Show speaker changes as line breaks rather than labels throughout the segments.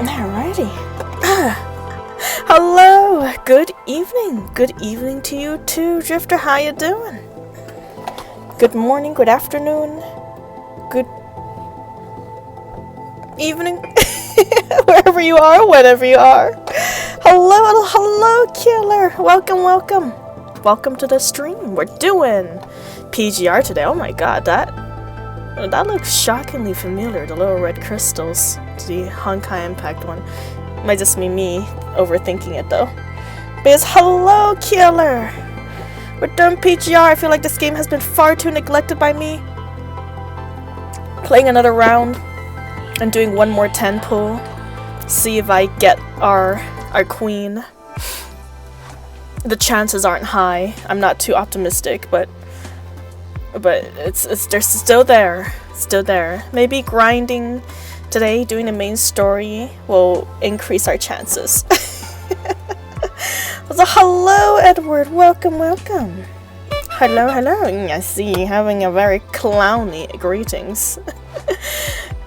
Alrighty. Hello, good evening. Good evening to you too, Drifter. How you doing? Good morning, good afternoon, good evening, wherever you are, whenever you are. Hello, killer. Welcome. Welcome to the stream. We're doing PGR today. Oh my god, that looks shockingly familiar. The little red crystals. The Honkai Impact one. Might just be me overthinking it though. But it's hello, killer. We're doing PGR. I feel like this game has been far too neglected by me. Playing another round and doing one more 10 pull. See if I get our queen. The chances aren't high. I'm not too optimistic, but it's they're still there. Still there. Maybe grinding today, doing the main story will increase our chances. So hello, Edward. Welcome. Hello. I see you having a very clowny greetings.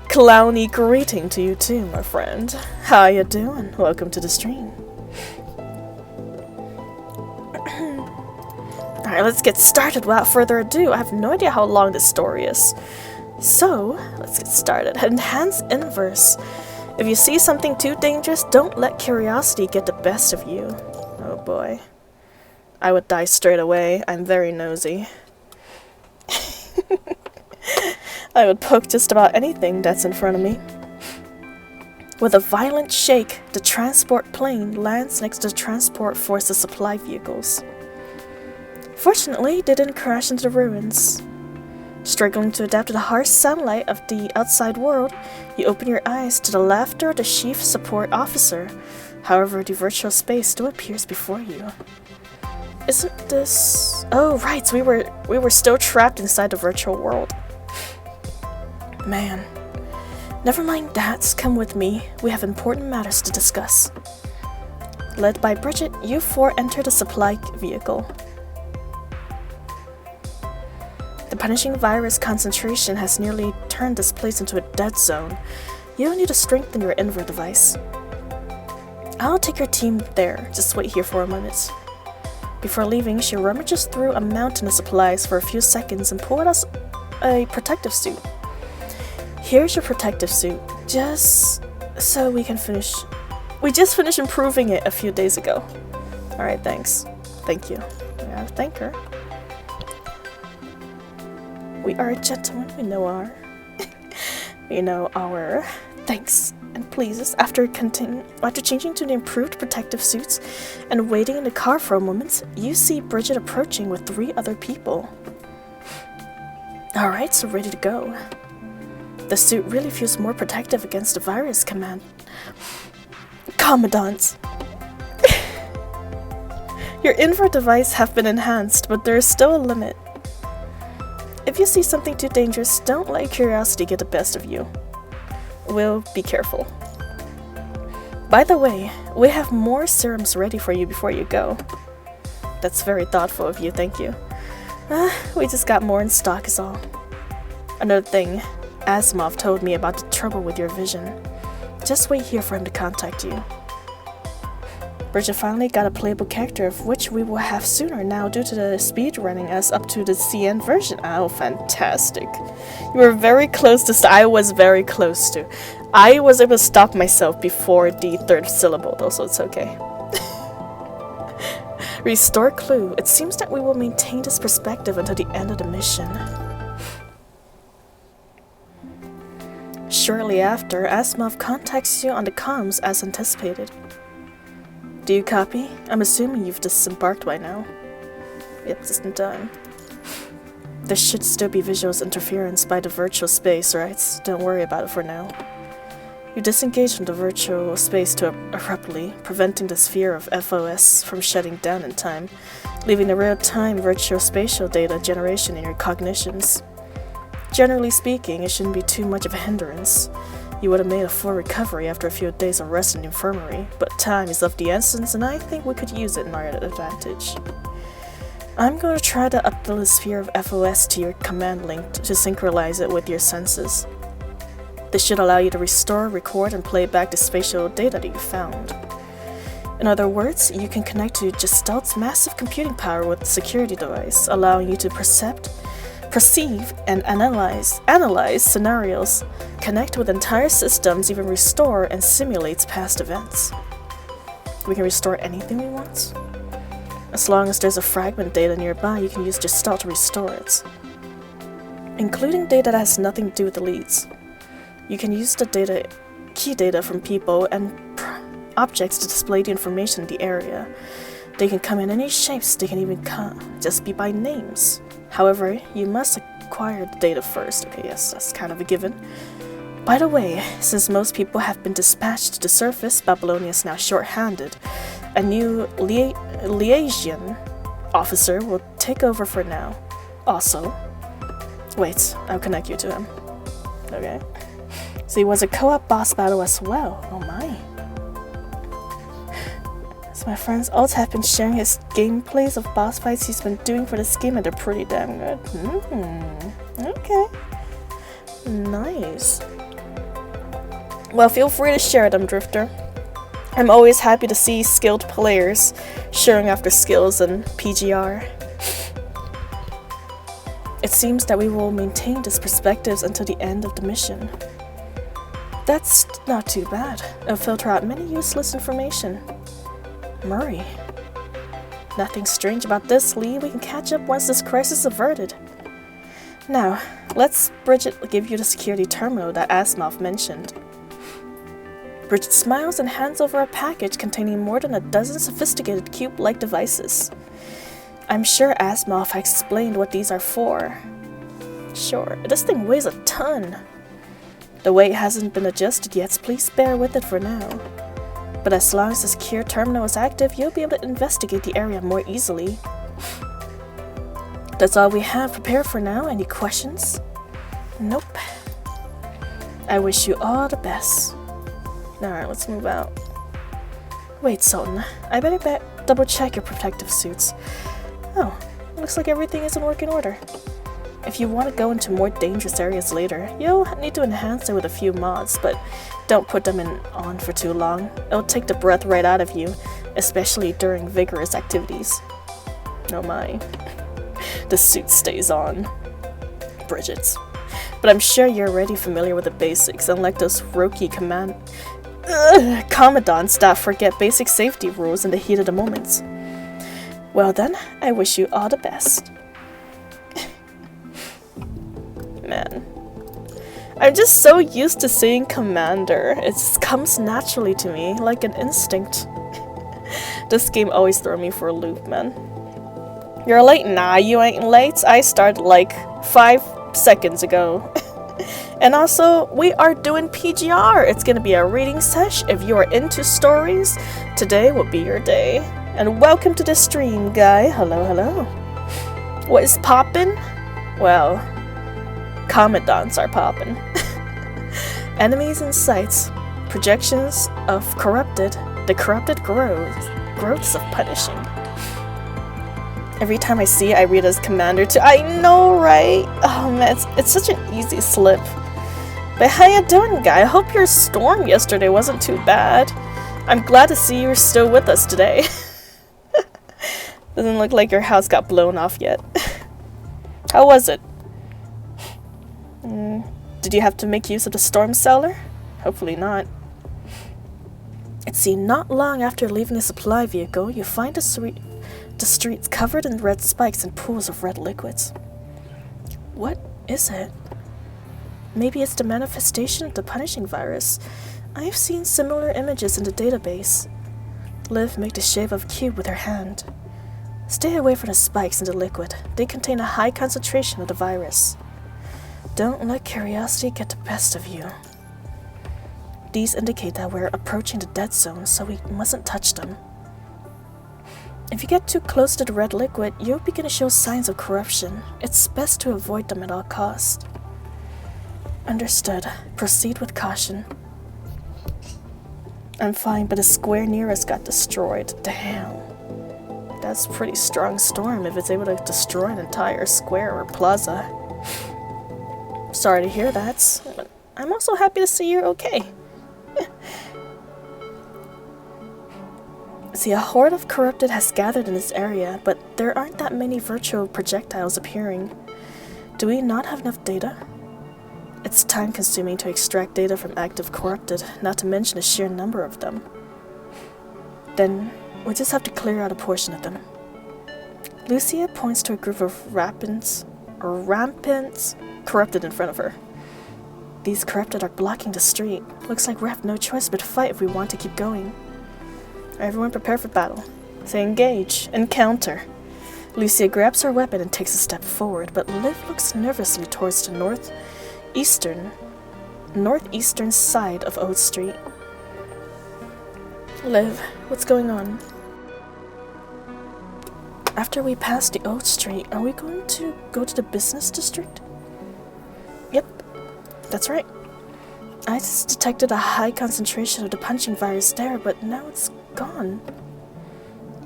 Clowny greeting to you too, my friend. How you doing? Welcome to the stream. Alright, let's get started without further ado. I have no idea how long this story is. So, let's get started. Enhance Inverse. If you see something too dangerous, don't let curiosity get the best of you. Oh boy. I would die straight away. I'm very nosy. I would poke just about anything that's in front of me. With a violent shake, the transport plane lands next to the Transport Force's supply vehicles. Fortunately, they didn't crash into the ruins. Struggling to adapt to the harsh sunlight of the outside world, you open your eyes to the laughter of the chief support officer. However, the virtual space still appears before you. Isn't this... Oh, right, so we were still trapped inside the virtual world. Man. Never mind that, come with me. We have important matters to discuss. Led by Bridget, you four enter the supply vehicle. The punishing virus concentration has nearly turned this place into a dead zone. You'll need to strengthen your invert device. I'll take your team there. Just wait here for a moment. Before leaving, she rummages through a mountain of supplies for a few seconds and pulls out a protective suit. Here's your protective suit, just so we can finish. We just finished improving it a few days ago. Alright, thanks. Thank you. I gotta thank her. We are a gentleman, we know our thanks and pleases. After changing to the improved protective suits and waiting in the car for a moment, you see Bridget approaching with 3 other people. Alright, so ready to go. The suit really feels more protective against the virus, Commandant. Your invert device have been enhanced, but there is still a limit. If you see something too dangerous, don't let curiosity get the best of you. We'll be careful. By the way, we have more serums ready for you before you go. That's very thoughtful of you, thank you. We just got more in stock is all. Another thing, Asimov told me about the trouble with your vision. Just wait here for him to contact you. Bridget finally got a playable character, of which we will have sooner now due to the speed running us up to the CN version. Oh, fantastic. You were very close to... I was very close to. I was able to stop myself before the 3rd syllable, though, so it's okay. Restore clue. It seems that we will maintain this perspective until the end of the mission. Shortly after, Asimov contacts you on the comms as anticipated. Do you copy? I'm assuming you've disembarked by now. Yep, just in time. There should still be visual interference by the virtual space, right? Don't worry about it for now. You disengage from the virtual space too abruptly, preventing the sphere of FOS from shutting down in time, leaving the real-time virtual spatial data generation in your cognitions. Generally speaking, it shouldn't be too much of a hindrance. You would have made a full recovery after a few days of rest in the infirmary, but time is of the essence and I think we could use it in our advantage. I'm going to try to upload a sphere of FOS to your command link to synchronize it with your senses. This should allow you to restore, record, and play back the spatial data that you found. In other words, you can connect to Gestalt's massive computing power with the security device, allowing you to perceive and analyze scenarios, connect with entire systems, even restore and simulate past events. We can restore anything we want. As long as there's a fragment data nearby, you can use Gestalt to restore it, including data that has nothing to do with the leads. You can use the key data from people and objects to display the information in the area. They can come in any shapes, they can even just be by names. However, you must acquire the data first. Okay, yes, that's kind of a given. By the way, since most people have been dispatched to the surface, Babylonia is now short-handed. A new liaison officer will take over for now. Also, wait, I'll connect you to him. Okay. So he was a co-op boss battle as well. Oh my. So my friends also have been sharing his gameplays of boss fights he's been doing for this game, and they're pretty damn good. Okay. Nice. Well, feel free to share them, Drifter. I'm always happy to see skilled players sharing off their skills in PGR. It seems that we will maintain these perspectives until the end of the mission. That's not too bad. It'll filter out many useless information. Murray. Nothing strange about this, Lee. We can catch up once this crisis is averted. Now, let's Bridget give you the security terminal that Asimov mentioned. Bridget smiles and hands over a package containing more than a dozen sophisticated cube-like devices. I'm sure Asimov has explained what these are for. Sure, this thing weighs a ton. The weight hasn't been adjusted yet, so please bear with it for now. But as long as the secure terminal is active, you'll be able to investigate the area more easily. That's all we have prepared for now. Any questions? Nope. I wish you all the best. Alright, let's move out. Wait, Sultan. I better double check your protective suits. Oh, looks like everything is in working order. If you want to go into more dangerous areas later, you'll need to enhance it with a few mods, but don't put them on for too long. It'll take the breath right out of you, especially during vigorous activities. Oh my. The suit stays on. Bridget. But I'm sure you're already familiar with the basics, unlike those rookie commandants that forget basic safety rules in the heat of the moment. Well then, I wish you all the best. Man. I'm just so used to saying commander. It just comes naturally to me, like an instinct. This game always throws me for a loop, man. You're late? Nah, you ain't late. I started like 5 seconds ago. And also, we are doing PGR. It's gonna be a reading sesh. If you are into stories, today will be your day. And welcome to the stream, guy. Hello, hello. What is poppin'? Well, commandants are poppin'. Enemies in sight. Projections of the corrupted growths of punishing. Every time I see it, I read as commander too. I know, right? Oh man, it's such an easy slip. But how you doing, guy? I hope your storm yesterday wasn't too bad. I'm glad to see you're still with us today. Doesn't look like your house got blown off yet. How was it? Did you have to make use of the storm cellar? Hopefully not. It seemed not long after leaving a supply vehicle, you find the streets covered in red spikes and pools of red liquids. What is it? Maybe it's the manifestation of the punishing virus. I have seen similar images in the database. Liv made the shape of a cube with her hand. Stay away from the spikes in the liquid. They contain a high concentration of the virus. Don't let curiosity get the best of you. These indicate that we're approaching the dead zone, so we mustn't touch them. If you get too close to the red liquid, you'll begin to show signs of corruption. It's best to avoid them at all costs. Understood. Proceed with caution. I'm fine, but a square near us got destroyed. Damn. That's a pretty strong storm if it's able to destroy an entire square or plaza. Sorry to hear that. I'm also happy to see you're okay. See, a horde of corrupted has gathered in this area, but there aren't that many virtual projectiles appearing. Do we not have enough data? It's time-consuming to extract data from active corrupted, not to mention the sheer number of them. Then, we just have to clear out a portion of them. Lucia points to a group of rampants corrupted in front of her. These corrupted are blocking the street. Looks like we have no choice but to fight if we want to keep going. Everyone prepare for battle. Say engage, encounter. Lucia grabs her weapon and takes a step forward, but Liv looks nervously towards the northeastern side of Old Street. Liv, what's going on? After we pass the Old Street, are we going to go to the business district? Yep, that's right. I just detected a high concentration of the punching virus there, but now it's gone.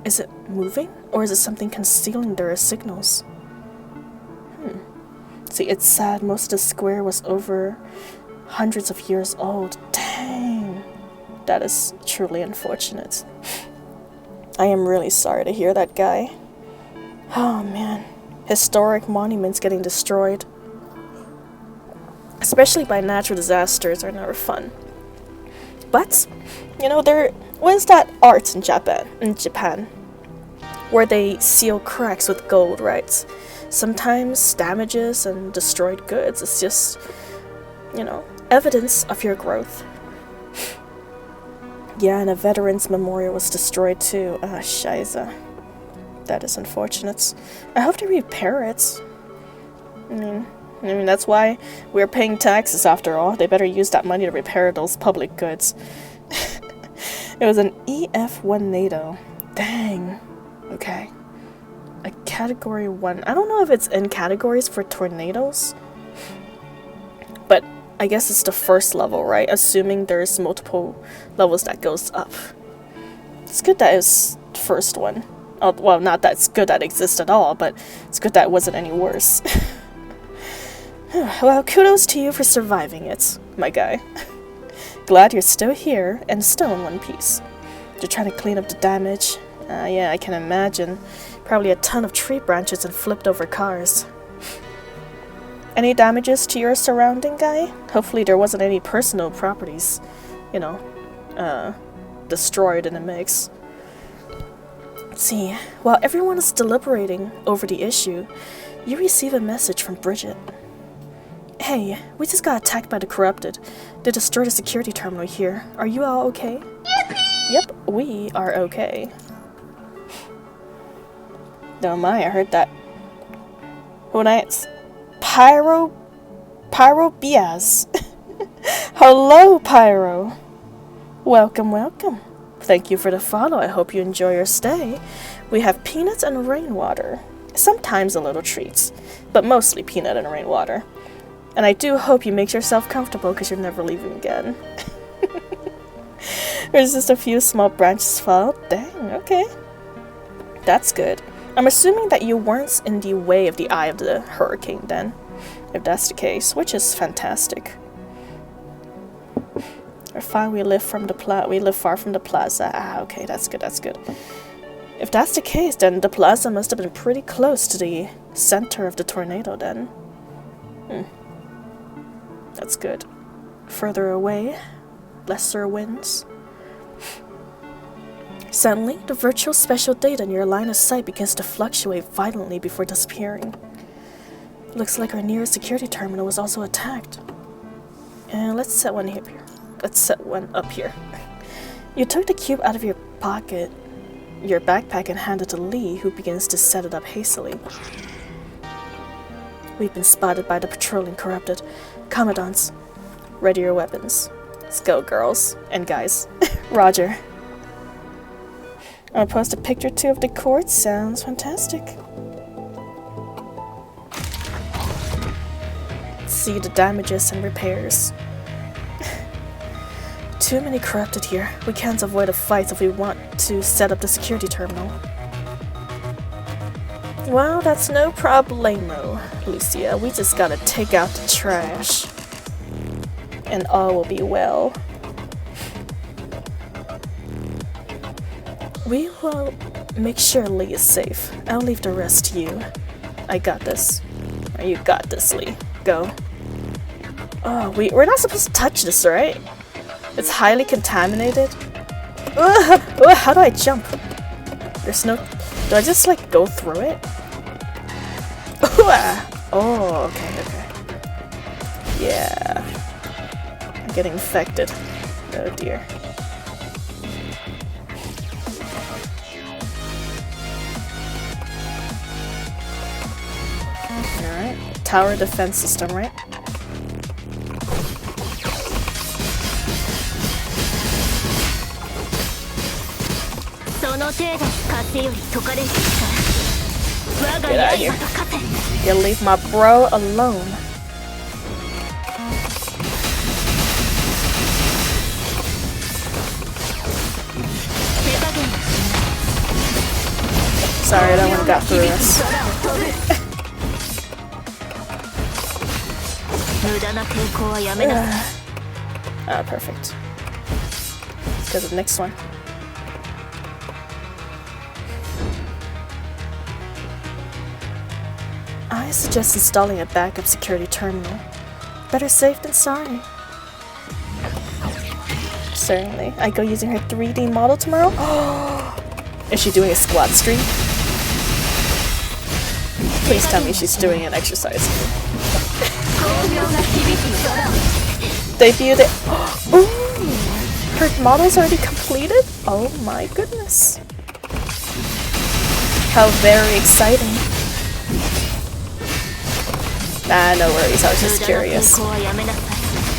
Is it moving, or is it something concealing their signals? See, it's sad. Most of the square was over hundreds of years old. Dang. That is truly unfortunate. I am really sorry to hear that, guy. Oh, man. Historic monuments getting destroyed, especially by natural disasters, are never fun. But, you know, there was that art in Japan, where they seal cracks with gold, right? Sometimes damages and destroyed goods is just, you know, evidence of your growth. Yeah, and a veteran's memorial was destroyed too. Ah, Shiza. That is unfortunate. I hope they repair it. I mean, that's why we're paying taxes after all. They better use that money to repair those public goods. It was an EF1 NATO. Dang. Okay. A category 1. I don't know if it's in categories for tornadoes, but I guess it's the first level, right? Assuming there's multiple levels that goes up. It's good that it's the first one. Oh, well, not that it's good that it exists at all, but it's good that it wasn't any worse. Well, kudos to you for surviving it, my guy. Glad you're still here and still in one piece. You're trying to clean up the damage. Yeah, I can imagine. Probably a ton of tree branches and flipped over cars. Any damages to your surrounding, guy? Hopefully there wasn't any personal properties, you know, destroyed in the mix. Let's see. While everyone is deliberating over the issue, you receive a message from Bridget. Hey, we just got attacked by the corrupted. They destroyed a security terminal here. Are you all okay? Yippee! Yep, we are okay. Oh my, I heard that. Who nights? Pyro Biaz. Hello, Pyro. Welcome, welcome. Thank you for the follow. I hope you enjoy your stay. We have peanuts and rainwater. Sometimes a little treats, but mostly peanut and rainwater. And I do hope you make yourself comfortable because you're never leaving again. There's just a few small branches fall. Dang, okay. That's good. I'm assuming that you weren't in the way of the eye of the hurricane then, if that's the case, which is fantastic. We're fine, we live far from the plaza. Ah, okay, that's good, that's good. If that's the case, then the plaza must have been pretty close to the center of the tornado then. That's good. Further away, lesser winds. Suddenly, the virtual special data in your line of sight begins to fluctuate violently before disappearing. Looks like our nearest security terminal was also attacked. And let's set one here. Let's set one up here. You took the cube out of your pocket, your backpack, and handed to Lee, who begins to set it up hastily. We've been spotted by the patrolling corrupted. Commandants, ready your weapons. Let's go, girls and guys. Roger. I'll post a picture too of the court. Sounds fantastic. See the damages and repairs. Too many corrupted here. We can't avoid a fight if we want to set up the security terminal. Well, that's no problemo, Lucia. We just gotta take out the trash. and all will be well. We will make sure Lee is safe. I'll leave the rest to you. I got this. Or you got this, Lee. Go. Oh, we're not supposed to touch this, right? It's highly contaminated. Ugh, how do I jump? There's no... Do I just like go through it? Oh, okay. Yeah. I'm getting infected. Oh dear. Alright. Tower defense system, right? Get out of here. You leave my bro alone. Sorry, that one got through us. Ah, perfect. Let's go to the next one. I suggest installing a backup security terminal. Better safe than sorry. Certainly. I go using her 3D model tomorrow? Is she doing a squat stream? Please tell me she's doing an exercise. Debuted it. Ooh! Her model's already completed? Oh my goodness. How very exciting. Nah, no worries, I was just curious.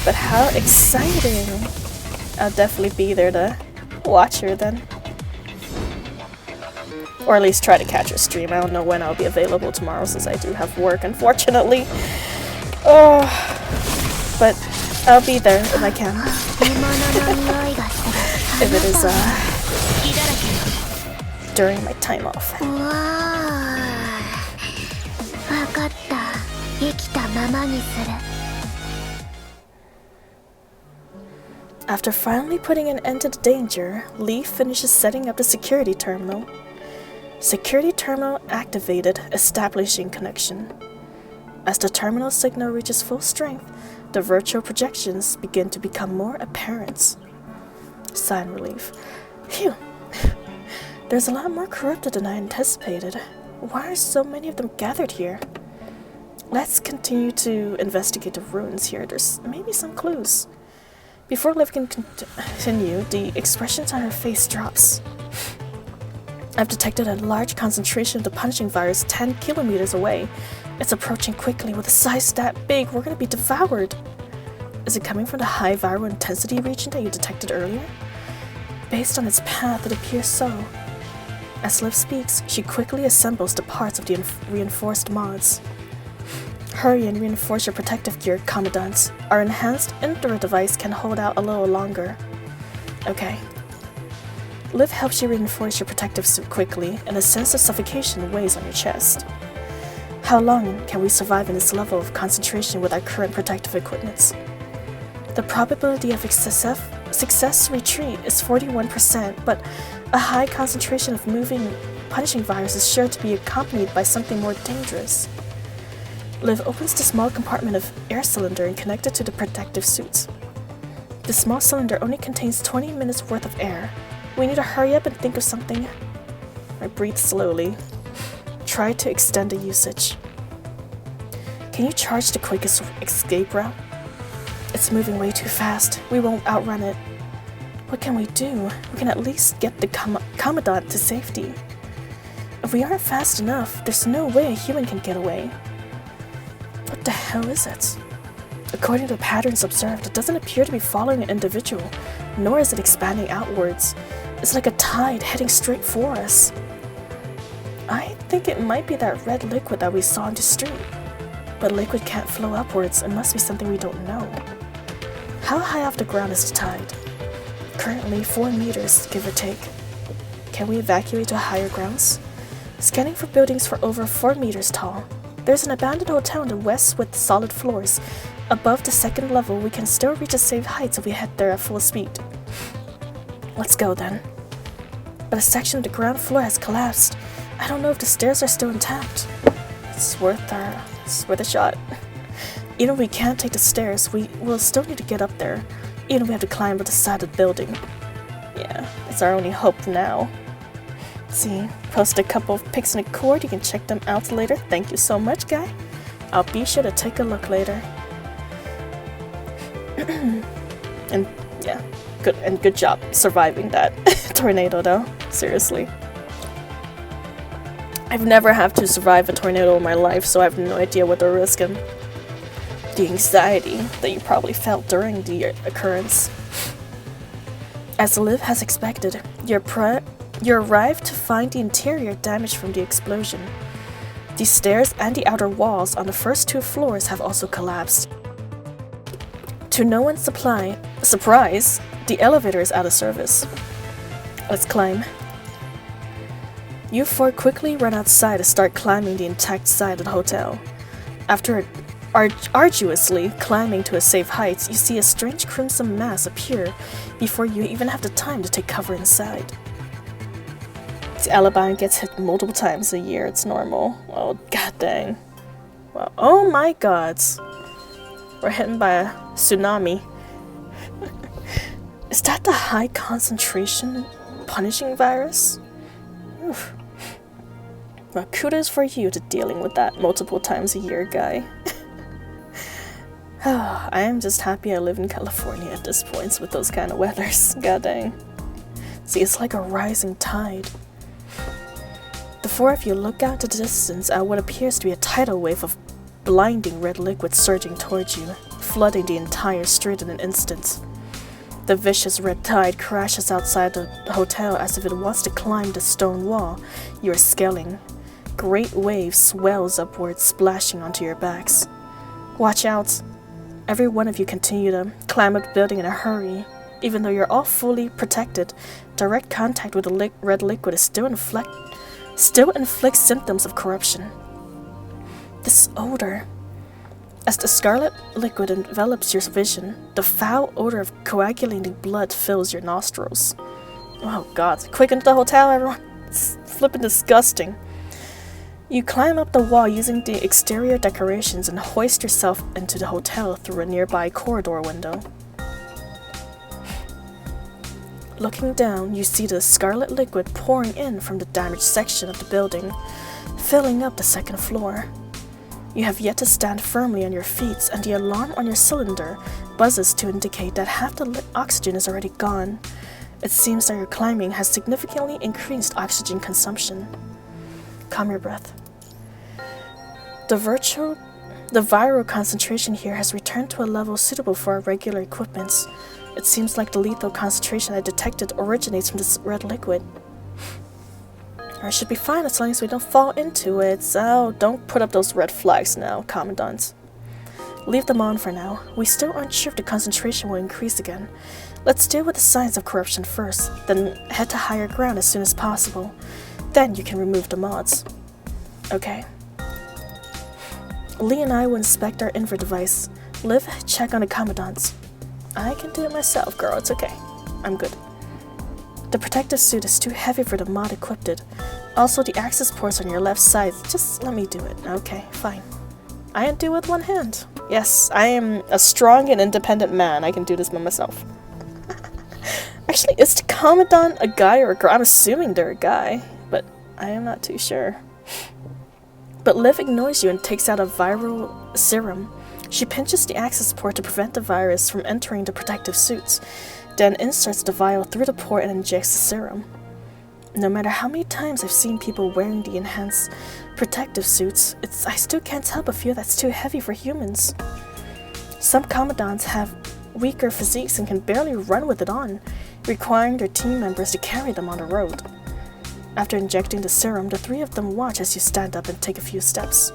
But how exciting! I'll definitely be there to watch her then. Or at least try to catch her stream. I don't know when I'll be available tomorrow since I do have work, unfortunately. Oh, but I'll be there if I can. If it is during my time off. After finally putting an end to the danger, Lee finishes setting up the security terminal. Security terminal activated, establishing connection. As the terminal signal reaches full strength, the virtual projections begin to become more apparent. Sigh in relief. Phew. There's a lot more corrupted than I anticipated. Why are so many of them gathered here? Let's continue to investigate the ruins here. There's maybe some clues. Before Liv can continue, the expression on her face drops. I've detected a large concentration of the punching virus 10 kilometers away. It's approaching quickly. With a size that big, we're gonna be devoured. Is it coming from the high viral intensity region that you detected earlier? Based on its path, it appears so. As Liv speaks, she quickly assembles the parts of the reinforced mods. Hurry and reinforce your protective gear, Commandant. Our enhanced indoor device can hold out a little longer. Okay. Liv helps you reinforce your protective suit quickly, and a sense of suffocation weighs on your chest. How long can we survive in this level of concentration with our current protective equipment? The probability of success retreat is 41%, but a high concentration of moving punching virus is sure to be accompanied by something more dangerous. Liv opens the small compartment of air cylinder and connects it to the protective suit. The small cylinder only contains 20 minutes worth of air. We need to hurry up and think of something. I breathe slowly. Try to extend the usage. Can you charge the quickest escape route? It's moving way too fast. We won't outrun it. What can we do? We can at least get the Commandant to safety. If we aren't fast enough, there's no way a human can get away. What the hell is it? According to the patterns observed, it doesn't appear to be following an individual, nor is it expanding outwards. It's like a tide heading straight for us. I think it might be that red liquid that we saw on the street. But liquid can't flow upwards. It must be something we don't know. How high off the ground is the tide? Currently 4 meters, give or take. Can we evacuate to higher grounds? Scanning for buildings for over 4 meters tall. There's an abandoned hotel in the west with solid floors. Above the second level, we can still reach a safe height if we head there at full speed. Let's go then. But a section of the ground floor has collapsed. I don't know if the stairs are still intact. It's worth a shot. Even if we can't take the stairs, we will still need to get up there. Even if we have to climb up the side of the building. Yeah, it's our only hope now. See, posted a couple of pics in the cord. You can check them out later. Thank you so much, guy. I'll be sure to take a look later. And yeah, good job surviving that tornado though. Seriously. I've never had to survive a tornado in my life, so I have no idea what they're risking. The anxiety that you probably felt during the occurrence. As Liv has expected, you arrived to find the interior damaged from the explosion. The stairs and the outer walls on the first 2 floors have also collapsed. To no one's surprise, the elevator is out of service. Let's climb. You 4 quickly run outside to start climbing the intact side of the hotel. After arduously climbing to a safe height, you see a strange crimson mass appear before you even have the time to take cover inside. The Alabama gets hit multiple times a year, it's normal. Oh, god dang. Well, oh my god. We're hit by a tsunami. Is that the high concentration punishing virus? Oof. Well, kudos for you to dealing with that multiple times a year, guy. I am just happy I live in California at this point with those kind of weathers. God dang. See, it's like a rising tide. The 4 of you look out to the distance at what appears to be a tidal wave of blinding red liquid surging towards you, flooding the entire street in an instant. The vicious red tide crashes outside the hotel as if it wants to climb the stone wall you are scaling. Great waves swells upwards, splashing onto your backs. Watch out! Every one of you continue to climb up the building in a hurry. Even though you're all fully protected, direct contact with the red liquid is still inflicts symptoms of corruption. This odor. As the scarlet liquid envelops your vision, the foul odor of coagulating blood fills your nostrils. Oh god, quick into the hotel, everyone. It's flippin' disgusting. You climb up the wall using the exterior decorations and hoist yourself into the hotel through a nearby corridor window. Looking down, you see the scarlet liquid pouring in from the damaged section of the building, filling up the second floor. You have yet to stand firmly on your feet, and the alarm on your cylinder buzzes to indicate that half the oxygen is already gone. It seems that your climbing has significantly increased oxygen consumption. Calm your breath. The viral concentration here has returned to a level suitable for our regular equipment. It seems like the lethal concentration I detected originates from this red liquid. I should be fine as long as we don't fall into it, so don't put up those red flags now, Commandant. Leave them on for now. We still aren't sure if the concentration will increase again. Let's deal with the signs of corruption first, then head to higher ground as soon as possible. Then you can remove the mods. Okay. Lee and I will inspect our info device. Liv, check on the Commandant. I can do it myself, girl, it's okay. I'm good. The protective suit is too heavy for the mod equipped. Also, the access ports on your left side. Just let me do it. Okay, fine. I can do it with one hand. Yes, I am a strong and independent man. I can do this by myself. Actually, is the Commandant a guy or a girl? I'm assuming they're a guy, but I am not too sure. But Liv ignores you and takes out a viral serum. She pinches the access port to prevent the virus from entering the protective suits, then inserts the vial through the port and injects the serum. No matter how many times I've seen people wearing the enhanced protective suits, I still can't help but feel that's too heavy for humans. Some commandants have weaker physiques and can barely run with it on, requiring their team members to carry them on the road. After injecting the serum, the 3 of them watch as you stand up and take a few steps.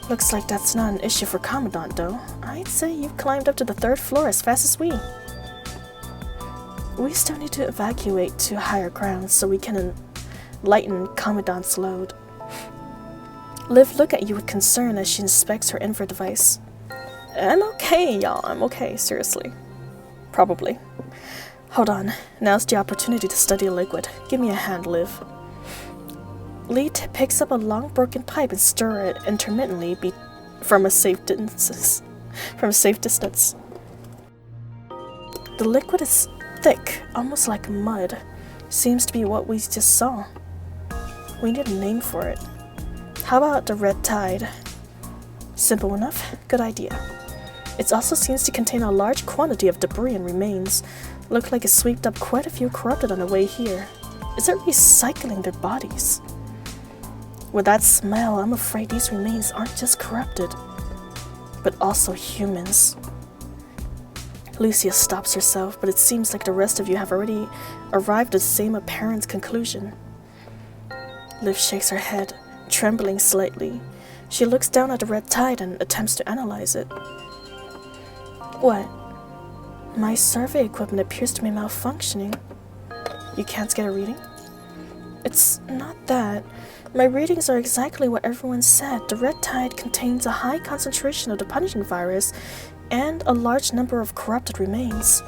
Looks like that's not an issue for Commandant, though. I'd say you've climbed up to the 3rd floor as fast as we. We still need to evacuate to higher ground so we can lighten Commandant's load. Liv looks at you with concern as she inspects her info device. I'm okay, y'all. I'm okay, seriously. Probably. Hold on. Now's the opportunity to study a liquid. Give me a hand, Liv. Lee picks up a long broken pipe and stir it intermittently from a safe distance. The liquid is thick, almost like mud. Seems to be what we just saw. We need a name for it. How about the red tide? Simple enough. Good idea. It also seems to contain a large quantity of debris and remains. Look like it swept up quite a few corrupted on the way here. Is it recycling their bodies? With that smell, I'm afraid these remains aren't just corrupted, but also humans. Lucia stops herself, but it seems like the rest of you have already arrived at the same apparent conclusion. Liv shakes her head, trembling slightly. She looks down at the red tide and attempts to analyze it. What? My survey equipment appears to be malfunctioning. You can't get a reading? It's not that. My readings are exactly what everyone said. The red tide contains a high concentration of the punishing virus and a large number of corrupted remains.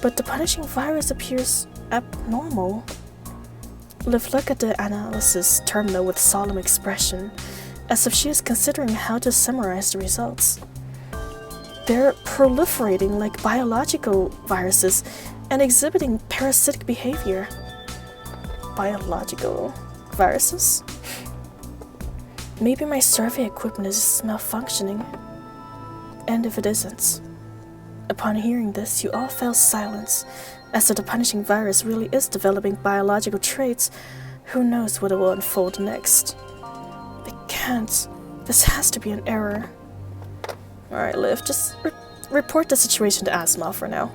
But the punishing virus appears abnormal. Liv looked at the analysis terminal with solemn expression, as if she is considering how to summarize the results. They're proliferating like biological viruses and exhibiting parasitic behavior. Biological viruses? Maybe my survey equipment is malfunctioning. And if it isn't? Upon hearing this, you all fell silent. As if the punishing virus really is developing biological traits, who knows what it will unfold next? It can't. This has to be an error. Alright, Liv, just report the situation to Asimov for now.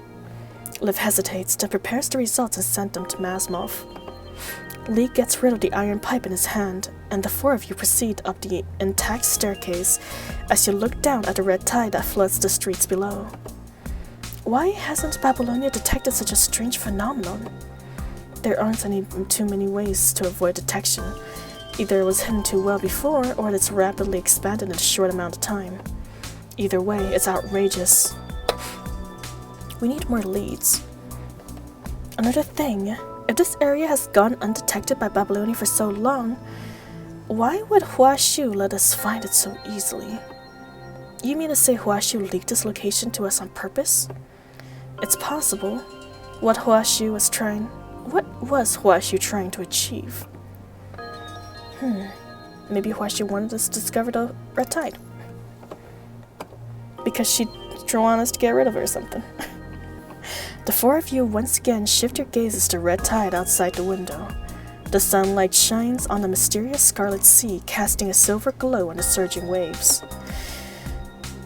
Liv hesitates, then prepares the results and sends them to Asimov. Lee gets rid of the iron pipe in his hand, and the four of you proceed up the intact staircase as you look down at the red tide that floods the streets below. Why hasn't Babylonia detected such a strange phenomenon? There aren't too many ways to avoid detection. Either it was hidden too well before, or it's rapidly expanded in a short amount of time. Either way, it's outrageous. We need more leads. Another thing, if this area has gone undetected by Babylonia for so long, why would Huashu let us find it so easily? You mean to say Huashu leaked this location to us on purpose? It's possible. What was Huashu trying to achieve? Maybe Huashu wanted us to discover the red tide. Because she wanted us to get rid of her or something. The four of you once again shift your gazes to red tide outside the window. The sunlight shines on the mysterious scarlet sea, casting a silver glow on the surging waves.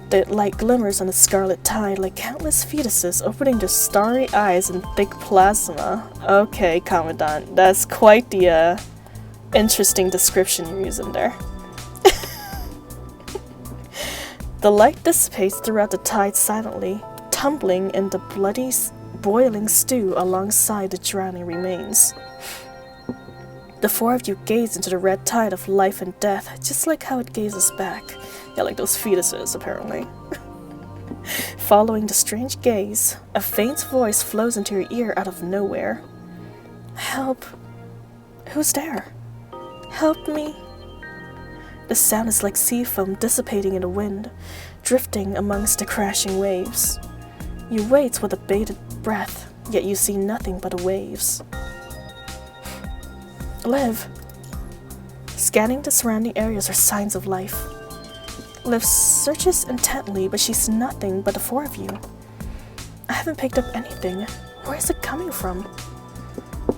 The light glimmers on the scarlet tide like countless fetuses opening their starry eyes in thick plasma. Okay, Commandant, that's quite the interesting description you're using there. The light dissipates throughout the tide silently, tumbling in the bloody, boiling stew alongside the drowning remains. The four of you gaze into the red tide of life and death, just like how it gazes back. Yeah, like those fetuses, apparently. Following the strange gaze, a faint voice flows into your ear out of nowhere. Help. Who's there? Help me. The sound is like sea foam dissipating in the wind, drifting amongst the crashing waves. You wait with a bated breath, yet you see nothing but the waves. Liv. Scanning the surrounding areas are signs of life. Liv searches intently, but she sees nothing but the four of you. I haven't picked up anything. Where is it coming from?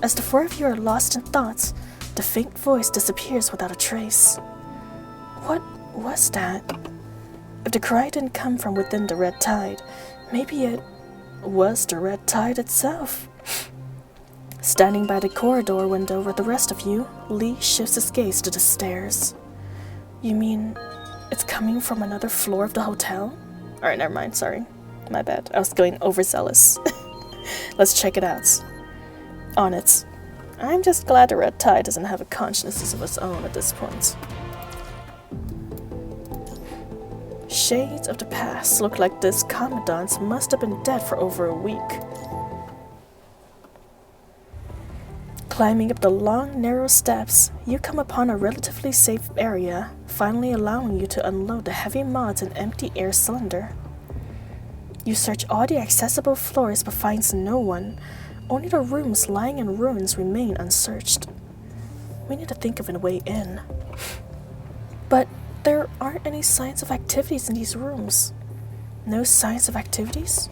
As the four of you are lost in thoughts, the faint voice disappears without a trace. What was that? If the cry didn't come from within the red tide, maybe it was the red tide itself. Standing by the corridor window with the rest of you, Lee shifts his gaze to the stairs. You mean it's coming from another floor of the hotel? Alright, never mind, sorry. My bad, I was going overzealous. Let's check it out. On it. I'm just glad the red tide doesn't have a consciousness of its own at this point. shades of the past look like this commandant must have been dead for over a week. Climbing up the long, narrow steps, you come upon a relatively safe area, finally allowing you to unload the heavy mods and empty air cylinder. You search all the accessible floors but finds no one. Only the rooms lying in ruins remain unsearched. We need to think of a way in. But there aren't any signs of activities in these rooms. No signs of activities?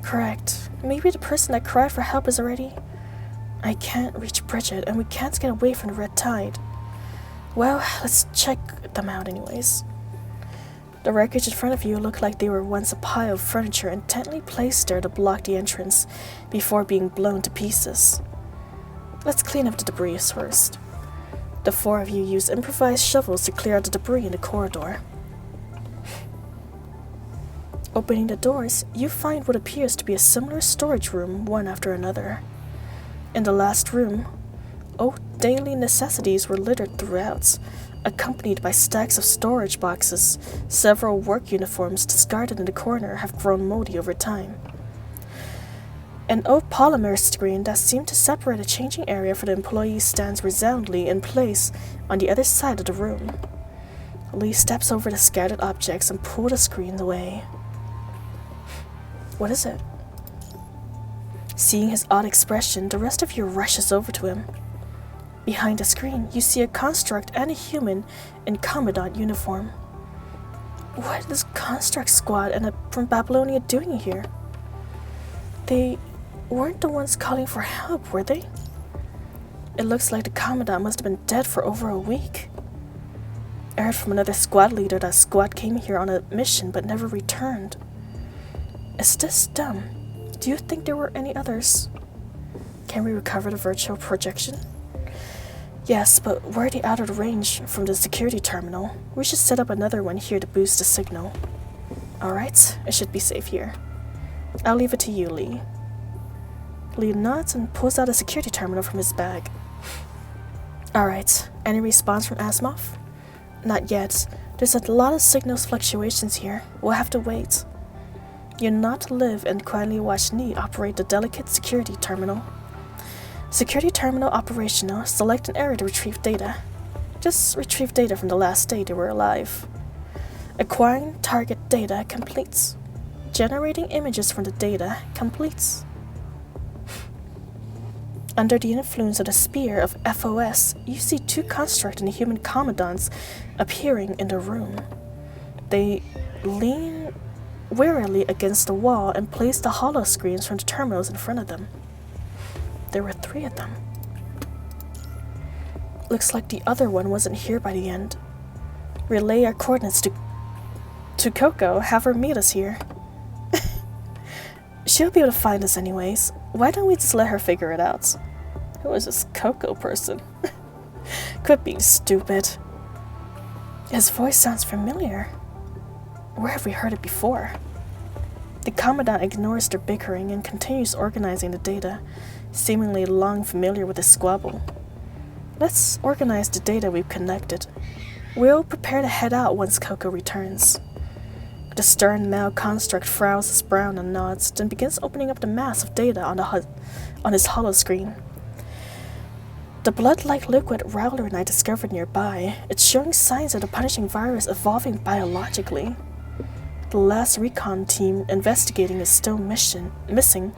Correct. Maybe the person that cried for help is already... I can't reach Bridget, and we can't get away from the red tide. Well, let's check them out anyways. The wreckage in front of you look like they were once a pile of furniture intently placed there to block the entrance before being blown to pieces. Let's clean up the debris first. The four of you use improvised shovels to clear out the debris in the corridor. Opening the doors, you find what appears to be a similar storage room, one after another. In the last room, daily necessities were littered throughout, accompanied by stacks of storage boxes. Several work uniforms discarded in the corner have grown moldy over time. An old polymer screen that seemed to separate a changing area for the employees stands resoundingly in place on the other side of the room. Lee steps over the scattered objects and pulls the screen away. What is it? Seeing his odd expression, the rest of you rushes over to him. Behind the screen, you see a construct and a human in Commandant uniform. What is Construct Squad and from Babylonia doing here? They weren't the ones calling for help, were they? It looks like the Commandant must have been dead for over a week. I heard from another squad leader that squad came here on a mission but never returned. Is this dumb? Do you think there were any others? Can we recover the virtual projection? Yes, but we're out of range from the security terminal. We should set up another one here to boost the signal. Alright, it should be safe here. I'll leave it to you, Lee. Lee nods and pulls out a security terminal from his bag. Alright, any response from Asimov? Not yet. There's a lot of signals fluctuations here. We'll have to wait. You're not to live and quietly watch Nee operate the delicate security terminal. Security terminal operational. Select an area to retrieve data. Just retrieve data from the last day they were alive. Acquiring target data completes. Generating images from the data completes. Under the influence of the spear of FOS, you see two construct and human commandants appearing in the room. They lean warily against the wall and place the hollow screens from the terminals in front of them. There were 3 of them. Looks like the other one wasn't here by the end. Relay our coordinates to Coco, have her meet us here. She'll be able to find us anyways. Why don't we just let her figure it out? Who is this Coco person? Quit being stupid. His voice sounds familiar. Where have we heard it before? The Commandant ignores their bickering and continues organizing the data, seemingly long familiar with the squabble. Let's organize the data we've connected. We'll prepare to head out once Coco returns. The stern male construct frowns his brow and nods, then begins opening up the mass of data on his hollow screen. The blood-like liquid Rowler and I discovered nearby, it's showing signs of the punishing virus evolving biologically. The last recon team investigating is still missing.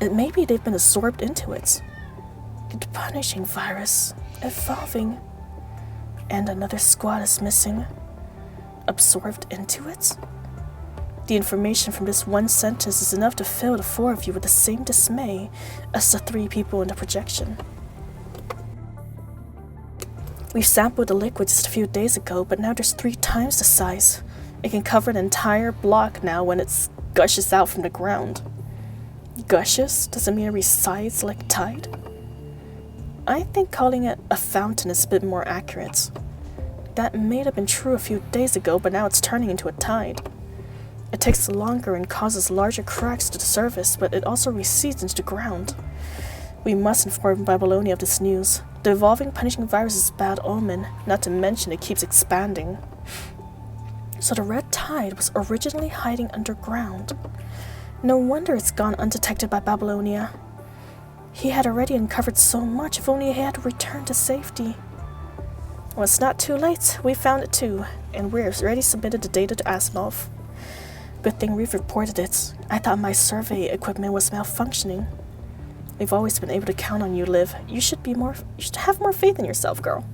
Maybe they've been absorbed into it. The punishing virus evolving. And another squad is missing. Absorbed into it? The information from this one sentence is enough to fill the 4 of you with the same dismay as the 3 people in the projection. We sampled the liquid just a few days ago, but now there's 3 times the size. It can cover an entire block now when it gushes out from the ground. Gushes? Does it mean it resides like tide? I think calling it a fountain is a bit more accurate. That may have been true a few days ago, but now it's turning into a tide. It takes longer and causes larger cracks to the surface, but it also recedes into the ground. We must inform Babylonia of this news. The evolving punishing virus is a bad omen, not to mention it keeps expanding. So the red tide was originally hiding underground. No wonder it's gone undetected by Babylonia. He had already uncovered so much, if only he had returned to safety. Well, it's not too late. We found it too, and we've already submitted the data to Asimov. Good thing we've reported it. I thought my survey equipment was malfunctioning. We've always been able to count on you, Liv. You should have more faith in yourself, girl.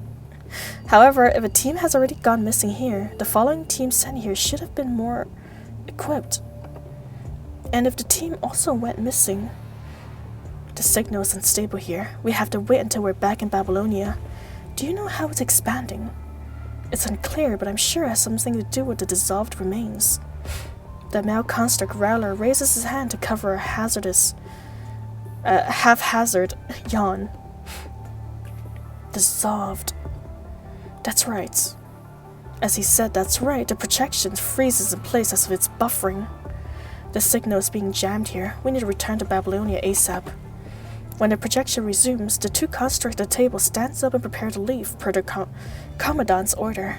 However, if a team has already gone missing here, the following team sent here should have been more equipped. And if the team also went missing, the signal is unstable here. We have to wait until we're back in Babylonia. Do you know how it's expanding? It's unclear, but I'm sure it has something to do with the dissolved remains. The male construct Rowler raises his hand to cover a haphazard yawn. Dissolved. That's right. As he said, that's right. The projection freezes in place as if it's buffering. The signal is being jammed here. We need to return to Babylonia ASAP. When the projection resumes, the two constructs at the table stands up and prepare to leave, per the Commandant's order.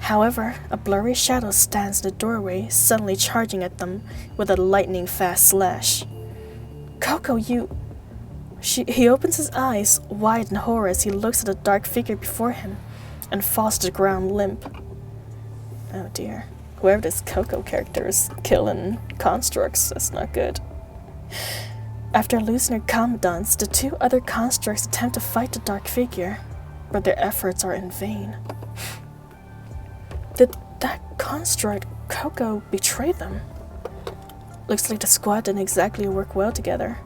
However, a blurry shadow stands in the doorway, suddenly charging at them with a lightning-fast slash. Coco, you... He opens his eyes wide in horror as he looks at the dark figure before him and falls to the ground limp. Oh dear. Whoever this Coco character is killing constructs, that's not good. After losing their commandants, the two other constructs attempt to fight the dark figure, but their efforts are in vain. Did that construct, Coco, betray them? Looks like the squad didn't exactly work well together.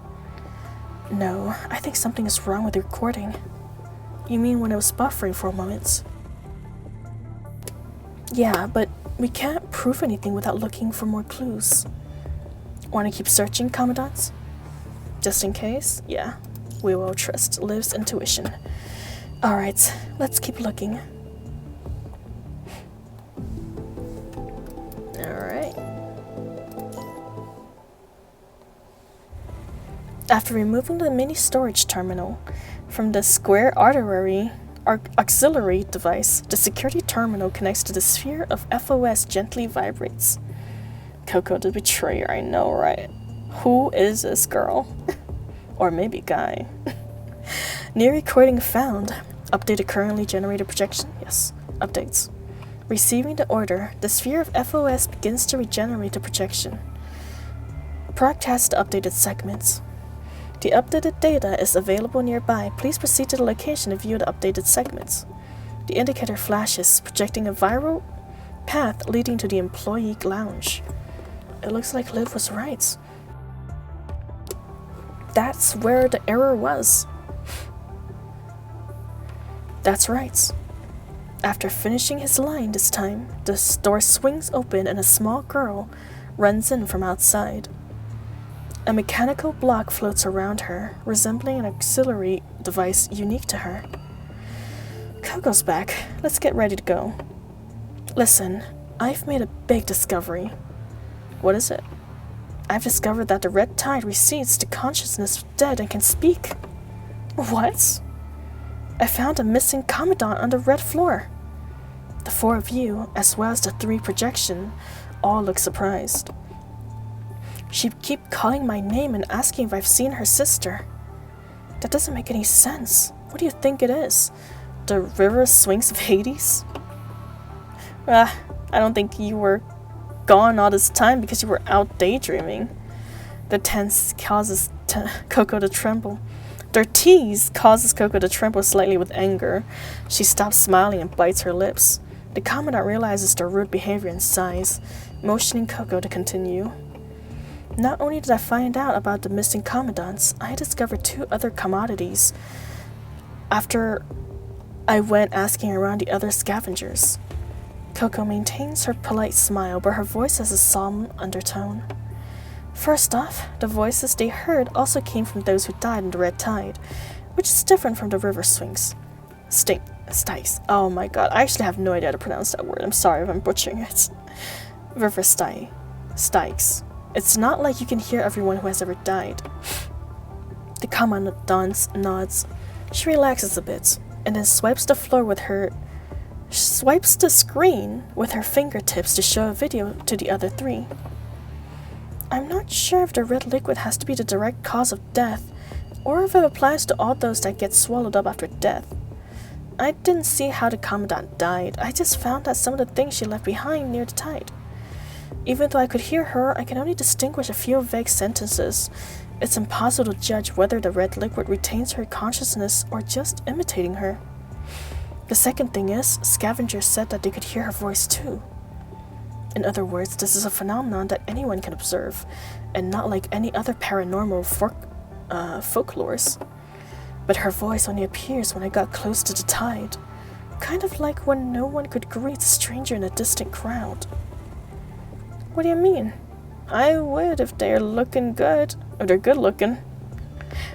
No, I think something is wrong with the recording. You mean when it was buffering for a moment? Yeah, but we can't prove anything without looking for more clues. Want to keep searching, Commandant? Just in case? Yeah, we will trust Liv's intuition. Alright, let's keep looking. Alright. After removing the mini storage terminal from the square auxiliary device, the security terminal connects to the sphere of FOS gently vibrates. Coco the betrayer, I know, right? Who is this girl? Or maybe guy. New recording found. Updated currently generated projection? Yes. Updates. Receiving the order, the sphere of FOS begins to regenerate the projection. Broadcast the updated segments. The updated data is available nearby. Please proceed to the location to view the updated segments. The indicator flashes, projecting a viral path leading to the employee lounge. It looks like Liv was right. That's where the error was. That's right. After finishing his line this time, the door swings open and a small girl runs in from outside. A mechanical block floats around her, resembling an auxiliary device unique to her. Coco's back. Let's get ready to go. Listen, I've made a big discovery. What is it? I've discovered that the red tide recedes to consciousness of dead and can speak. What? I found a missing commandant on the red floor. The four of you, as well as the three projection, all look surprised. She keep calling my name and asking if I've seen her sister. That doesn't make any sense. What do you think it is? The river swings of Hades? I don't think you were gone all this time because you were out daydreaming. The tense causes Coco to tremble. Their tease causes Coco to tremble slightly with anger. She stops smiling and bites her lips. The commandant realizes their rude behavior and sighs, motioning Coco to continue. Not only did I find out about the missing commandants, I discovered two other commodities after I went asking around the other scavengers. Coco maintains her polite smile, but her voice has a solemn undertone. First off, the voices they heard also came from those who died in the red tide, which is different from the river swings. Stikes. Oh my god, I actually have no idea how to pronounce that word. I'm sorry if I'm butchering it. River Stikes. It's not like you can hear everyone who has ever died. The commandant nods. She relaxes a bit, and then swipes the floor with her She swipes the screen with her fingertips to show a video to the other three. I'm not sure if the red liquid has to be the direct cause of death, or if it applies to all those that get swallowed up after death. I didn't see how the Commandant died, I just found out some of the things she left behind near the tide. Even though I could hear her, I can only distinguish a few vague sentences. It's impossible to judge whether the red liquid retains her consciousness or just imitating her. The second thing is, scavengers said that they could hear her voice too. In other words, this is a phenomenon that anyone can observe, and not like any other paranormal folklores. But her voice only appears when I got close to the tide, kind of like when no one could greet a stranger in a distant crowd. What do you mean? I would if they're looking good, or they're good looking.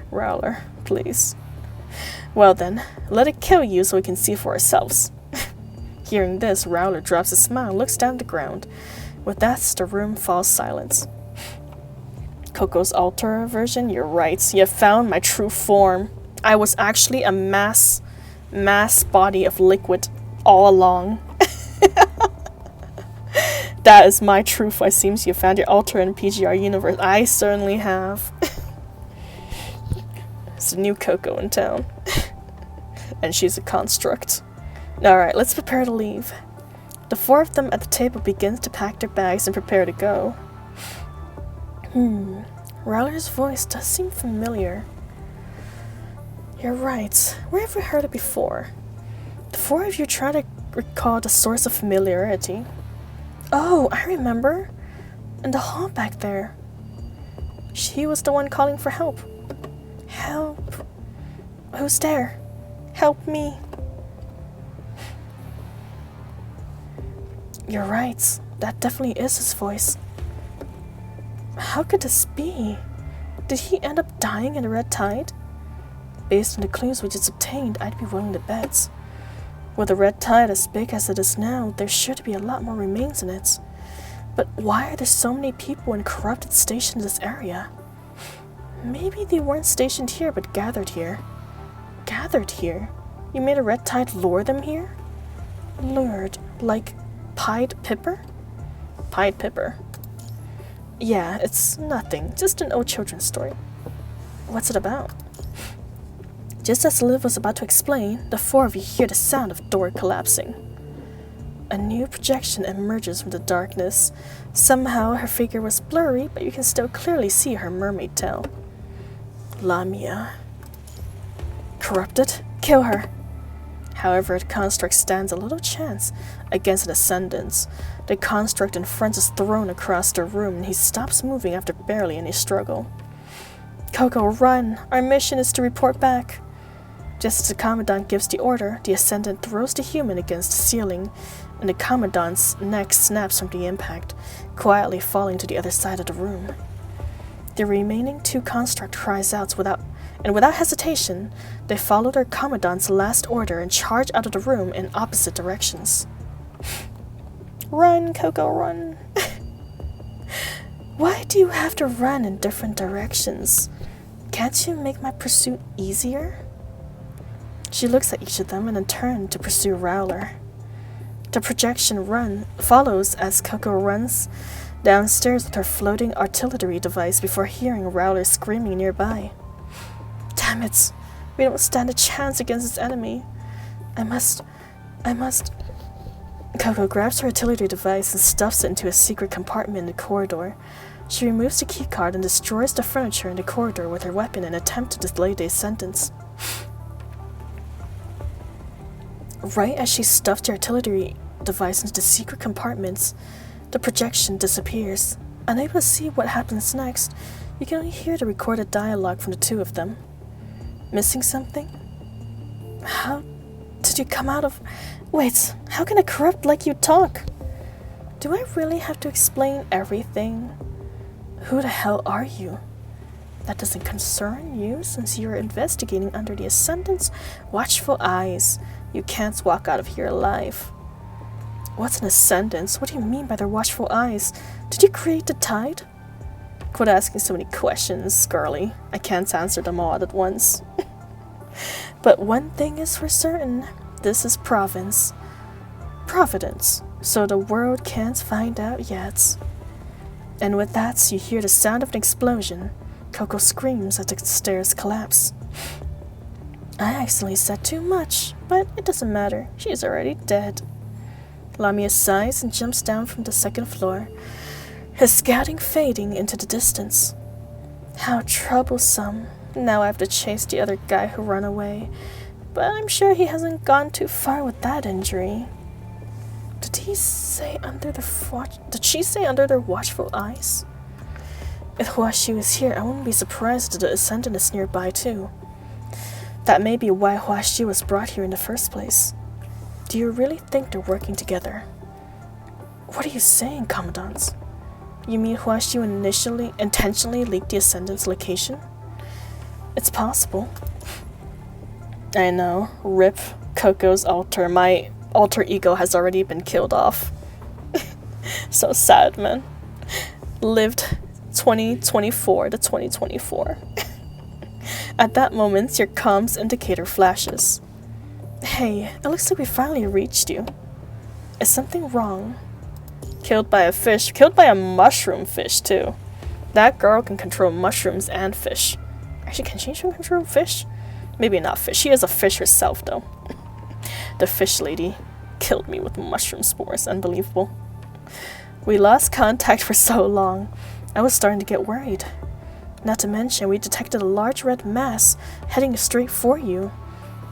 Rowler, please. Well then, let it kill you so we can see for ourselves. Hearing this, Rowler drops a smile and looks down at the ground. With that, the room falls silent. Coco's altar version, you're right. You found my true form. I was actually a mass body of liquid all along. That is my truth. It seems you found your altar in PGR universe. I certainly have. It's a new Coco in town. And she's a construct. Alright, let's prepare to leave. The four of them at the table begins to pack their bags and prepare to go. Rowler's voice does seem familiar. You're right. Where have we heard it before? The four of you try to recall the source of familiarity. Oh, I remember. In the hall back there. She was the one calling for help. Help. Who's there? Help me. You're right. That definitely is his voice. How could this be? Did he end up dying in the red tide? Based on the clues we just obtained, I'd be willing to bet. With the red tide as big as it is now, there's sure to be a lot more remains in it. But why are there so many people and corrupted stationed in this area? Maybe they weren't stationed here, but gathered here. Gathered here? You made a red tide lure them here? Lured, like Pied Piper? Pied Piper. Yeah, it's nothing. Just an old children's story. What's it about? Just as Liv was about to explain, the four of you hear the sound of door collapsing. A new projection emerges from the darkness. Somehow her figure was blurry, but you can still clearly see her mermaid tail. Lamia. Corrupted? Kill her! However, the construct stands a little chance against an ascendance. The construct in front is thrown across the room and he stops moving after barely any struggle. Coco, run! Our mission is to report back. Just as the Commandant gives the order, the Ascendant throws the human against the ceiling, and the Commandant's neck snaps from the impact, quietly falling to the other side of the room. The remaining two construct cries out without hesitation, they follow their Commandant's last order and charge out of the room in opposite directions. Run, Coco, run! Why do you have to run in different directions? Can't you make my pursuit easier? She looks at each of them and then turns to pursue Rowler. The projection follows as Coco runs downstairs with her floating artillery device before hearing Rowler screaming nearby. Damn it! We don't stand a chance against this enemy. I must... Coco grabs her artillery device and stuffs it into a secret compartment in the corridor. She removes the keycard and destroys the furniture in the corridor with her weapon in an attempt to delay the sentence. Right as she stuffed the artillery device into the secret compartments, the projection disappears. Unable to see what happens next, you can only hear the recorded dialogue from the two of them. Missing something? How did you come out of... Wait, how can a corrupt like you talk? Do I really have to explain everything? Who the hell are you? That doesn't concern you since you're investigating under the Ascendant's watchful eyes. You can't walk out of here alive. What's an Ascendance? What do you mean by their watchful eyes? Did you create the tide? Quit asking so many questions, Scarly. I can't answer them all at once. But one thing is for certain. This is Province. Providence, so the world can't find out yet. And with that, you hear the sound of an explosion. Coco screams as the stairs collapse. I accidentally said too much, but it doesn't matter. She's already dead. Lamia sighs and jumps down from the second floor, his scouting fading into the distance. How troublesome. Now I have to chase the other guy who ran away, but I'm sure he hasn't gone too far with that injury. Did she say under their watchful eyes? If Huaxu is here, I wouldn't be surprised that the Ascendant is nearby too. That may be why Huaxu was brought here in the first place. Do you really think they're working together? What are you saying, Commandant? You mean Huaxu intentionally leaked the Ascendant's location? It's possible. I know. RIP Coco's alter. My alter ego has already been killed off. So sad, man. Lived 2024 to 2024. At that moment, your comms indicator flashes. Hey, it looks like we finally reached you. Is something wrong? Killed by a fish. Killed by a mushroom fish, too. That girl can control mushrooms and fish. Actually, can she control fish? Maybe not fish. She is a fish herself, though. The fish lady killed me with mushroom spores. Unbelievable. We lost contact for so long. I was starting to get worried. Not to mention, we detected a large red mass heading straight for you.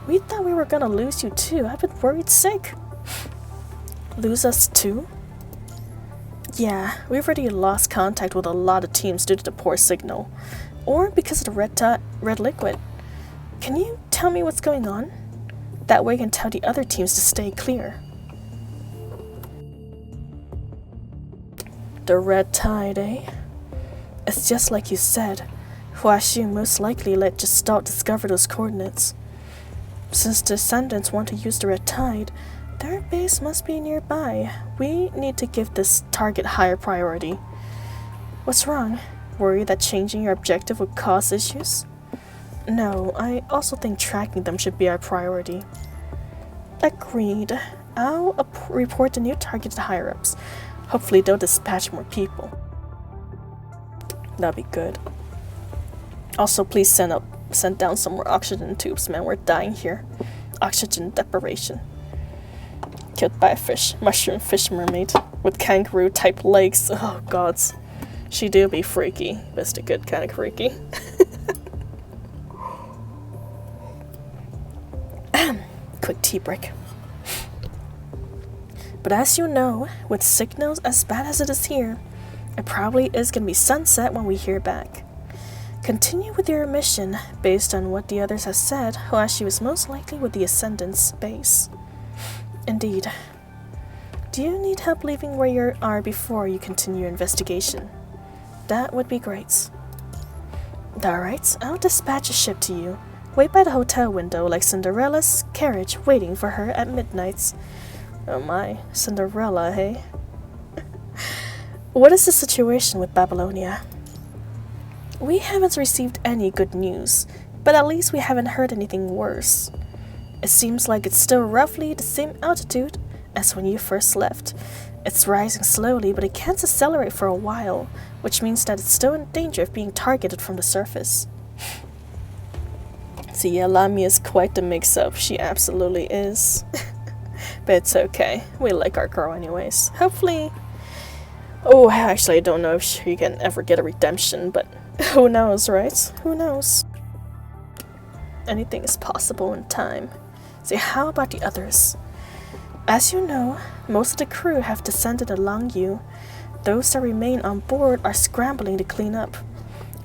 We thought we were gonna lose you too. I've been worried sick. Lose us too? Yeah, we've already lost contact with a lot of teams due to the poor signal. Or because of the red liquid. Can you tell me what's going on? That way I can tell the other teams to stay clear. The red tide, eh? It's just like you said. Huaxu most likely let Gestalt discover those coordinates. Since the Ascendants want to use the red tide, their base must be nearby. We need to give this target higher priority. What's wrong? Worry that changing your objective would cause issues? No, I also think tracking them should be our priority. Agreed. I'll report the new target to higher-ups. Hopefully they'll dispatch more people. That'd be good. Also, please send down some more oxygen tubes, man. We're dying here. Oxygen deprivation. Killed by a fish. Mushroom fish mermaid. With kangaroo-type legs. Oh, gods. She do be freaky. But it's the good kind of freaky. Quick tea break. But as you know, with signals as bad as it is here, it probably is going to be sunset when we hear back. Continue with your mission. Based on what the others have said, Huaxu is most likely with the Ascendant's base. Indeed. Do you need help leaving where you are before you continue your investigation? That would be great. Alright, I'll dispatch a ship to you. Wait by the hotel window like Cinderella's carriage waiting for her at midnight. Oh my, Cinderella, hey? What is the situation with Babylonia? We haven't received any good news, but at least we haven't heard anything worse. It seems like it's still roughly the same altitude as when you first left. It's rising slowly, but it can't accelerate for a while, which means that it's still in danger of being targeted from the surface. So yeah, Lamia is quite the mix-up. She absolutely is. But it's okay. We like our girl anyways. Hopefully... Oh, actually, I don't know if she can ever get a redemption, but who knows, right? Who knows? Anything is possible in time. So how about the others? As you know, most of the crew have descended along you. Those that remain on board are scrambling to clean up.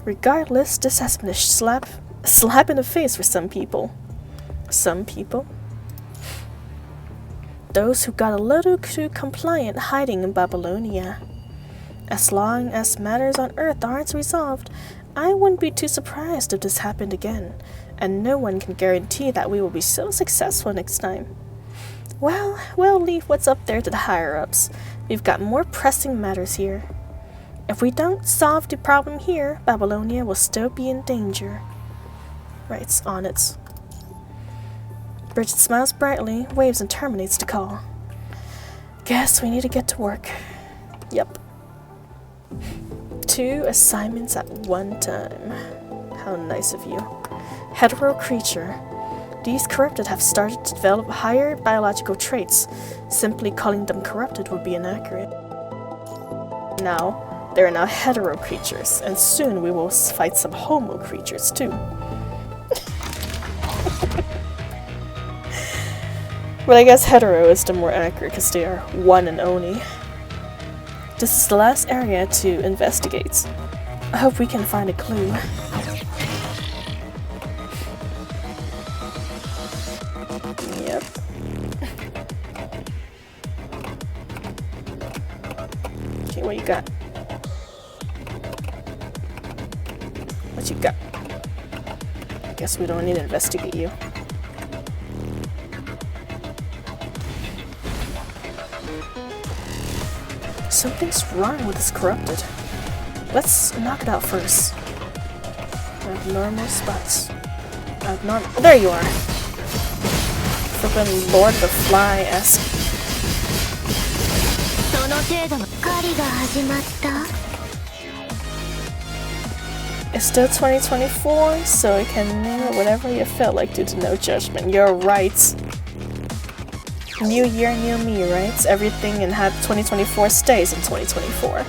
Regardless, this has been a slap in the face for some people. Some people? Those who got a little too compliant hiding in Babylonia. As long as matters on Earth aren't resolved, I wouldn't be too surprised if this happened again, and no one can guarantee that we will be so successful next time. Well, we'll leave what's up there to the higher-ups. We've got more pressing matters here. If we don't solve the problem here, Babylonia will still be in danger. Right, on it. Bridget smiles brightly, waves and terminates the call. Guess we need to get to work. Yep. 2 assignments at one time. How nice of you. Hetero creature. These corrupted have started to develop higher biological traits. Simply calling them corrupted would be inaccurate. Now, they are now hetero creatures, and soon we will fight some homo creatures too. But I guess hetero is the more accurate because they are one and only. This is the last area to investigate. I hope we can find a clue. Yep. Okay, what you got? What you got? Guess we don't need to investigate you. Something's wrong with this corrupted. Let's knock it out first. Abnormal spots. Abnormal. There you are. Flippin' Lord the Fly-esque. It's still 2024, so you can name it whatever you feel like due to no judgment. You're right. New year, new me, right? Everything in 2024 stays in 2024.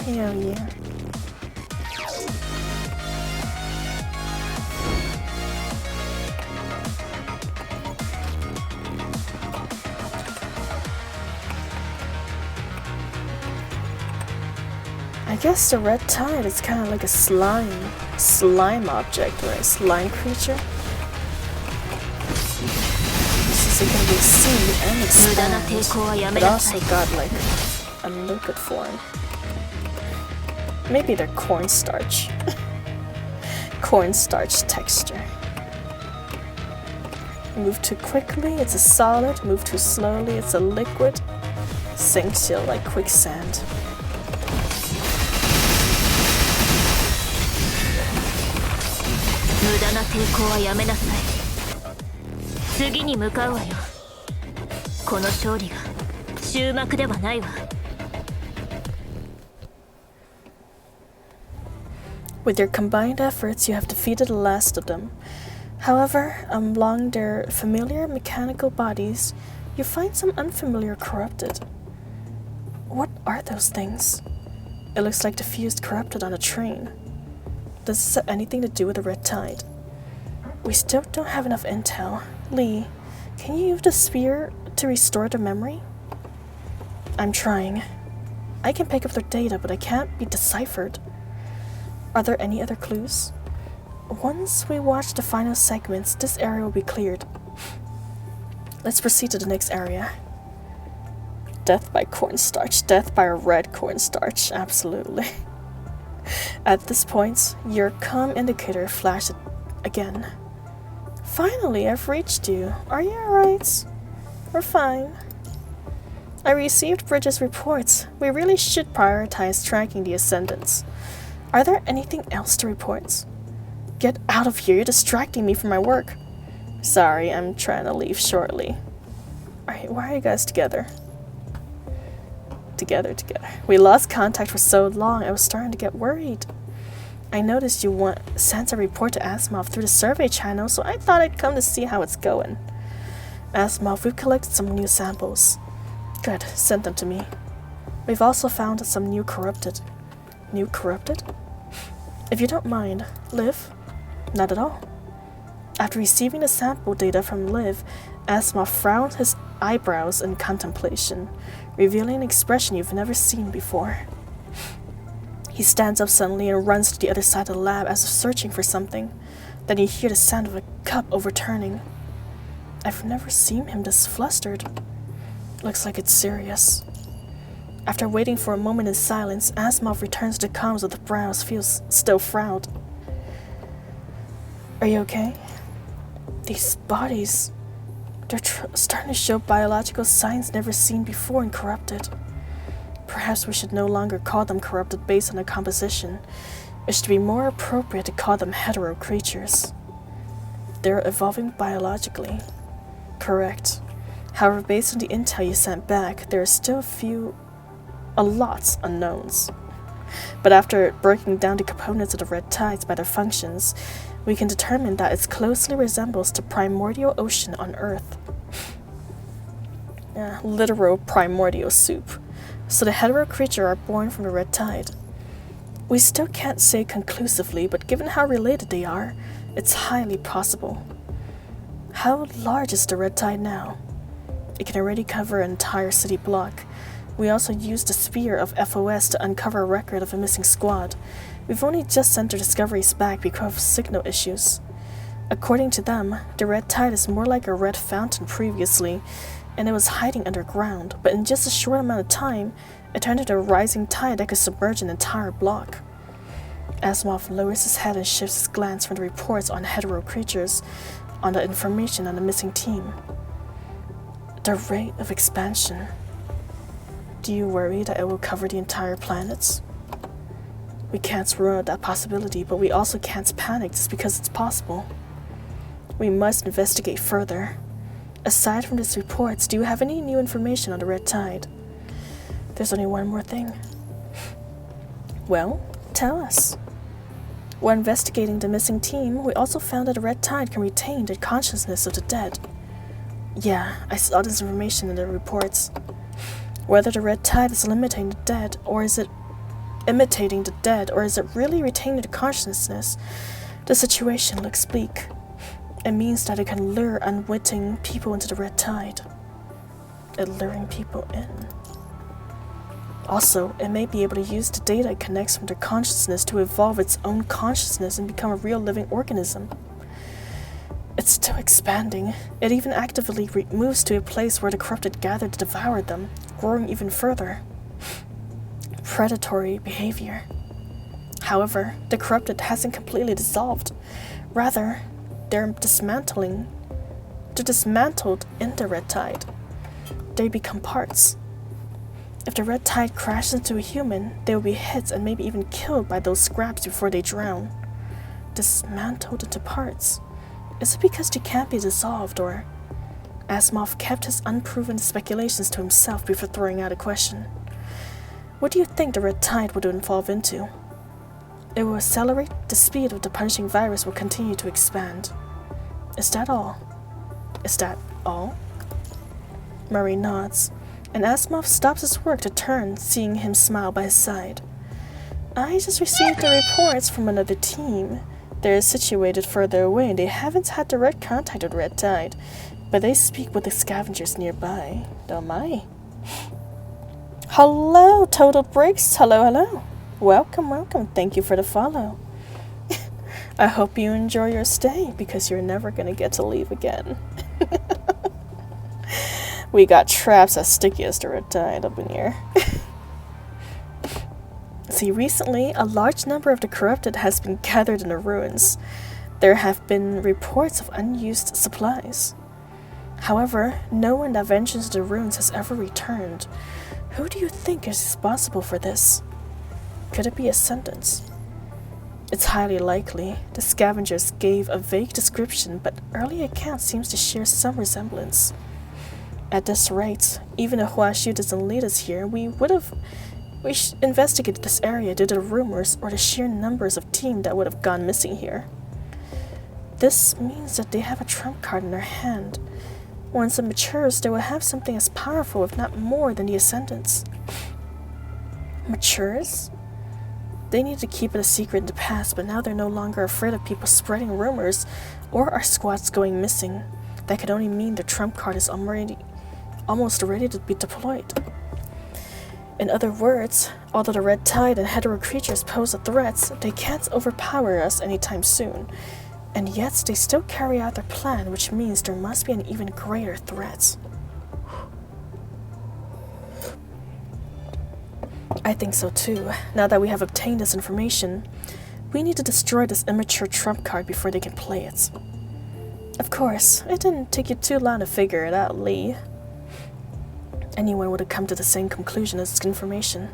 Hell yeah. I guess the red tide is kind of like a slime object or a slime creature. Since it can be seen and expand, but also got like a liquid form. Maybe they're cornstarch. Cornstarch texture. Move too quickly, it's a solid. Move too slowly, it's a liquid. Sinks you like quicksand. With your combined efforts, you have defeated the last of them. However, among their familiar mechanical bodies, you find some unfamiliar corrupted. What are those things? It looks like the fused corrupted on a train. Does this have anything to do with the red tide? We still don't have enough intel. Lee, can you use the sphere to restore the memory? I'm trying. I can pick up their data, but I can't be deciphered. Are there any other clues? Once we watch the final segments, this area will be cleared. Let's proceed to the next area. Death by cornstarch. Death by a red cornstarch. Absolutely. At this point, your comm indicator flashed again. Finally, I've reached you. Are you alright? We're fine. I received Bridges' reports. We really should prioritize tracking the Ascendants. Are there anything else to report? Get out of here, you're distracting me from my work. Sorry, I'm trying to leave shortly. Alright, why are you guys together? Together. We lost contact for so long, I was starting to get worried. I noticed you sent a report to Asimov through the survey channel, so I thought I'd come to see how it's going. Asimov, we've collected some new samples. Good, send them to me. We've also found some new corrupted. New corrupted? If you don't mind, Liv? Not at all. After receiving the sample data from Liv, Asimov frowned his eyebrows in contemplation, revealing an expression you've never seen before. He stands up suddenly and runs to the other side of the lab as if searching for something. Then you hear the sound of a cup overturning. I've never seen him this flustered. Looks like it's serious. After waiting for a moment in silence, Asimov returns to comms with the brows still frowned. Are you okay? These bodies, they're starting to show biological signs never seen before in corrupted. perhaps we should no longer call them corrupted based on their composition. It should be more appropriate to call them hetero creatures. They're evolving biologically. Correct. However, based on the intel you sent back, there are still a lot unknowns. But after breaking down the components of the red tides by their functions, we can determine that it closely resembles the primordial ocean on Earth. Literal primordial soup. So the hetero creature are born from the red tide. We still can't say conclusively, but given how related they are, it's highly possible. How large is the red tide now? It can already cover an entire city block. We also used the sphere of FOS to uncover a record of a missing squad. We've only just sent their discoveries back because of signal issues. According to them, the red tide is more like a red fountain previously, and it was hiding underground, but in just a short amount of time, it turned into a rising tide that could submerge an entire block. Asimov lowers his head and shifts his glance from the reports on hetero creatures on the information on the missing team. The rate of expansion. Do you worry that it will cover the entire planet? We can't rule out that possibility, but we also can't panic just because it's possible. We must investigate further. Aside from these reports, do you have any new information on the red tide? There's only one more thing. Well, tell us. While investigating the missing team, we also found that the red tide can retain the consciousness of the dead. Yeah, I saw this information in the reports. Whether the red tide is imitating the dead, or is it really retaining the consciousness, the situation looks bleak. It means that it can lure unwitting people into the red tide. Luring people in. Also, it may be able to use the data it connects from their consciousness to evolve its own consciousness and become a real living organism. It's still expanding. It even actively moves to a place where the corrupted gather to devour them, growing even further. Predatory behavior. However, the corrupted hasn't completely dissolved. Rather, they're dismantled in the red tide. They become parts. If the red tide crashes into a human, they will be hit and maybe even killed by those scraps before they drown. Dismantled into parts. Is it because they can't be dissolved, or... Asimov kept his unproven speculations to himself before throwing out a question. What do you think the red tide would evolve into? It will accelerate. The speed of the punishing virus will continue to expand. Is that all? Is that all? Murray nods, and Asimov stops his work to turn, seeing him smile by his side. I just received the reports from another team. They're situated further away, and they haven't had direct contact with Red Tide, but they speak with the scavengers nearby. Oh my. Hello, Total Breaks. Hello. Welcome. Thank you for the follow. I hope you enjoy your stay, because you're never going to get to leave again. We got traps as sticky as the Red Tide up in here. See, recently, a large number of the corrupted has been gathered in the ruins. There have been reports of unused supplies. However, no one that ventures the ruins has ever returned. Who do you think is responsible for this? Could it be Ascendants? It's highly likely. The scavengers gave a vague description, but early accounts seems to share some resemblance. At this rate, even if Huashu doesn't lead us here, we investigated this area due to the rumors or the sheer numbers of team that would have gone missing here. This means that they have a trump card in their hand. Once it matures, they will have something as powerful, if not more, than the Ascendants. Matures? They need to keep it a secret in the past, but now they're no longer afraid of people spreading rumors or our squads going missing. That could only mean the trump card is almost ready to be deployed. In other words, although the Red Tide and hetero creatures pose a threat, they can't overpower us anytime soon. And yet, they still carry out their plan, which means there must be an even greater threat. I think so too. Now that we have obtained this information, we need to destroy this immature trump card before they can play it. Of course, it didn't take you too long to figure it out, Lee. anyone would have come to the same conclusion as information.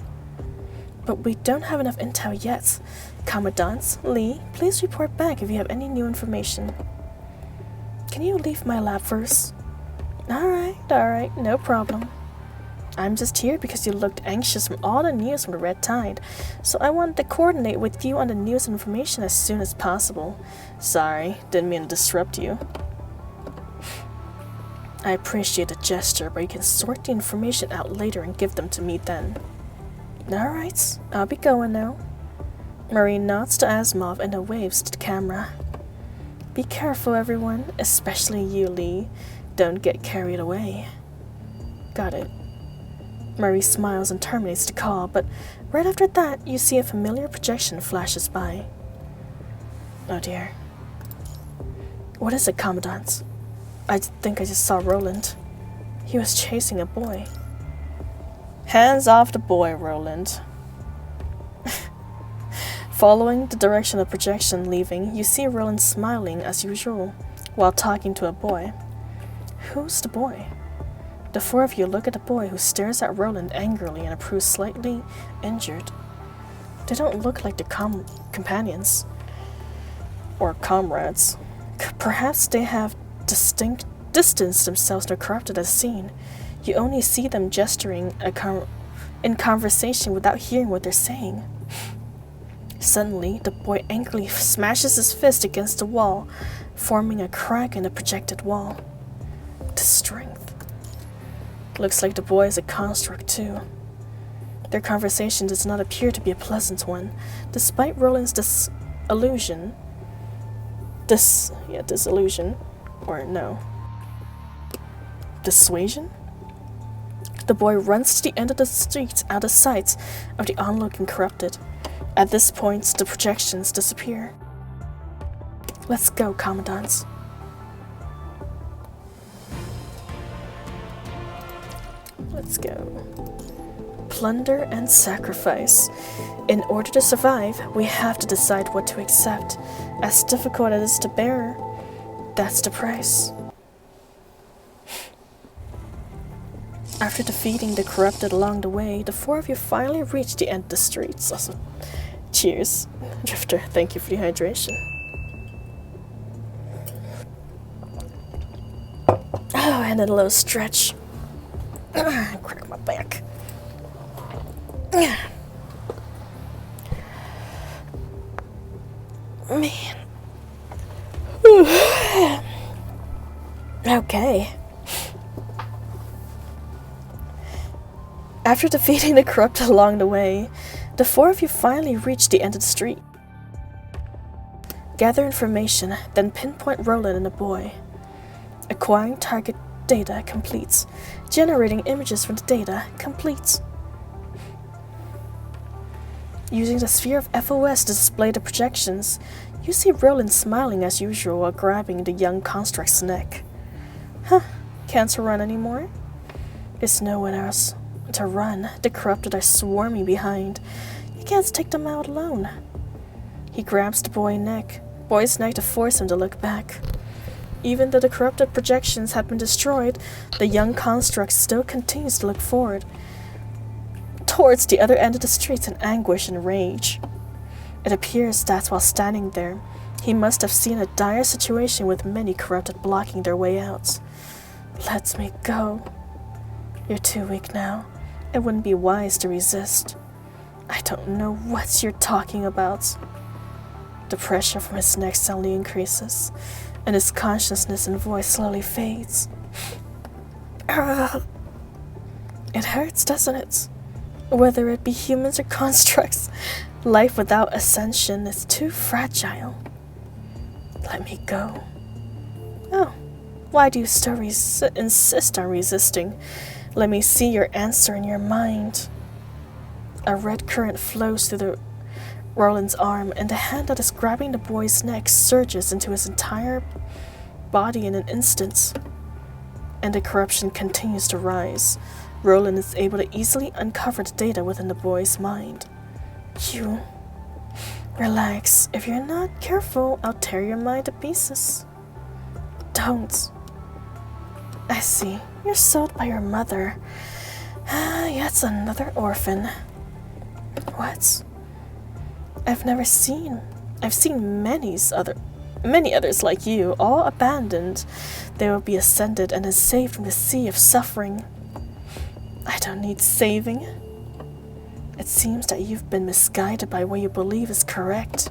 But we don't have enough intel yet. Commandant Lee, please report back if you have any new information. Can you leave my lab first? Alright, no problem. I'm just here because you looked anxious from all the news from the Red Tide, so I wanted to coordinate with you on the news and information as soon as possible. Sorry, didn't mean to disrupt you. I appreciate the gesture, but you can sort the information out later and give them to me then. Alright, I'll be going now. Marie nods to Asimov and then waves to the camera. Be careful, everyone, especially you, Lee. Don't get carried away. Got it. Marie smiles and terminates the call, but right after that, you see a familiar projection flashes by. Oh dear. What is it, Commandant? I think I just saw Roland. He was chasing a boy. Hands off the boy, Roland. Following the direction of projection leaving, you see Roland smiling as usual, while talking to a boy. Who's the boy? The four of you look at the boy who stares at Roland angrily and appears slightly injured. They don't look like the companions or comrades. Perhaps they have distanced themselves and are corrupted as seen. You only see them gesturing in conversation without hearing what they're saying. Suddenly, the boy angrily smashes his fist against the wall, forming a crack in the projected wall. The strength. Looks like the boy is a construct too. Their conversation does not appear to be a pleasant one, despite Roland's disillusion. Dissuasion? The boy runs to the end of the street out of sight of the onlooking corrupted. At this point, the projections disappear. Let's go, Commandant. Let's go. Plunder and sacrifice. In order to survive, we have to decide what to accept. As difficult as it is to bear, that's the price. After defeating the corrupted along the way, the four of you finally reach the end of the streets. Also, cheers. Drifter, thank you for the hydration. Oh, and then a little stretch. Crack my back. Man. Okay. After defeating the corrupted along the way, the four of you finally reach the end of the street. Gather information, then pinpoint Roland and the boy. Acquiring target data completes. Generating images from the data completes. Using the sphere of FOS to display the projections, you see Roland smiling as usual while grabbing the young construct's neck. Huh, can't run anymore? There's no one else to run. The corrupted are swarming behind. You can't take them out alone. He grabs the boy's neck to force him to look back. Even though the corrupted projections have been destroyed, the young construct still continues to look forward, towards the other end of the street in anguish and rage. It appears that while standing there, he must have seen a dire situation with many corrupted blocking their way out. Let me go. You're too weak now. It wouldn't be wise to resist. I don't know what you're talking about. The pressure from his neck suddenly increases, and his consciousness and voice slowly fades. It hurts, doesn't it? Whether it be humans or constructs, life without ascension is too fragile. Let me go. Oh, why do you still insist on resisting? Let me see your answer in your mind. A red current flows through Roland's arm, and the hand that is grabbing the boy's neck surges into his entire body in an instant. And the corruption continues to rise. Roland is able to easily uncover the data within the boy's mind. You... relax. If you're not careful, I'll tear your mind to pieces. Don't. I see. You're sold by your mother. Yet another orphan. What? I've seen many others like you, all abandoned. They will be ascended and then saved from the sea of suffering. I don't need saving. It seems that you've been misguided by what you believe is correct.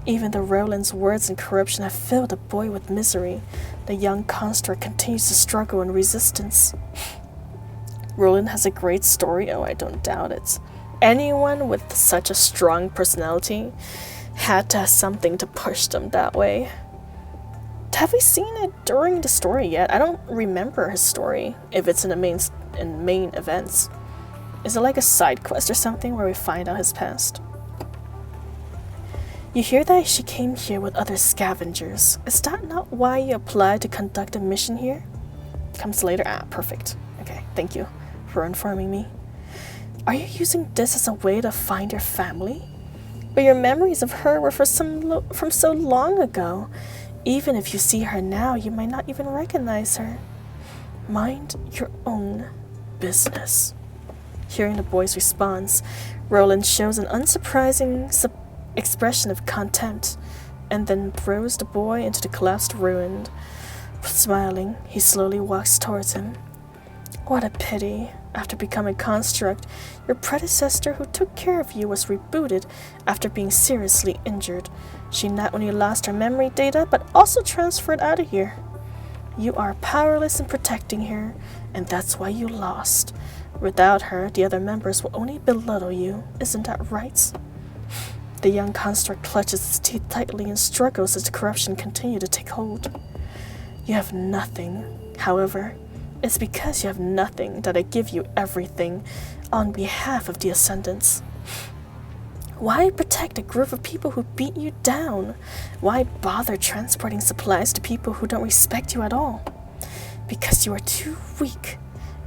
Even though Roland's words and corruption have filled the boy with misery, the young construct continues to struggle in resistance. Roland has a great story, oh, I don't doubt it. Anyone with such a strong personality had to have something to push them that way. Have we seen it during the story yet? I don't remember his story, if it's in the main events. Is it like a side quest or something where we find out his past? You hear that she came here with other scavengers. Is that not why you applied to conduct a mission here? Comes later. Ah, perfect. Okay, thank you for informing me. Are you using this as a way to find your family? But your memories of her were from so long ago. Even if you see her now, you might not even recognize her. Mind your own business. Hearing the boy's response, Roland shows an unsurprising expression of contempt, and then throws the boy into the collapsed ruin. Smiling, he slowly walks towards him. What a pity. After becoming construct, your predecessor who took care of you was rebooted after being seriously injured. She not only lost her memory data, but also transferred out of here. You are powerless in protecting her, and that's why you lost. Without her, the other members will only belittle you. Isn't that right? The young construct clutches his teeth tightly and struggles as the corruption continues to take hold. You have nothing. However, it's because you have nothing that I give you everything on behalf of the Ascendants. Why protect a group of people who beat you down? Why bother transporting supplies to people who don't respect you at all? Because you are too weak.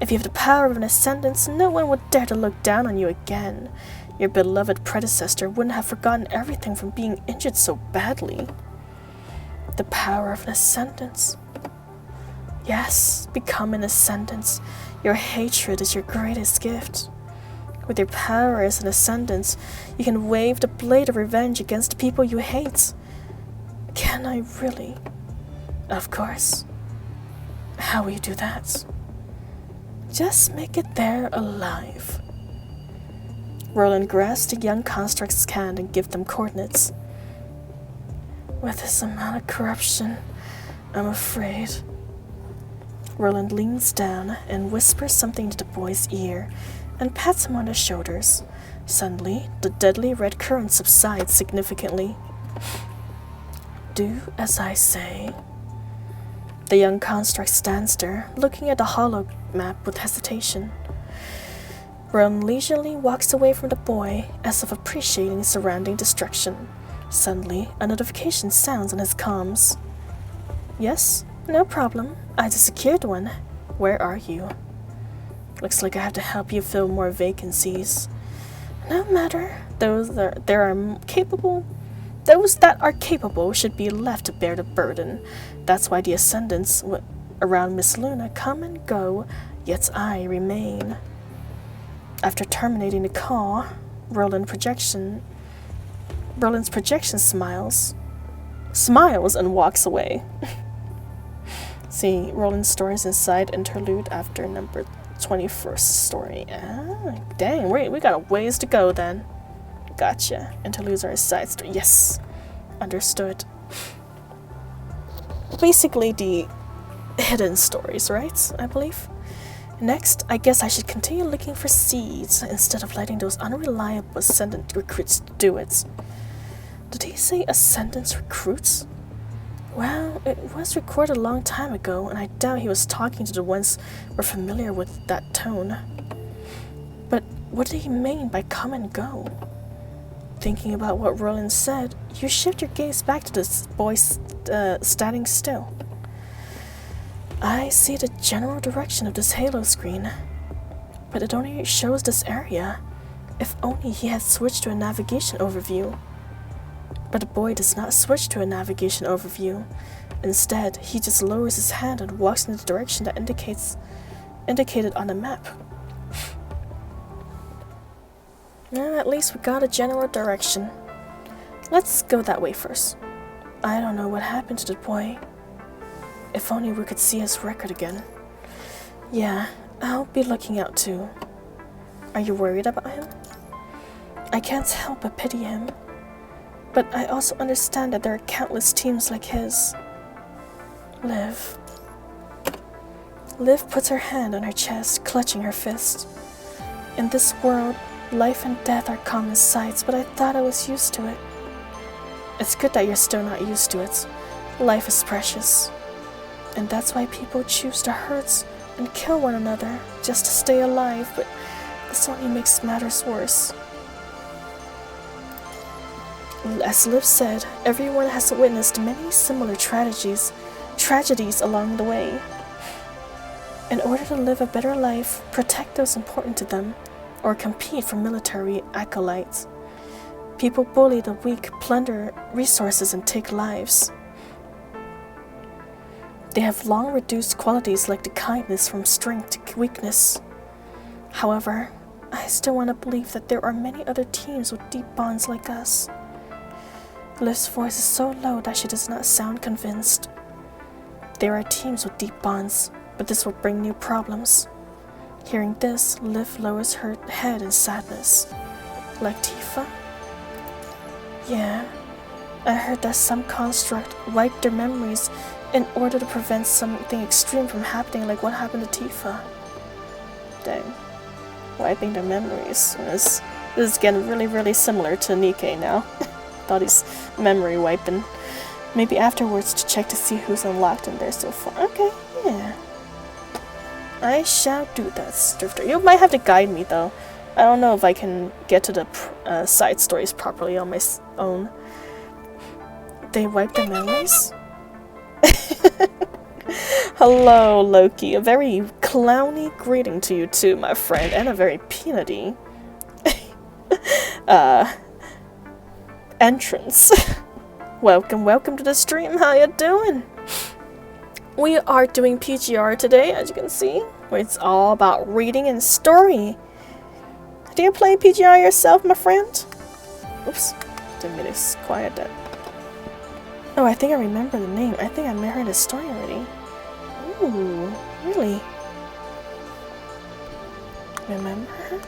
If you have the power of an Ascendant, no one would dare to look down on you again. Your beloved predecessor wouldn't have forgotten everything from being injured so badly. The power of an Ascendant. Yes, become an Ascendant. Your hatred is your greatest gift. With your power as an Ascendant, you can wave the blade of revenge against the people you hate. Can I really? Of course. How will you do that? Just make it there alive. Roland grasps the young construct's hand and gives them coordinates. With this amount of corruption, I'm afraid. Roland leans down and whispers something to the boy's ear and pats him on the shoulders. Suddenly, the deadly red current subsides significantly. Do as I say. The young construct stands there, looking at the hollow map with hesitation. Roland leisurely walks away from the boy, as if appreciating his surrounding destruction. Suddenly, a notification sounds on his comms. Yes? No problem. I just secured one. Where are you? Looks like I have to help you fill more vacancies. No matter. Those that are capable should be left to bear the burden. That's why the Ascendants around Miss Luna come and go, yet I remain. After terminating the call, Roland's projection smiles and walks away. See, Roland's stories inside interlude after number 21st story. Ah, dang, we got a ways to go then. Gotcha. Interludes are a side story. Yes, understood. Basically the hidden stories, right? I believe. Next, I guess I should continue looking for seeds instead of letting those unreliable Ascendant recruits do it. Did he say Ascendant recruits? Well, it was recorded a long time ago, and I doubt he was talking to the ones who were familiar with that tone. But what did he mean by come and go? Thinking about what Roland said, you shift your gaze back to this boy standing still. I see the general direction of this halo screen, but it only shows this area. If only he had switched to a navigation overview. But the boy does not switch to a navigation overview. Instead, he just lowers his hand and walks in the direction that indicates indicated on the map. Well, at least we got a general direction. Let's go that way first. I don't know what happened to the boy. If only we could see his record again. Yeah, I'll be looking out too. Are you worried about him? I can't help but pity him. But I also understand that there are countless teams like his. Liv. Liv puts her hand on her chest, clutching her fist. In this world, life and death are common sights, but I thought I was used to it. It's good that you're still not used to it. Life is precious. And that's why people choose to hurt and kill one another just to stay alive, but this only makes matters worse. As Liv said, everyone has witnessed many similar tragedies along the way. In order to live a better life, protect those important to them, or compete for military accolades, people bully the weak, plunder resources, and take lives. They have long reduced qualities like the kindness from strength to weakness. However, I still want to believe that there are many other teams with deep bonds like us. Liv's voice is so low that she does not sound convinced. There are teams with deep bonds, but this will bring new problems. Hearing this, Liv lowers her head in sadness. Like Tifa? Yeah, I heard that some construct wiped their memories in order to prevent something extreme from happening, like what happened to Tifa. Dang. Wiping their memories. This is getting really similar to Nikke now. Thought he's memory wiping. Maybe afterwards to check to see who's unlocked in there so far. Okay, yeah. I shall do that, Drifter. You might have to guide me though. I don't know if I can get to the side stories properly on my own. They wiped their memories? Hello, Loki. A very clowny greeting to you too, my friend, and a very peanutty entrance. Welcome to the stream. How you doing? We are doing PGR today, as you can see, where it's all about reading and story. Do you play PGR yourself, my friend? Oops, didn't mean to quiet that. Oh, I think I remember the name. I think I heard the story already. Ooh, really? Remember her?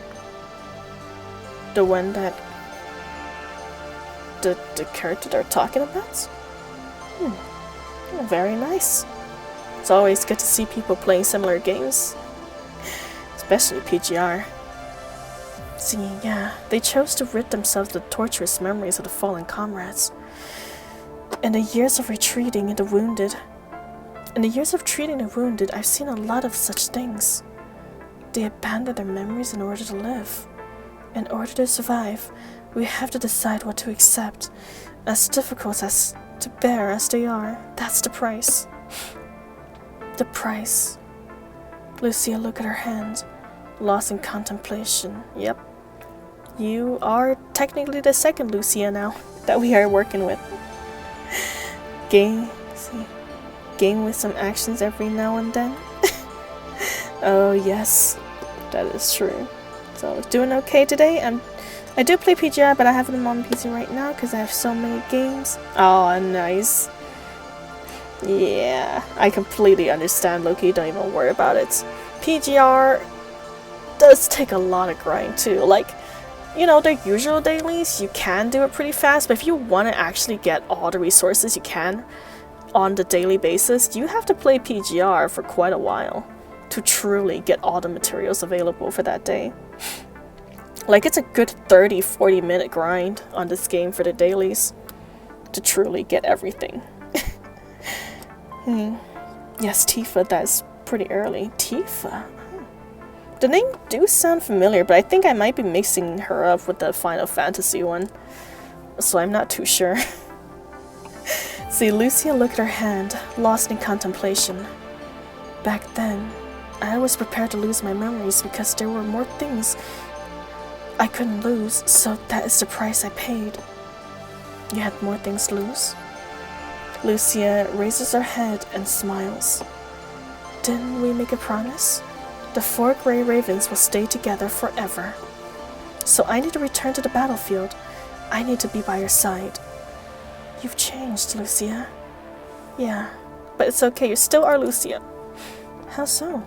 The one that the character they're talking about? Oh, very nice. It's always good to see people playing similar games, especially PGR. See, yeah, they chose to rid themselves of the torturous memories of the fallen comrades. In the years of treating the wounded, I've seen a lot of such things. They abandon their memories in order to live. In order to survive, we have to decide what to accept, as difficult as to bear as they are. That's the price. The price. Lucia looked at her hand, lost in contemplation. Yep. You are technically the second Lucia now that we are working with. Game with some actions every now and then. Oh yes, that is true. So doing okay today. I do play PGR, but I have them on PC right now because I have so many games. Oh, nice. Yeah, I completely understand, Loki. Don't even worry about it. PGR does take a lot of grind too. Like, you know, the usual dailies, you can do it pretty fast, but if you want to actually get all the resources you can on the daily basis, you have to play PGR for quite a while to truly get all the materials available for that day. Like, it's a good 30-40 minute grind on this game for the dailies to truly get everything. Yes, Tifa, that's pretty early. Tifa? The name do sound familiar, but I think I might be mixing her up with the Final Fantasy one, so I'm not too sure. See, Lucia looked at her hand, lost in contemplation. Back then, I was prepared to lose my memories because there were more things I couldn't lose, so that is the price I paid. You had more things to lose? Lucia raises her head and smiles. Didn't we make a promise? The 4 gray ravens will stay together forever. So I need to return to the battlefield. I need to be by your side. You've changed, Lucia. Yeah, but it's okay, you still are Lucia. How so?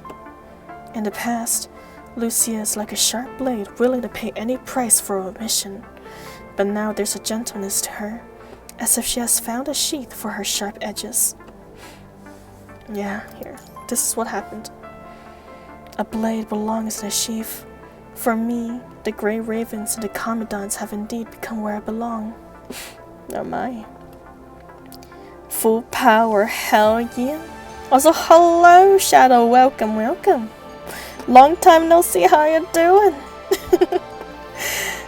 In the past, Lucia is like a sharp blade, willing to pay any price for a mission. But now there's a gentleness to her, as if she has found a sheath for her sharp edges. Yeah, here. This is what happened. A blade belongs in a sheath. For me, the Grey Ravens and the Commandants have indeed become where I belong. Oh my. Full power, hell yeah. Also, hello, Shadow. Welcome, welcome. Long time no see, how you doing?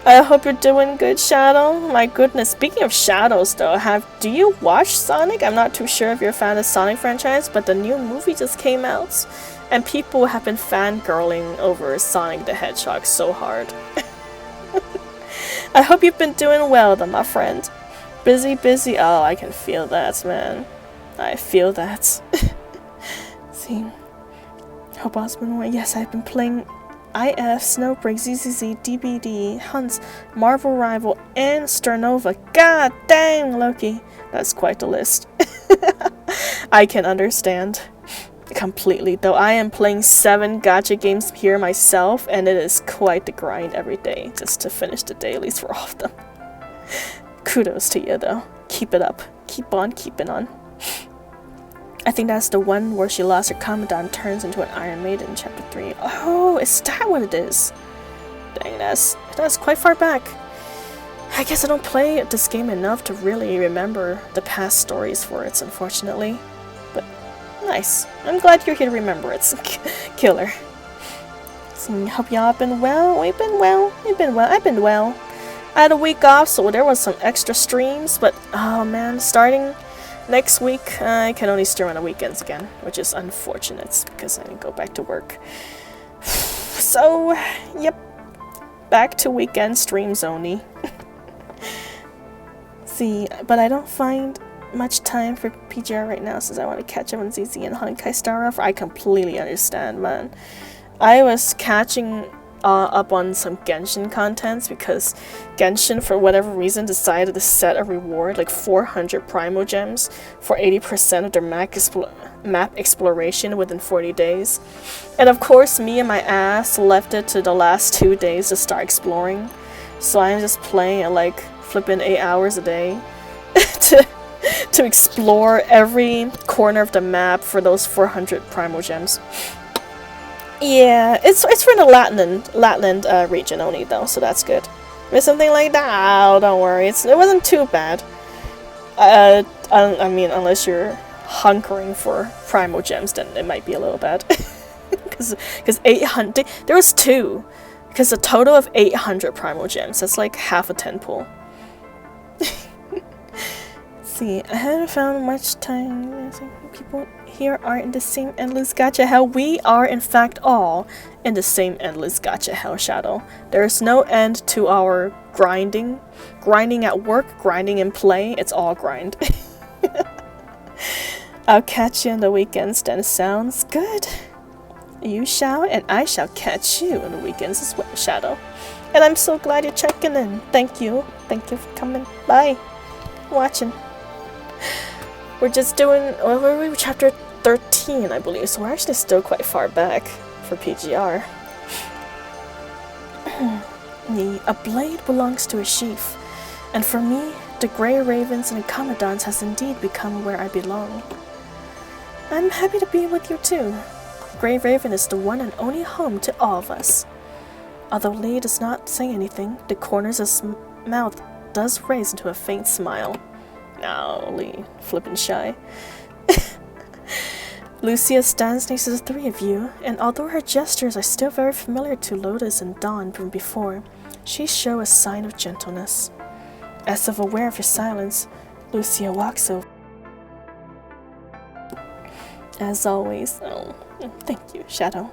I hope you're doing good, Shadow. My goodness, speaking of shadows though, do you watch Sonic? I'm not too sure if you're a fan of the Sonic franchise, but the new movie just came out, and people have been fangirling over Sonic the Hedgehog so hard. I hope you've been doing well though, my friend. Busy, busy. Oh, I can feel that, man. I feel that. See. Hope all's been well. Yes, I've been playing IF, Snowbreak, ZZZ, DBD, Hunts, Marvel Rival, and Sternova. God dang, Loki. That's quite the list. I can understand completely, though I am playing 7 gacha games here myself, and it is quite the grind every day just to finish the dailies for all of them. Kudos to you, though. Keep it up. Keep on keeping on. I think that's the one where she lost her commandant, turns into an Iron Maiden in Chapter 3. Oh, is that what it is? Dang, that's quite far back. I guess I don't play this game enough to really remember the past stories for it, unfortunately. But nice. I'm glad you're here to remember it. Killer. So, hope y'all have been well. We've been well. We've been well. I've been well. I had a week off, so there was some extra streams, but oh man, starting next week, I can only stream on the weekends again, which is unfortunate because I didn't go back to work. So, yep, back to weekend streams only. See, but I don't find much time for PGR right now since I want to catch up on ZZ and Honkai Star Rail. I completely understand, man. I was catching up on some Genshin contents because Genshin, for whatever reason, decided to set a reward like 400 Primo Gems for 80% of their map exploration within 40 days. And of course, me and my ass left it to the last 2 days to start exploring. So I'm just playing at like flipping 8 hours a day to explore every corner of the map for those 400 Primo Gems. Yeah, it's for the Latland region only though, so that's good. With something like that, oh, don't worry, it wasn't too bad. I mean, unless you're hunkering for Primo Gems, then it might be a little bad. Because 800, there was 2. Because a total of 800 Primo Gems, that's like half a 10 pool. See, I haven't found much time. People here are in the same endless gacha hell. We are in fact all in the same endless gacha hell, Shadow. There is no end to our grinding. Grinding at work, grinding in play, it's all grind. I'll catch you on the weekends then. Sounds good. You shall, and I shall catch you on the weekends as well, Shadow. And I'm so glad you're checking in. Thank you. Thank you for coming by. Watching. We're just doing, well, we're chapter 13, I believe, so we're actually still quite far back for PGR. A blade belongs to a sheath, and for me, the Grey Ravens and the Commandants has indeed become where I belong. I'm happy to be with you too. Grey Raven is the one and only home to all of us. Although Lee does not say anything, the corners of his mouth does raise into a faint smile. No, Lee, flippin' shy. Lucia stands next to the 3 of you, and although her gestures are still very familiar to Lotus and Dawn from before, she shows a sign of gentleness. As if aware of your silence, Lucia walks over. As always, oh, thank you, Shadow.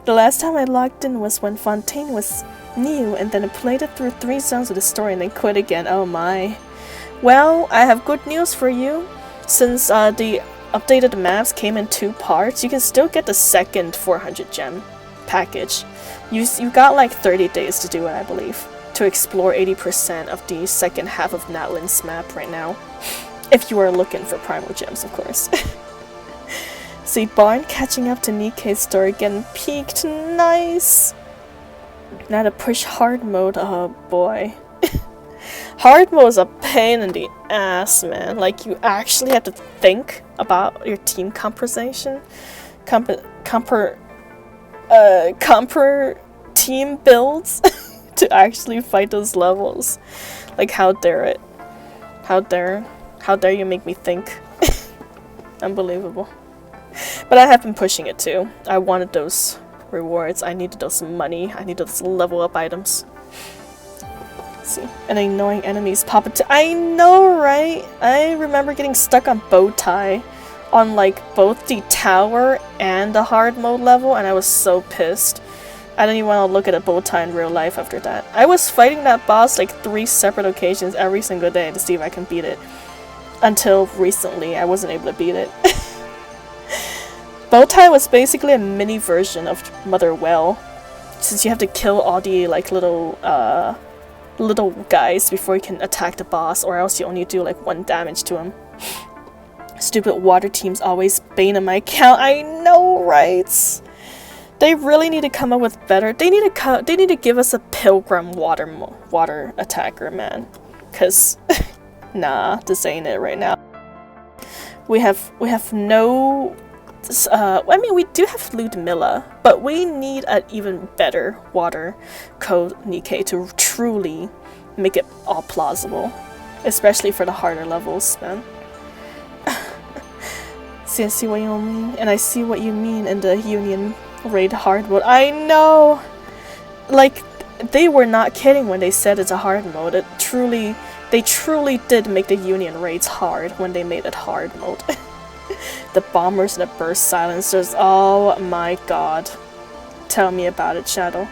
The last time I logged in was when Fontaine was new, and then I played it through 3 zones of the story and then quit again. Oh my. Well, I have good news for you. Since the updated maps came in 2 parts, you can still get the second 400 gem package. You got like 30 days to do it, I believe, to explore 80% of the second half of Natlan's map right now. If you are looking for primal gems, of course. See, Barn catching up to Nikkei's story, getting peaked. Nice! Now to push hard mode. Oh boy. Hard mode is a pain in the ass, man. Like, you actually have to think about your team composition. Team builds to actually fight those levels. Like, how dare it? How dare you make me think? Unbelievable. But I have been pushing it too. I wanted those rewards. I needed those money. I needed those level up items. Let's see. And annoying enemies pop into— I know, right? I remember getting stuck on Bowtie on like both the tower and the hard mode level, and I was so pissed. I didn't even want to look at a Bowtie in real life after that. I was fighting that boss like 3 separate occasions every single day to see if I can beat it. Until recently, I wasn't able to beat it. Bowtie was basically a mini version of Mother Well, since you have to kill all the like little guys before you can attack the boss, or else you only do like 1 damage to him. Stupid water teams always bane on my account. I know, right? They really need to come up with better. They need to give us a pilgrim water attacker, man. Cause nah, this ain't it right now. We have no. I mean, we do have Ludmilla, but we need an even better water code Nikkei to truly make it all plausible, especially for the harder levels, man. See, I see what you mean, and I see what you mean in the Union raid hard mode. I know, like, they were not kidding when they said it's a hard mode. They truly did make the Union raids hard when they made it hard mode. The bombers and the burst silencers, oh my god. Tell me about it, Shadow.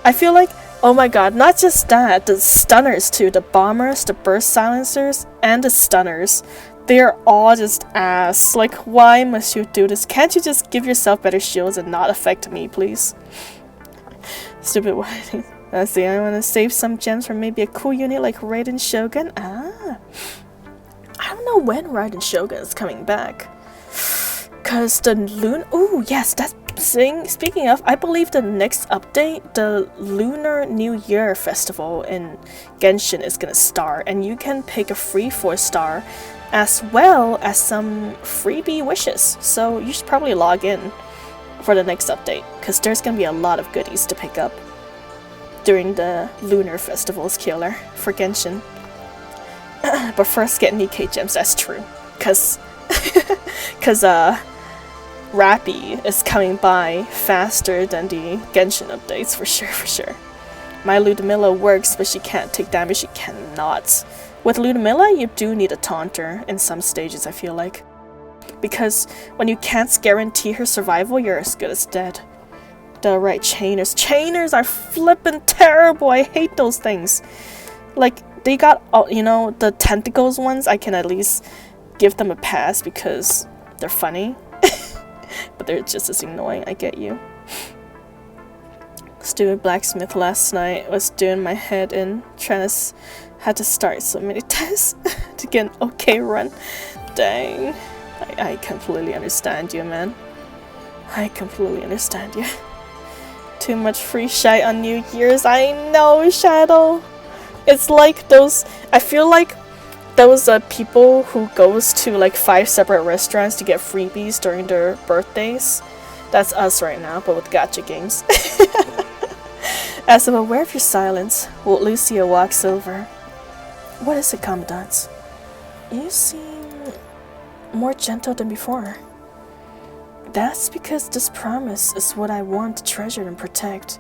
I feel like, oh my god, not just that, the stunners too. The bombers, the burst silencers, and the stunners. They're all just ass. Like, why must you do this? Can't you just give yourself better shields and not affect me, please? Stupid whiting. Let's see, I want to save some gems for maybe a cool unit like Raiden Shogun. Ah. I don't know when Raiden Shogun is coming back. Cause the ooh, yes, that's speaking of, I believe the next update, the Lunar New Year Festival in Genshin is gonna start, and you can pick a free 4-star as well as some freebie wishes. So you should probably log in for the next update, because there's gonna be a lot of goodies to pick up during the Lunar Festival's killer for Genshin. But first get Nikkei gems, that's true. Cause Rappy is coming by faster than the Genshin updates, for sure. My Ludmilla works, but she can't take damage, she cannot. With Ludmilla, you do need a taunter in some stages, I feel like. Because when you can't guarantee her survival, you're as good as dead. The right chainers. Chainers are flippin' terrible, I hate those things. Like, they got, you know, the tentacles ones, I can at least give them a pass because they're funny. But they're just as annoying, I get you. Stupid blacksmith last night was doing my head in, had to start so many tests to get an okay run. Dang. I completely understand you, man. I completely understand you. Too much free shite on New Year's. I know, Shadow. It's like those, I feel like those people who goes to like 5 separate restaurants to get freebies during their birthdays. That's us right now, but with gacha games. As I'm aware of your silence, Lucia walks over. What is it, Commandant? You seem more gentle than before. That's because this promise is what I want to treasure and protect.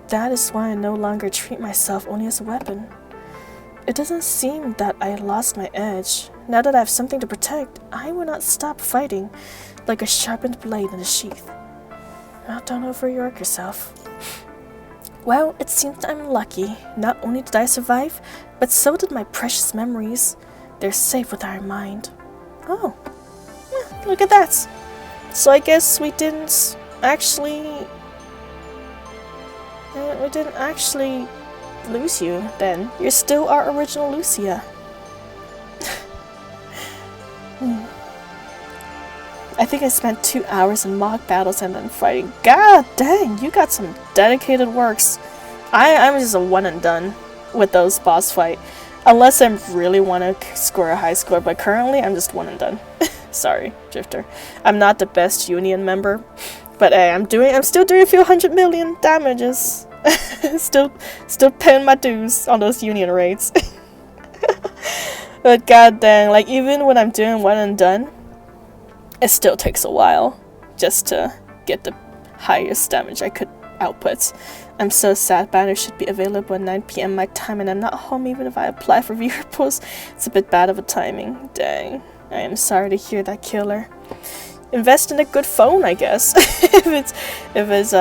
That is why I no longer treat myself only as a weapon. It doesn't seem that I lost my edge. Now that I have something to protect, I will not stop fighting like a sharpened blade in a sheath. Now don't overwork yourself. Well, it seems I'm lucky. Not only did I survive, but so did my precious memories. They're safe with our mind. Oh, look at that. So I guess we didn't actually lose you then. You're still our original Lucia. I think I spent 2 hours in mock battles and then fighting. God dang, you got some dedicated works. I'm just a one and done with those boss fight. Unless I really want to score a high score, but currently I'm just one and done. Sorry, Drifter. I'm not the best Union member, but hey, I'm still doing a few 100 million damages. still paying my dues on those Union raids. But god dang, like even when I'm doing one and done, it still takes a while just to get the highest damage I could output. I'm so sad. Banner should be available at 9 PM my time and I'm not home even if I apply for viewer posts. It's a bit bad of a timing. Dang. I am sorry to hear that, Killer. Invest in a good phone, I guess. if it's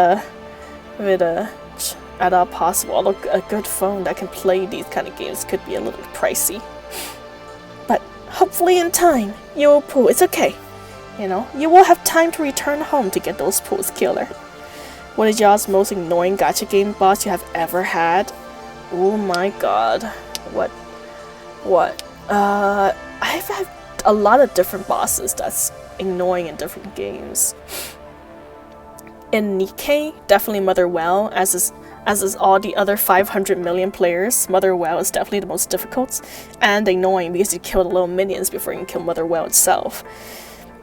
at all possible. Although a good phone that can play these kind of games could be a little pricey. But hopefully in time, you will pull. It's okay. You know, you will have time to return home to get those pulls, Killer. What is y'all's most annoying gacha game boss you have ever had? Oh my god. What? I've had a lot of different bosses that's annoying in different games. In Nikkei, definitely Motherwell, as is all the other 500 million players. Motherwell is definitely the most difficult and annoying because you kill the little minions before you can kill Motherwell itself.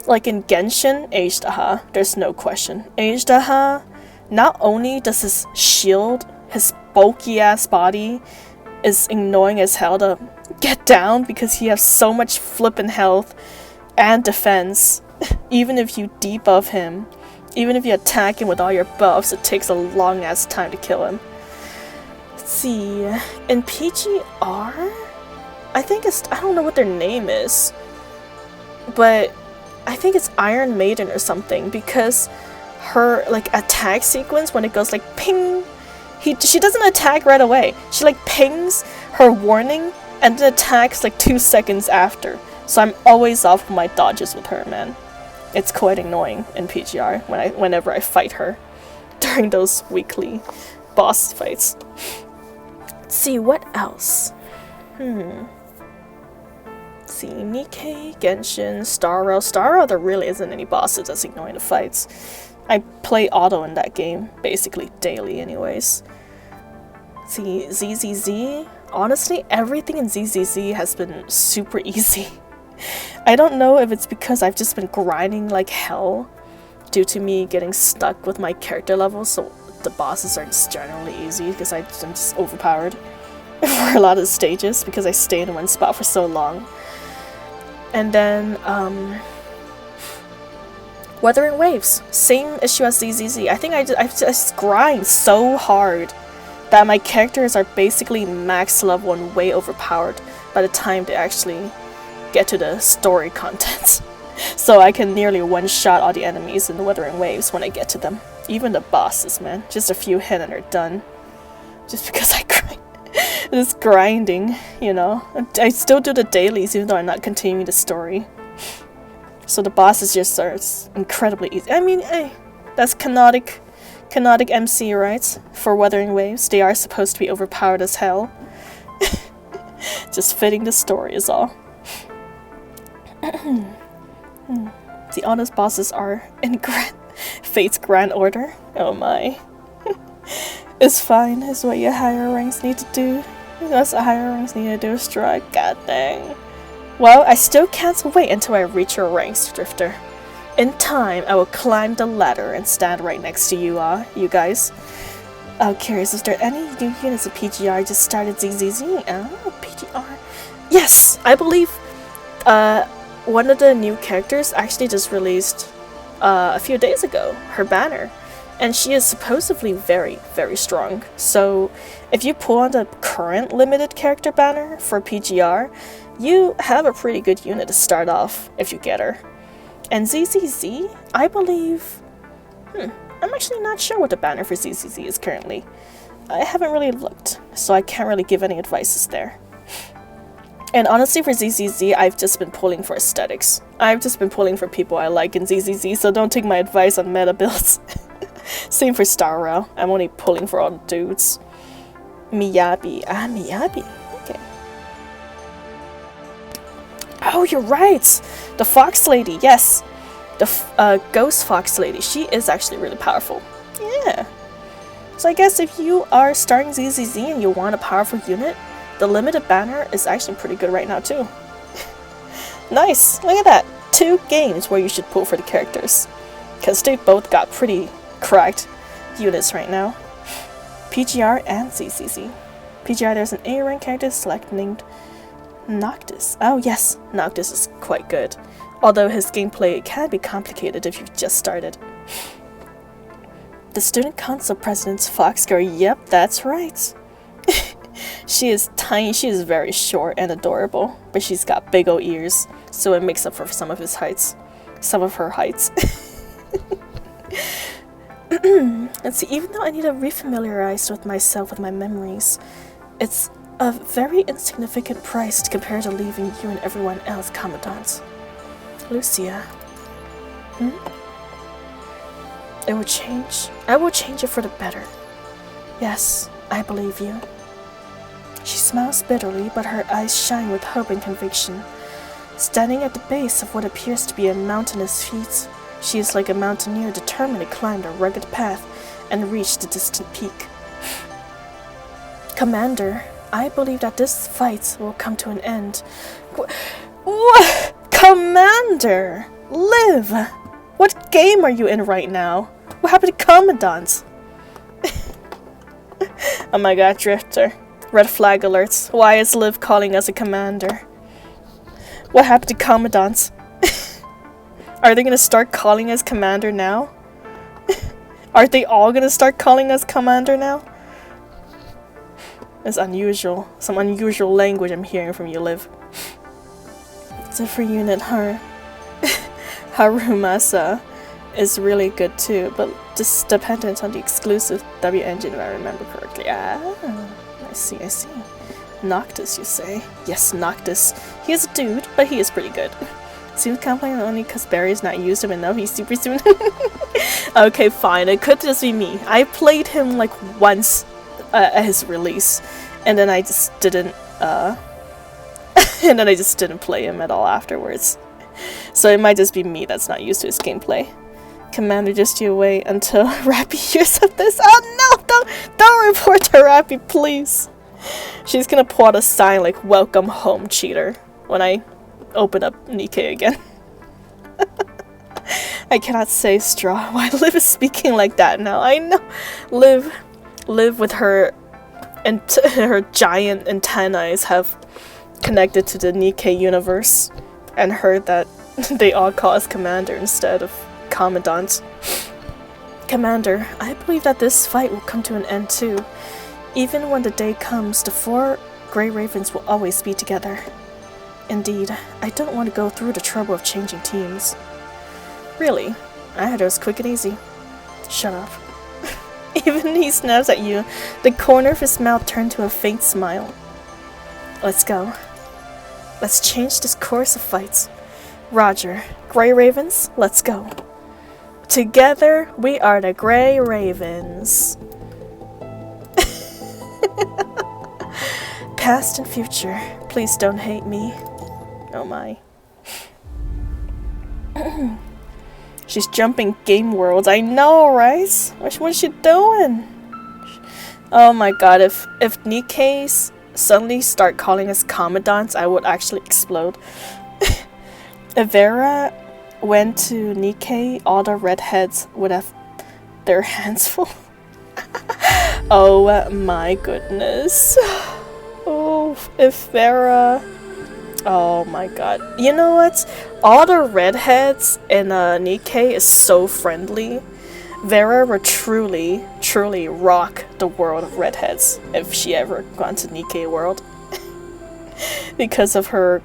Like in Genshin, Aged-aha, there's no question. Aged-aha, not only does his shield, his bulky ass body, is annoying as hell to get down because he has so much flippin' health and defense. Even if you debuff him, even if you attack him with all your buffs, it takes a long ass time to kill him. Let's see, in PGR, I don't know what their name is, but I think it's Iron Maiden or something, because her like attack sequence when it goes like ping, she doesn't attack right away. She like pings her warning and then attacks like 2 seconds after. So I'm always off my dodges with her, man. It's quite annoying in PGR whenever I fight her during those weekly boss fights. Let's see what else. See, Nikkei, Genshin, Starro. Starro, there really isn't any bosses that's annoying the fights. I play auto in that game, basically daily anyways. See, ZZZ. Honestly, everything in ZZZ has been super easy. I don't know if it's because I've just been grinding like hell due to me getting stuck with my character level, so the bosses are just generally easy because I'm just overpowered for a lot of stages because I stay in one spot for so long. And then, Weathering Waves. Same issue as ZZZ. I think I just grind so hard that my characters are basically max level and way overpowered by the time they actually get to the story content. So I can nearly one-shot all the enemies in the Weathering Waves when I get to them. Even the bosses, man. Just a few hits and they're done. Just because I grind. Just grinding, you know. I still do the dailies even though I'm not continuing the story. So the bosses just are incredibly easy. I mean, hey, that's canonic MC, right? For Weathering Waves. They are supposed to be overpowered as hell. Just fitting the story is all. The honest bosses are in Fate's Grand Order. Oh my. It's fine, is what your higher ranks need to do. That's what higher ranks need to do, strike. God dang. Well, I still can't wait until I reach your ranks, Drifter. In time, I will climb the ladder and stand right next to you, you guys. I'm curious, is there any new units of PGR just started ZZZ? Oh, PGR. Yes! I believe one of the new characters actually just released a few days ago, her banner. And she is supposedly very, very strong. So if you pull on the current limited character banner for PGR, you have a pretty good unit to start off if you get her. And ZZZ, I believe... I'm actually not sure what the banner for ZZZ is currently. I haven't really looked, so I can't really give any advices there. And honestly, for ZZZ, I've just been pulling for aesthetics. I've just been pulling for people I like in ZZZ, so don't take my advice on meta builds. Same for Star Rail. I'm only pulling for all the dudes. Miyabi. Ah, Miyabi. Okay. Oh, you're right! The Fox Lady, yes! The Ghost Fox Lady. She is actually really powerful. Yeah. So I guess if you are starting ZZZ and you want a powerful unit, the limited banner is actually pretty good right now too. Nice! Look at that! 2 games where you should pull for the characters. Because they both got pretty cracked units right now. PGR and ZZZ. PGR, there's an A rank character select named Noctis. Oh yes, Noctis is quite good. Although his gameplay can be complicated if you've just started. The student council president's fox girl, yep, that's right. She is tiny, she is very short and adorable, but she's got big old ears, so it makes up for some of his heights. Some of her heights. Let's see, even though I need to refamiliarize with myself with my memories, it's a very insignificant price compared to leaving you and everyone else commandants. Lucia. It will change. I will change it for the better. Yes, I believe you. She smiles bitterly, but her eyes shine with hope and conviction. Standing at the base of what appears to be a mountainous feat, she is like a mountaineer determined to climb the rugged path and reach the distant peak. Commander, I believe that this fight will come to an end. What? Commander! Live! What game are you in right now? What happened to Commandant? Oh my god, Drifter. Red flag alerts. Why is Liv calling us a commander? What happened to Commandant? Are they gonna start calling us commander now? Are they all gonna start calling us commander now? It's unusual. Some unusual language I'm hearing from you, Liv. Different unit, Harumasa is really good too, but just dependent on the exclusive W engine if I remember correctly. Ah, I see. Noctis, you say? Yes, Noctis. He is a dude, but he is pretty good. Seems complaining only because Barry's not used him enough. He's super soon. Okay, fine. It could just be me. I played him like once at his release, and then I just didn't. And then I just didn't play him at all afterwards. So it might just be me that's not used to his gameplay. Commander, just you wait until Rappy hears of this. Oh no! Don't report to Rappy, please. She's gonna pull out a sign like "Welcome home, cheater" when I open up Nikkei again. I cannot say straw. Why Liv is speaking like that now? I know. Liv with her and her giant antennae have connected to the Nikkei universe and heard that they all call us Commander instead of Commandant. Commander, I believe that this fight will come to an end too. Even when the day comes, the 4 Grey Ravens will always be together. Indeed, I don't want to go through the trouble of changing teams. Really? I heard it was quick and easy. Shut up. Even he snaps at you, the corner of his mouth turned to a faint smile. Let's go. Let's change this course of fights. Roger. Grey Ravens, let's go. Together, we are the Grey Ravens. Past and future, please don't hate me. Oh my. She's jumping game worlds. I know, right? What's she doing? Oh my god, if Nikkei's suddenly start calling us commandants, I would actually explode. If Vera went to Nikkei, all the redheads would have their hands full. Oh my goodness. Oh, if Vera... Oh my god. You know what? All the redheads in Nikkei is so friendly. Vera would truly rock the world of redheads if she ever gone to Nikkei world. Because of her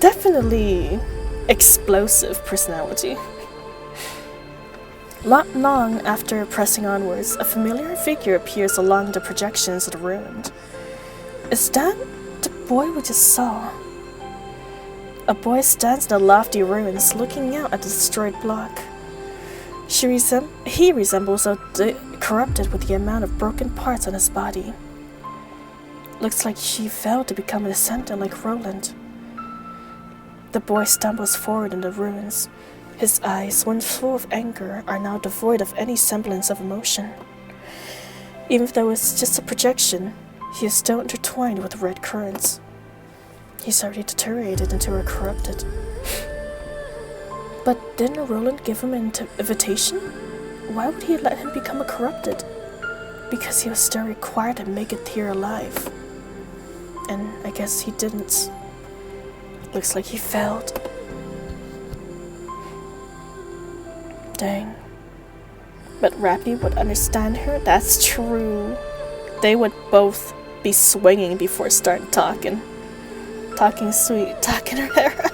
definitely explosive personality. Not long after pressing onwards, a familiar figure appears along the projections of the ruin. Is that the boy we just saw? A boy stands in the lofty ruins, looking out at the destroyed block. He resembles a corrupted with the amount of broken parts on his body. Looks like she fell to become a descendant like Roland. The boy stumbles forward in the ruins. His eyes, once full of anger, are now devoid of any semblance of emotion. Even though it's just a projection, he is still intertwined with red currents. He's already deteriorated into a corrupted. But didn't Roland give him an invitation? Why would he let him become a corrupted? Because he was still required to make it here alive. And I guess he didn't. Looks like he failed. Dang. But Rappy would understand her? That's true. They would both be swinging before starting talking. Talking sweet, talking Vera.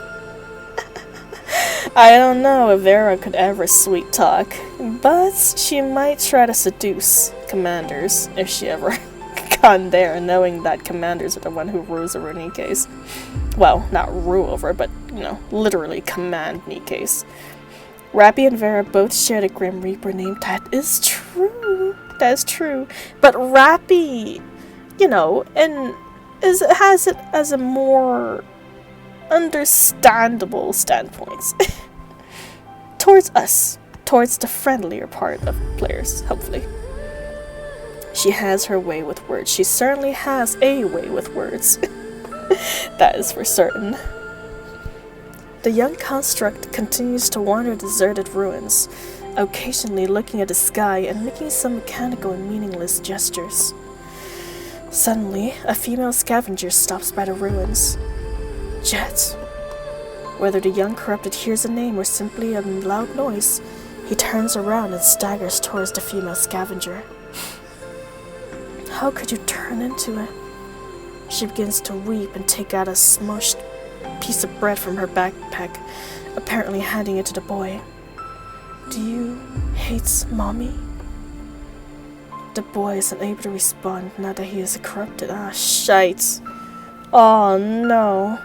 I don't know if Vera could ever sweet talk, but she might try to seduce commanders if she ever got there, knowing that commanders are the one who rules over Nikke's. Well, not rule over, but, literally command Nikke's. Rappy and Vera both shared a Grim Reaper name. That is true. That is true. But Rappy, has it as a more understandable standpoint towards us, towards the friendlier part of players, hopefully. She has her way with words. She certainly has a way with words. That is for certain. The young construct continues to wander deserted ruins, occasionally looking at the sky and making some mechanical and meaningless gestures. Suddenly, a female scavenger stops by the ruins. Jet. Whether the young corrupted hears a name or simply a loud noise, he turns around and staggers towards the female scavenger. How could you turn into it? She begins to weep and take out a smushed piece of bread from her backpack, apparently handing it to the boy. Do you hate mommy? The boy is unable to respond now that he is corrupted. Ah, shite. Oh no.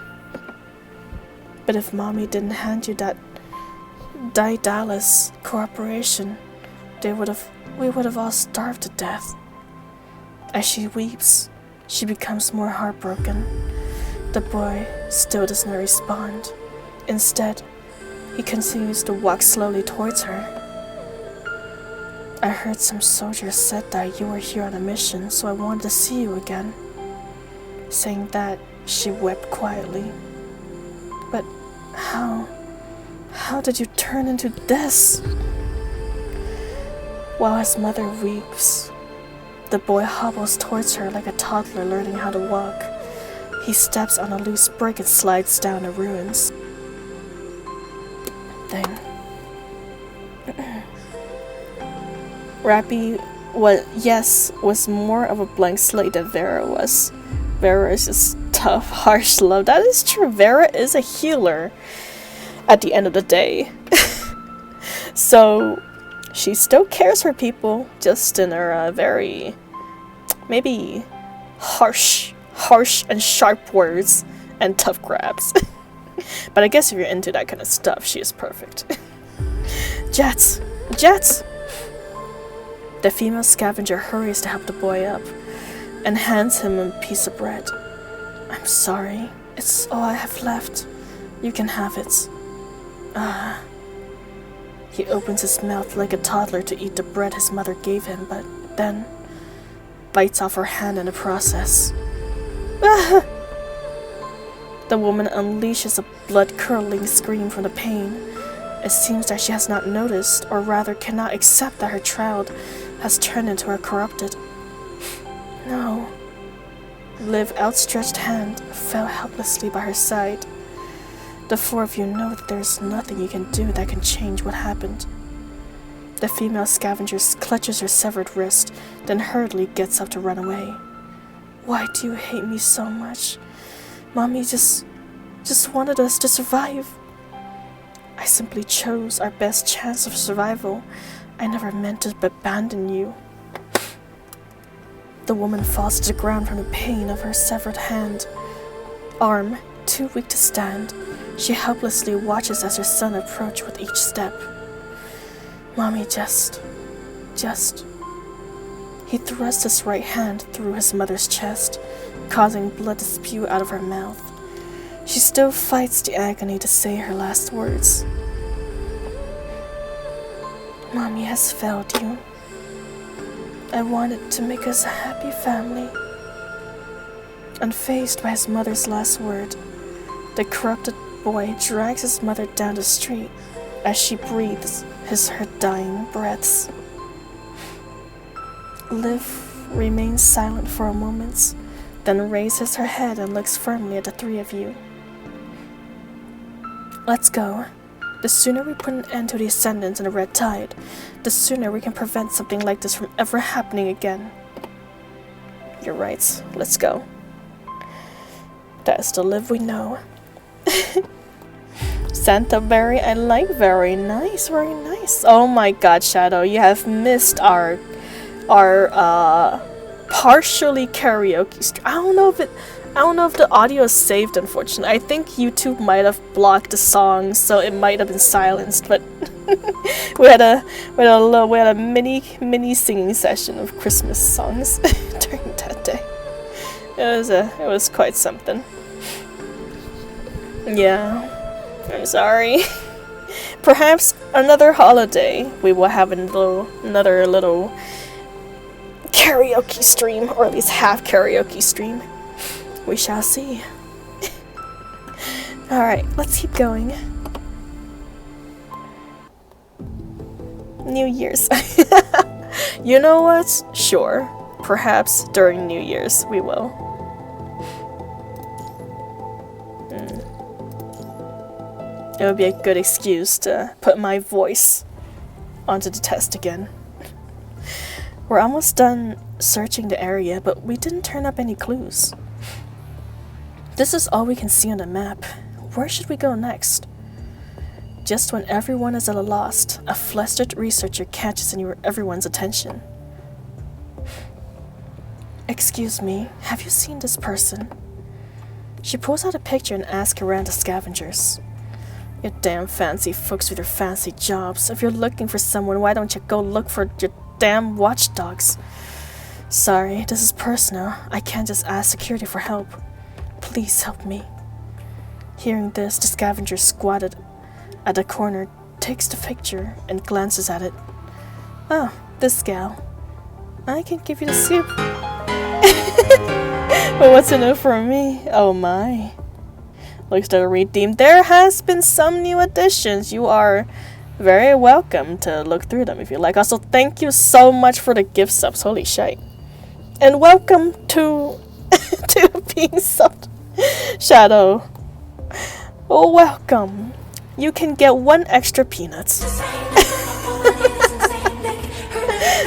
But if mommy didn't hand you that Daedalus cooperation, we would have all starved to death. As she weeps, she becomes more heartbroken. The boy still does not respond. Instead, he continues to walk slowly towards her. I heard some soldiers said that you were here on a mission, so I wanted to see you again. Saying that, she wept quietly. But how did you turn into this? While his mother weeps, the boy hobbles towards her like a toddler learning how to walk. He steps on a loose brick and slides down the ruins. Dang. Rappy was more of a blank slate than Vera was. Vera is just tough, harsh love. That is true. Vera is a healer at the end of the day. So she still cares for people, just in her very, maybe harsh and sharp words and tough grabs. But I guess if you're into that kind of stuff, she is perfect. Jet! The female scavenger hurries to help the boy up and hands him a piece of bread. I'm sorry, it's all I have left. You can have it. He opens his mouth like a toddler to eat the bread his mother gave him, but then bites off her hand in the process. The woman unleashes a blood-curdling scream from the pain. It seems that she has not noticed, or rather cannot accept that her child has turned into a corrupted. No. Liv's outstretched hand fell helplessly by her side. The four of you know that there is nothing you can do that can change what happened. The female scavenger clutches her severed wrist, then hurriedly gets up to run away. Why do you hate me so much? Mommy just wanted us to survive. I simply chose our best chance of survival. I never meant to abandon you. The woman falls to the ground from the pain of her severed arm, too weak to stand. She helplessly watches as her son approaches with each step. Mommy, just... He thrusts his right hand through his mother's chest, causing blood to spew out of her mouth. She still fights the agony to say her last words. Mommy has failed you. I wanted to make us a happy family. Unfazed by his mother's last word, the corrupted boy drags his mother down the street as she breathes her dying breaths. Liv remains silent for a moment, then raises her head and looks firmly at the three of you. Let's go. The sooner we put an end to the Ascendants and the Red Tide, the sooner we can prevent something like this from ever happening again. You're right, let's go. That's the Liv we know. Santa Berry, I like. Very nice, very nice. Oh my god, Shadow, you have missed our partially karaoke stream. I don't know if the audio is saved, unfortunately. I think YouTube might have blocked the song, so it might have been silenced, but we had a mini singing session of Christmas songs during that day. It was quite something. Yeah. I'm sorry. Perhaps another holiday we will have another little karaoke stream, or at least half karaoke stream. We shall see. Alright, let's keep going. New Year's. You know what? Sure. Perhaps during New Year's we will. It would be a good excuse to put my voice onto the test again. We're almost done searching the area, but we didn't turn up any clues. This is all we can see on the map. Where should we go next? Just when everyone is at a loss, a flustered researcher catches everyone's attention. Excuse me, have you seen this person? She pulls out a picture and asks around the scavengers. You damn fancy folks with your fancy jobs. If you're looking for someone, why don't you go look for your damn watchdogs? Sorry, this is personal. I can't just ask security for help. Please help me. Hearing this, the scavenger squatted at the corner takes the picture and glances at it. Oh, this gal. I can give you the scoop. But what's in it for me? Oh my. Looks to redeemed. There has been some new additions. You are very welcome to look through them if you like. Also, thank you so much for the gift subs. Holy shite. And welcome to being subbed. Shadow. Oh, welcome. You can get 1 extra peanuts.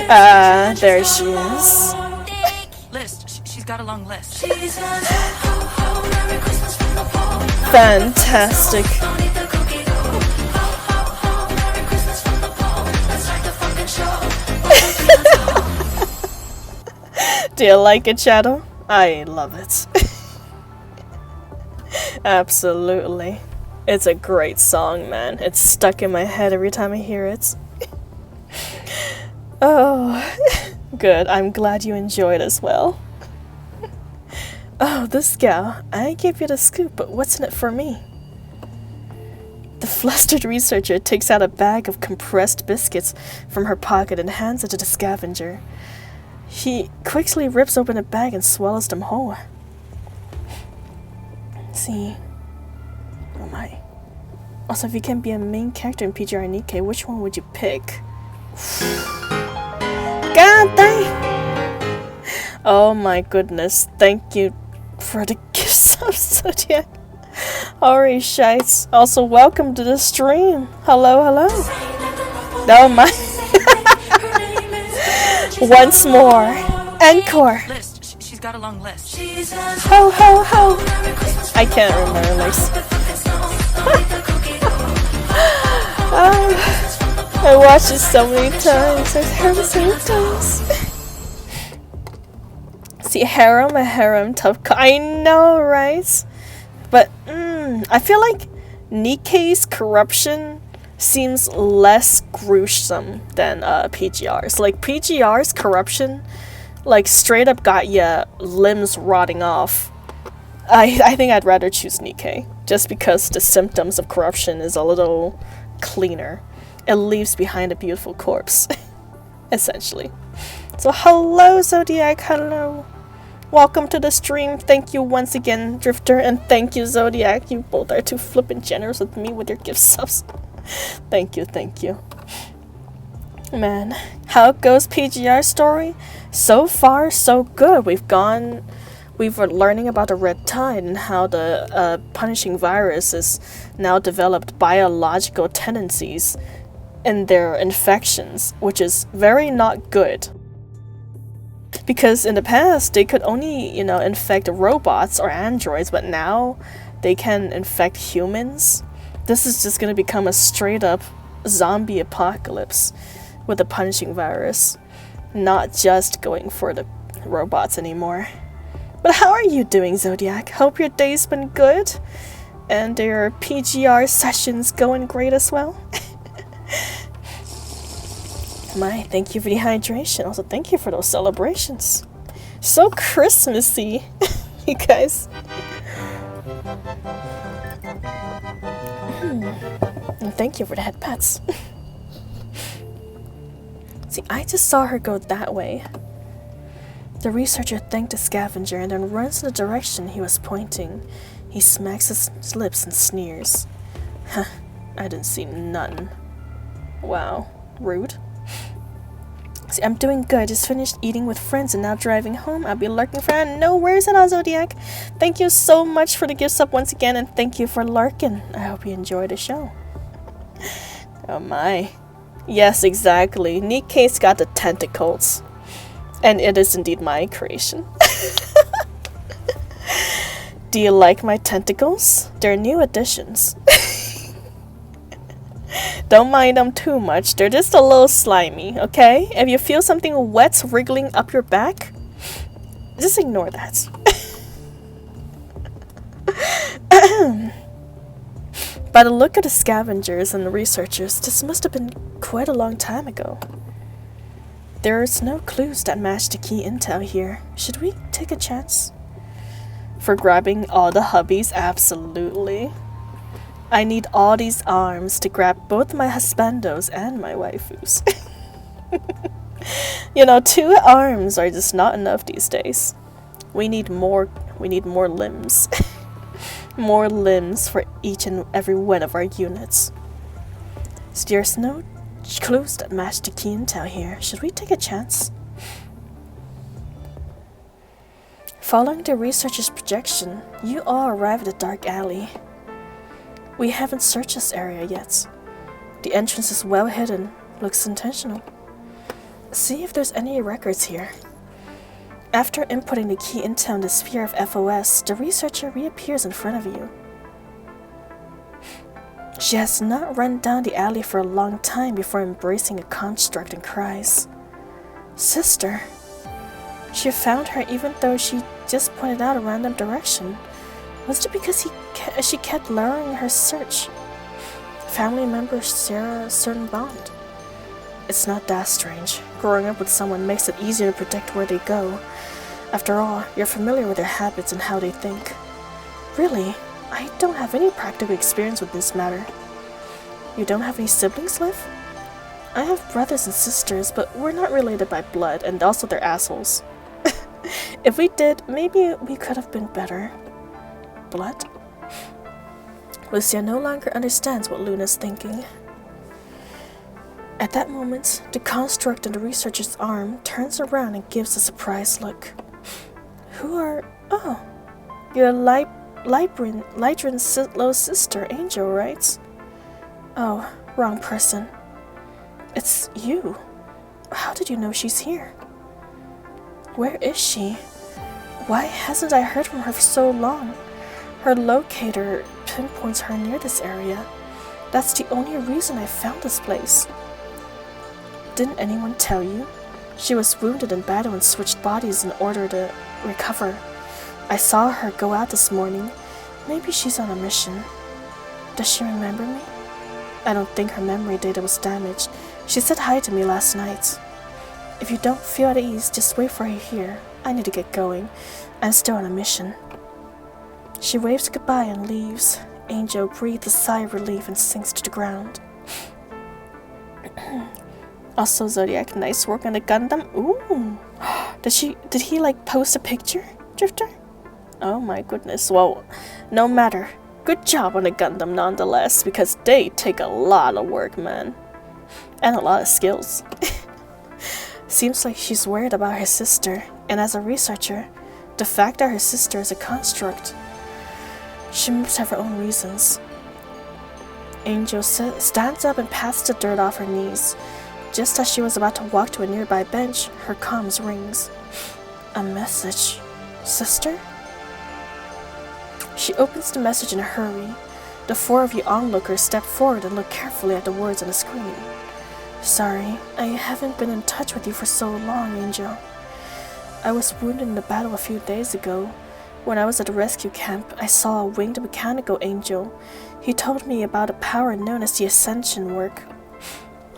There she is.
List. She's got a long list.
Fantastic. Do you like it, Shadow? I love it. Absolutely. It's a great song, man. It's stuck in my head every time I hear it. Oh, good. I'm glad you enjoyed as well. Oh, this gal. I gave you the scoop, but what's in it for me? The flustered researcher takes out a bag of compressed biscuits from her pocket and hands it to the scavenger. He quickly rips open the bag and swallows them whole. See. Oh my. Also, if you can be a main character in PGR&EK, which one would you pick? God dang! Oh my goodness. Thank you for the gift sub, Zodiac. Alright, shites. Also, welcome to the stream. Hello, hello. Oh my. Once more. Encore.
List. She's got a long list.
Ho, ho, ho. I can't remember lyrics. I watched it so many times. I've heard it so many times. See, a harem tough. I know, right? But I feel like Nikkei's corruption seems less gruesome than PGR's. Like, PGR's corruption, like, straight up got ya limbs rotting off. I think I'd rather choose Nikkei, just because the symptoms of corruption is a little cleaner. It leaves behind a beautiful corpse, essentially. So hello, Zodiac, hello. Welcome to the stream. Thank you once again, Drifter, and thank you, Zodiac. You both are too flippin' generous with me with your gift subs. Thank you, thank you. Man, how goes PGR story? So far, so good. We were learning about the red tide and how the punishing virus has now developed biological tendencies in their infections, which is very not good. Because in the past, they could only, infect robots or androids, but now they can infect humans. This is just going to become a straight-up zombie apocalypse with the punishing virus, not just going for the robots anymore. But how are you doing, Zodiac? Hope your day's been good, and your PGR session's going great as well. My, thank you for the hydration. Also, thank you for those celebrations. So Christmassy, you guys. And thank you for the head pats. See, I just saw her go that way. The researcher thanked the scavenger and then runs in the direction he was pointing. He smacks his lips and sneers. Huh, I didn't see none. Wow, rude. See, I'm doing good. Just finished eating with friends and now driving home. I'll be lurking for no worries at all, Zodiac. Thank you so much for the gift sub once again, and thank you for lurking. I hope you enjoy the show. Oh my. Yes, exactly. Nikkei's got the tentacles. And it is indeed my creation. Do you like my tentacles? They're new additions. Don't mind them too much. They're just a little slimy, okay? If you feel something wet wriggling up your back, just ignore that. By the look of the scavengers and the researchers, this must have been quite a long time ago. There's no clues that match the key intel here. Should we take a chance? For grabbing all the hubbies? Absolutely. I need all these arms to grab both my husbandos and my waifus. 2 arms are just not enough these days. We need more limbs. More limbs for each and every one of our units. So there's no clues that match the key intel here. Should we take a chance? Following the researcher's projection, you all arrive at a dark alley. We haven't searched this area yet. The entrance is well hidden, looks intentional. See if there's any records here. After inputting the key intel in the sphere of FOS, the researcher reappears in front of you. She has not run down the alley for a long time before embracing a construct and cries, "Sister!" She found her even though she just pointed out a random direction. Was it because she kept lowering her search? Family members share a certain bond. It's not that strange. Growing up with someone makes it easier to predict where they go. After all, you're familiar with their habits and how they think. Really, I don't have any practical experience with this matter. You don't have any siblings left? I have brothers and sisters, but we're not related by blood, and also they're assholes. If we did, maybe we could have been better. Blood? Lucia no longer understands what Luna's thinking. At that moment, the construct in the researcher's arm turns around and gives a surprised look. Who are... Oh, you're Lydrin's little sister, Angel, right? Oh, wrong person. It's you. How did you know she's here? Where is she? Why hasn't I heard from her for so long? Her locator pinpoints her near this area. That's the only reason I found this place. Didn't anyone tell you? She was wounded in battle and switched bodies in order to recover. I saw her go out this morning. Maybe she's on a mission. Does she remember me? I don't think her memory data was damaged. She said hi to me last night. If you don't feel at ease, just wait for her here. I need to get going. I'm still on a mission. She waves goodbye and leaves. Angel breathes a sigh of relief and sinks to the ground. Also, Zodiac, nice work on the Gundam. Ooh. Did he like post a picture, Drifter? Oh my goodness. Well, no matter. Good job on the Gundam nonetheless, because they take a lot of work, man. And a lot of skills. Seems like she's worried about her sister, and as a researcher, the fact that her sister is a construct, she must have her own reasons. Angel stands up and passes the dirt off her knees. Just as she was about to walk to a nearby bench, her comms rings. A message. Sister? She opens the message in a hurry. The four of you onlookers step forward and look carefully at the words on the screen. Sorry, I haven't been in touch with you for so long, Angel. I was wounded in the battle a few days ago. When I was at the rescue camp, I saw a winged mechanical angel. He told me about a power known as the Ascension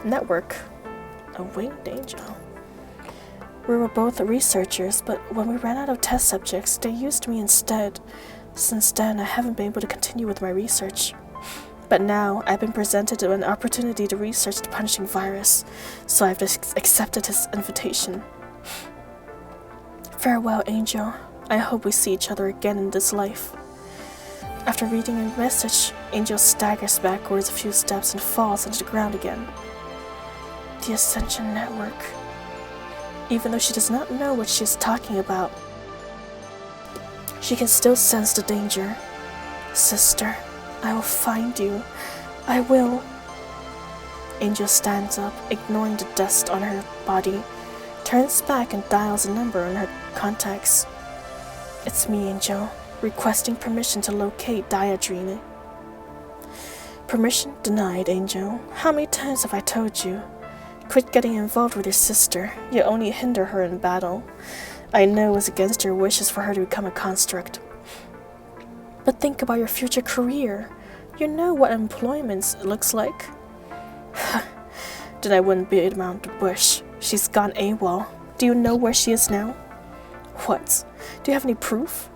network. A winged angel. We were both researchers, but when we ran out of test subjects, they used me instead. Since then, I haven't been able to continue with my research. But now, I've been presented with an opportunity to research the punishing virus, so I've just accepted his invitation. Farewell, Angel. I hope we see each other again in this life. After reading a message, Angel staggers backwards a few steps and falls onto the ground again. The Ascension network. Even though she does not know what she is talking about, she can still sense the danger. Sister, I will find you. I will. Angel stands up, ignoring the dust on her body, turns back and dials a number on her contacts. It's me, Angel, requesting permission to locate Diadrene. Permission denied, Angel. How many times have I told you? Quit getting involved with your sister. You only hinder her in battle. I know it was against your wishes for her to become a construct. But think about your future career. You know what employment looks like. Then I wouldn't beat around the bush. She's gone AWOL. Do you know where she is now? What? Do you have any proof?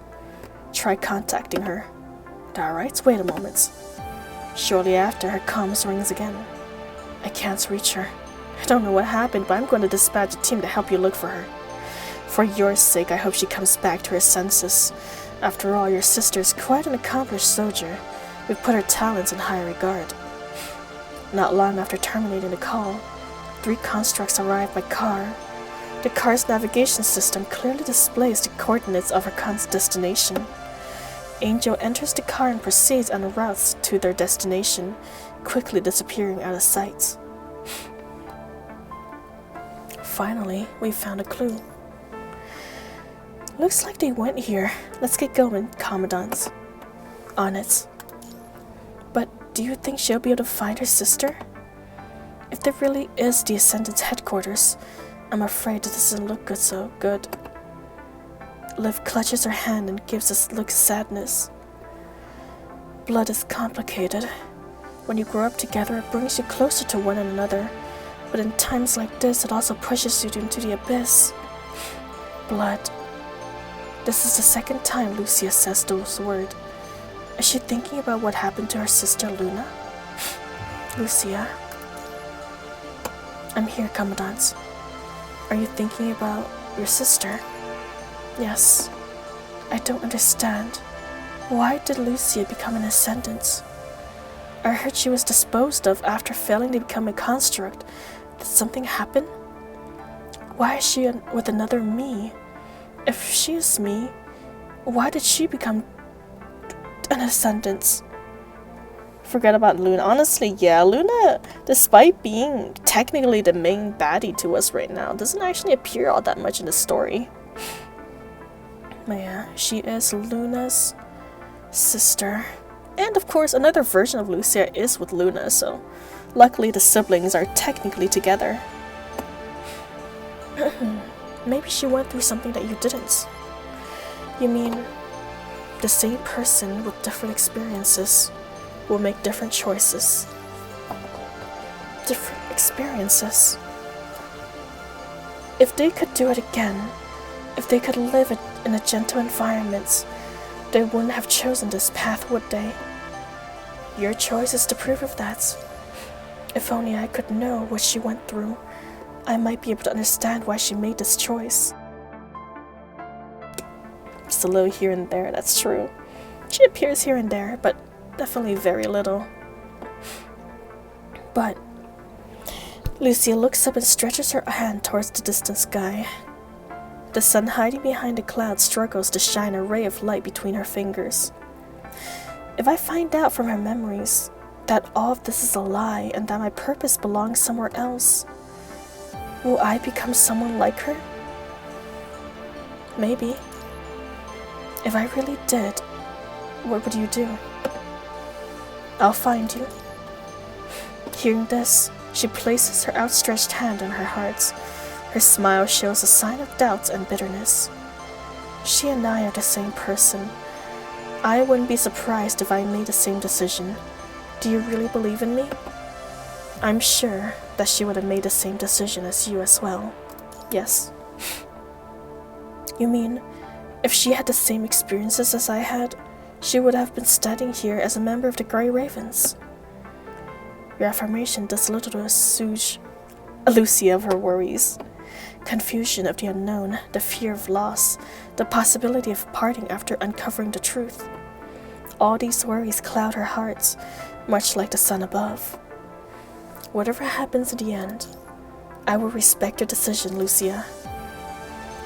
Try contacting her. Alright, wait a moment. Shortly after, her comms rings again. I can't reach her. I don't know what happened, but I'm going to dispatch a team to help you look for her. For your sake, I hope she comes back to her senses. After all, your sister is quite an accomplished soldier. We've put her talents in high regard. Not long after terminating the call, 3 constructs arrived by car. The car's navigation system clearly displays the coordinates of her destination. Angel enters the car and proceeds on routes to their destination, quickly disappearing out of sight. Finally, we found a clue. Looks like they went here. Let's get going, Commandant. On it. But do you think she'll be able to find her sister? If there really is the Ascendant's headquarters, I'm afraid that doesn't look so good. Liv clutches her hand and gives a look of sadness. Blood is complicated. When you grow up together, it brings you closer to one another. But in times like this, it also pushes you into the abyss. Blood. This is the second time Lucia says those words. Is she thinking about what happened to her sister Luna? Lucia. I'm here, Commandant. Are you thinking about your sister? Yes. I don't understand. Why did Lucia become an Ascendant? I heard she was disposed of after failing to become a construct. Did something happen? Why is she with another me? If she is me, why did she become an Ascendant? Forget about Luna. Honestly, yeah, Luna, despite being technically the main baddie to us right now, doesn't actually appear all that much in the story. But yeah, she is Luna's sister. And of course, another version of Lucia is with Luna, so luckily the siblings are technically together. Maybe she went through something that you didn't. You mean the same person with different experiences? will make different choices, different experiences. If they could do it again, if they could live in a gentle environment, they wouldn't have chosen this path, would they? Your choice is the proof of that. If only I could know what she went through, I might be able to understand why she made this choice. Just a little here and there, that's true. She appears here and there, but definitely very little. But Lucia looks up and stretches her hand towards the distant sky. The sun hiding behind the clouds struggles to shine a ray of light between her fingers. If I find out from her memories that all of this is a lie and that my purpose belongs somewhere else, will I become someone like her? Maybe. If I really did, what would you do? I'll find you. Hearing this, she places her outstretched hand on her heart. Her smile shows a sign of doubt and bitterness. She and I are the same person. I wouldn't be surprised if I made the same decision. Do you really believe in me? I'm sure that she would have made the same decision as you as well. Yes. You mean, if she had the same experiences as I had, she would have been studying here as a member of the Grey Ravens? Your affirmation does little to assuage Lucia of her worries. Confusion of the unknown, the fear of loss, the possibility of parting after uncovering the truth. All these worries cloud her heart, much like the sun above. Whatever happens in the end, I will respect your decision, Lucia.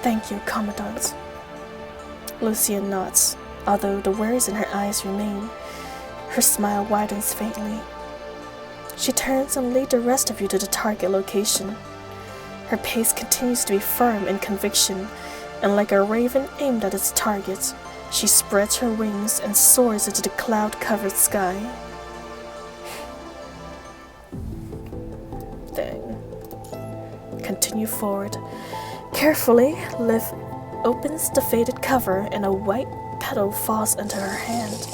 Thank you, Commandant. Lucia nods, although the worries in her eyes remain. Her smile widens faintly. She turns and leads the rest of you to the target location. Her pace continues to be firm in conviction, and like a raven aimed at its target, she spreads her wings and soars into the cloud-covered sky. Dang. Continue forward. Carefully, Liv opens the faded cover and a white petal falls into her hand.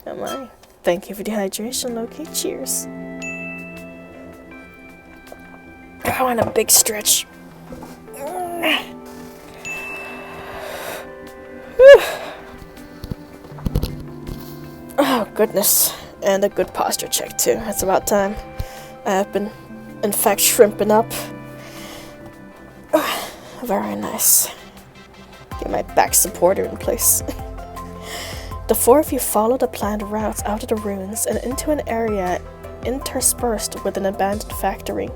Oh my. Thank you for the hydration, Loki. Cheers. I want a big stretch. Oh, goodness. And a good posture check, too. It's about time. I have been, in fact, shrimping up. Very nice. Get my back supporter in place. The four of you follow the planned route out of the ruins and into an area interspersed with an abandoned factory.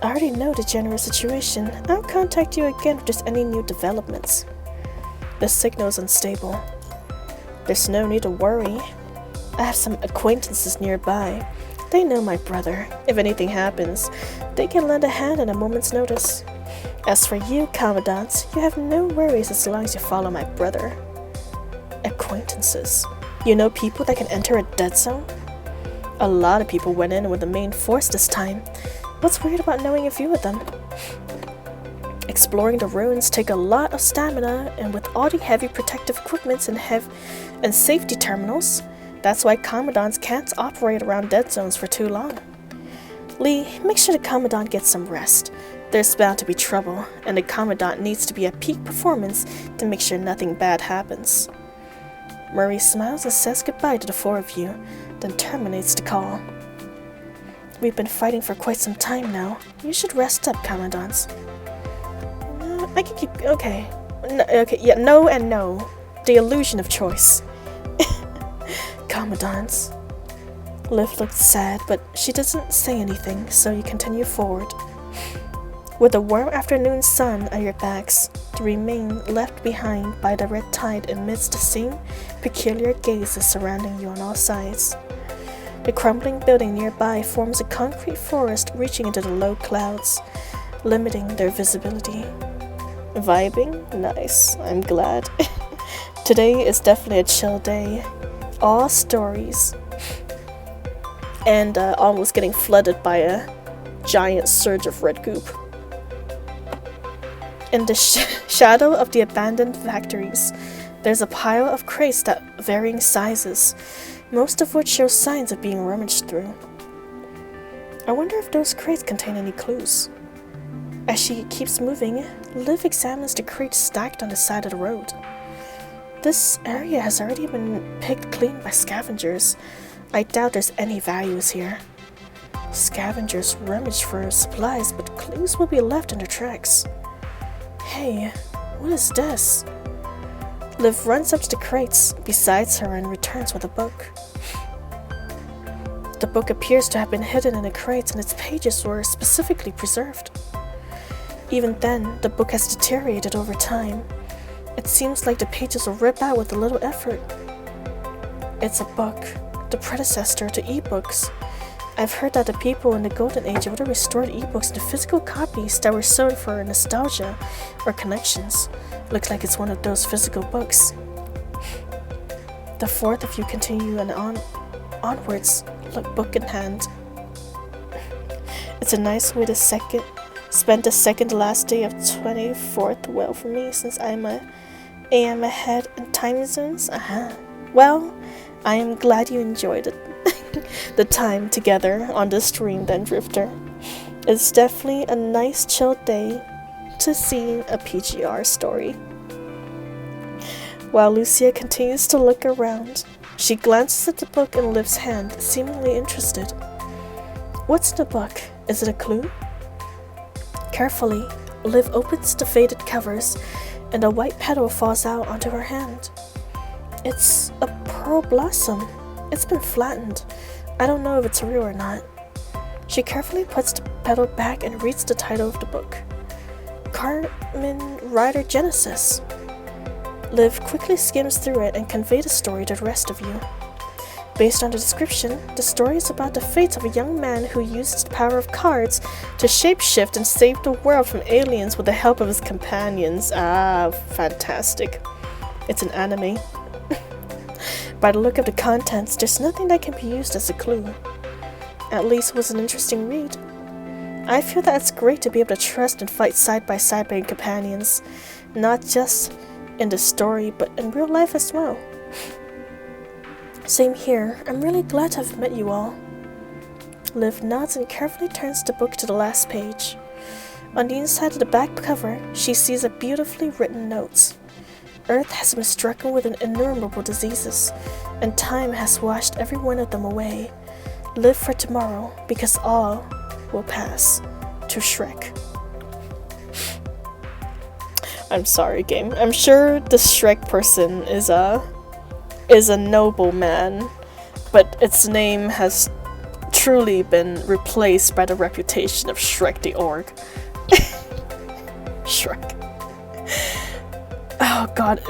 I already know the general situation. I'll contact you again if there's any new developments. The signal is unstable. There's no need to worry. I have some acquaintances nearby. They know my brother. If anything happens, they can lend a hand at a moment's notice. As for you, Commandant, you have no worries as long as you follow my brother. Acquaintances. You know people that can enter a dead zone? A lot of people went in with the main force this time. What's weird about knowing a few of them? Exploring the ruins take a lot of stamina, and with all the heavy protective equipment and safety terminals, that's why Commandants can't operate around dead zones for too long. Lee, make sure the Commandant gets some rest. There's bound to be trouble, and the Commandant needs to be at peak performance to make sure nothing bad happens. Murray smiles and says goodbye to the four of you, then terminates the call. We've been fighting for quite some time now. You should rest up, Commandant. I can keep... Okay. No and no. The illusion of choice. Commandant. Liv looked sad, but she doesn't say anything, so you continue forward. With the warm afternoon sun at your backs, you remain left behind by the red tide amidst the same peculiar gazes surrounding you on all sides. The crumbling building nearby forms a concrete forest reaching into the low clouds, limiting their visibility. Vibing? Nice. I'm glad. Today is definitely a chill day. All stories. And almost getting flooded by a giant surge of red goop. In the shadow of the abandoned factories, There's a pile of crates that varying sizes, most of which show signs of being rummaged through. I wonder if those crates contain any clues. As she keeps moving, Liv examines the crates stacked on the side of the road. This area has already been picked clean by scavengers. I doubt there's any values here. Scavengers rummage for supplies, but clues will be left in their tracks. Hey, what is this? Liv runs up to the crates beside her and returns with a book. The book appears to have been hidden in the crates and its pages were specifically preserved. Even then, the book has deteriorated over time. It seems like the pages were ripped out with a little effort. It's a book, the predecessor to ebooks. I've heard that the people in the golden age would have restored ebooks into physical copies that were sold for nostalgia or connections. Looks like it's one of those physical books. The fourth, if you continue and onwards, look book in hand. It's a nice way to spend the second last day of 24th well for me since I'm a AM ahead in time zones. Well, I am glad you enjoyed it. The time together on the stream then, Drifter. It's definitely a nice chill day to see a PGR story. While Lucia continues to look around, she glances at the book in Liv's hand, seemingly interested. What's in the book? Is it a clue? Carefully, Liv opens the faded covers and a white petal falls out onto her hand. It's a pearl blossom. It's been flattened. I don't know if it's real or not. She carefully puts the petal back and reads the title of the book. Carmen Rider Genesis. Liv quickly skims through it and conveys the story to the rest of you. Based on the description, the story is about the fate of a young man who used the power of cards to shapeshift and save the world from aliens with the help of his companions. Ah, fantastic. It's an anime. By the look of the contents, there's nothing that can be used as a clue. At least it was an interesting read. I feel that it's great to be able to trust and fight side by side by your companions, not just in the story, but in real life as well. Same here. I'm really glad to have met you all. Liv nods and carefully turns the book to the last page. On the inside of the back cover, she sees a beautifully written note. Earth has been stricken with innumerable diseases, and time has washed every one of them away. Live for tomorrow, because all will pass. To Shrek. I'm sorry, game. I'm sure the Shrek person is a noble man, but its name has truly been replaced by the reputation of Shrek the Orc. Shrek. Oh god,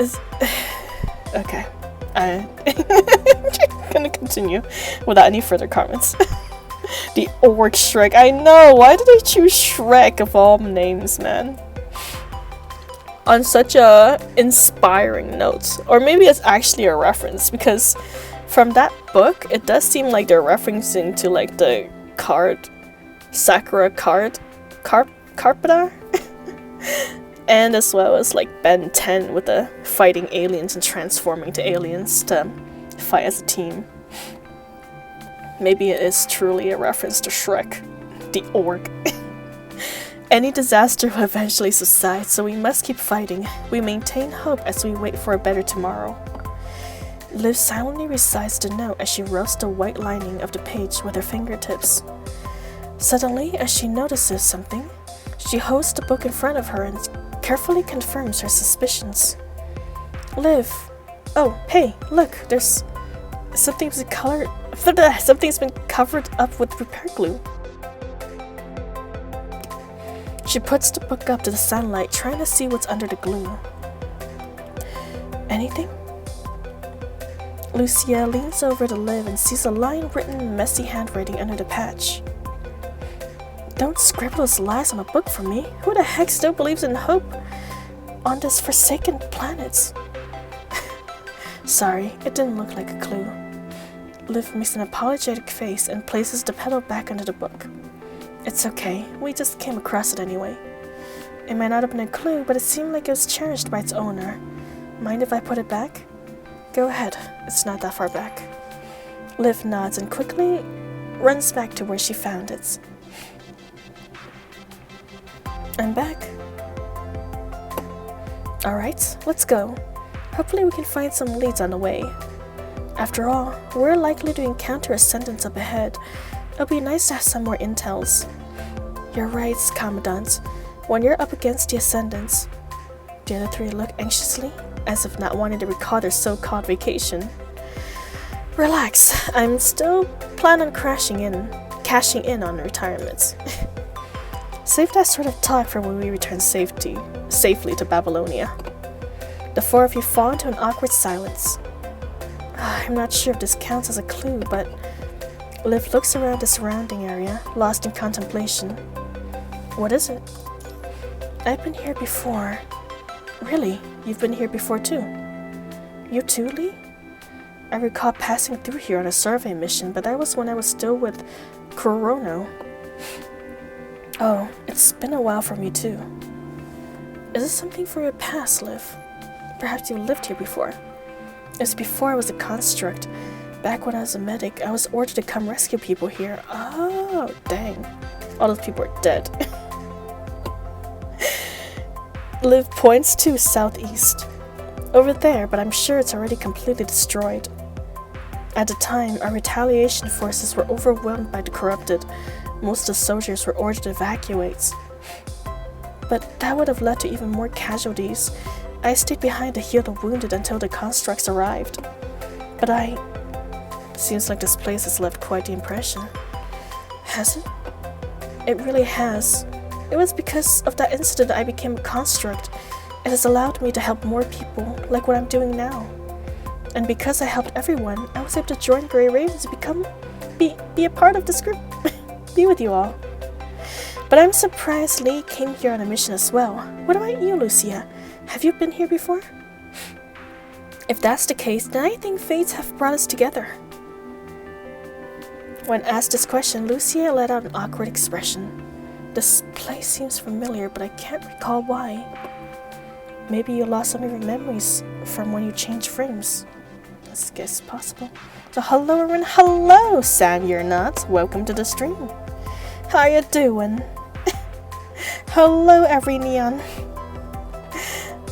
okay. I'm gonna continue without any further comments. The Orc Shrek. I know, why did they choose Shrek of all names, man? On such a inspiring note. Or maybe it's actually a reference, because from that book, it does seem like they're referencing to like the Sakura Carpenter? And as well as like Ben 10 with the fighting aliens and transforming to aliens to fight as a team. Maybe it is truly a reference to Shrek, the Orc. Any disaster will eventually subside, so we must keep fighting. We maintain hope as we wait for a better tomorrow. Liv silently recites the note as she rubs the white lining of the page with her fingertips. Suddenly, as she notices something, she holds the book in front of her and carefully confirms her suspicions. Liv! Oh, hey, look, there's... Something's been covered up with repair glue. She puts the book up to the sunlight, trying to see what's under the glue. Anything? Lucia leans over to Liv and sees a line written in messy handwriting under the patch. Don't scribble those lies on a book for me. Who the heck still believes in hope on this forsaken planet? Sorry, it didn't look like a clue. Liv makes an apologetic face and places the petal back under the book. It's okay, we just came across it anyway. It might not have been a clue, but it seemed like it was cherished by its owner. Mind if I put it back? Go ahead, it's not that far back. Liv nods and quickly runs back to where she found it. I'm back. Alright, let's go. Hopefully we can find some leads on the way. After all, we're likely to encounter Ascendants up ahead. It'll be nice to have some more intels. You're right, Commandant. When you're up against the Ascendants... The other three look anxiously, as if not wanting to recall their so-called vacation. Relax, I'm still planning on cashing in on retirement. Save that sort of talk for when we return safely to Babylonia. The four of you fall into an awkward silence. I'm not sure if this counts as a clue, but Liv looks around the surrounding area, lost in contemplation. What is it? I've been here before. Really? You've been here before too? You too, Lee? I recall passing through here on a survey mission, but that was when I was still with Kurono. Oh, it's been a while for me too. Is this something from your past, Liv? Perhaps you lived here before. It was before I was a construct. Back when I was a medic, I was ordered to come rescue people here. Oh, dang. All those people are dead. Liv points to southeast. Over there, but I'm sure it's already completely destroyed. At the time, our retaliation forces were overwhelmed by the corrupted. Most of the soldiers were ordered to evacuate. But that would have led to even more casualties. I stayed behind to heal the wounded until the constructs arrived. But seems like this place has left quite the impression. Has it? It really has. It was because of that incident I became a construct. It has allowed me to help more people, like what I'm doing now. And because I helped everyone, I was able to join Grey Ravens to be a part of this group. Be with you all. But I'm surprised Lee came here on a mission as well. What about you, Lucia? Have you been here before? If that's the case, then I think fates have brought us together. When asked this question, Lucia let out an awkward expression. This place seems familiar, but I can't recall why. Maybe you lost some of your memories from when you changed frames. I guess it's possible. So hello everyone, hello Sam, you're not. Welcome to the stream. How you doing? Hello every neon.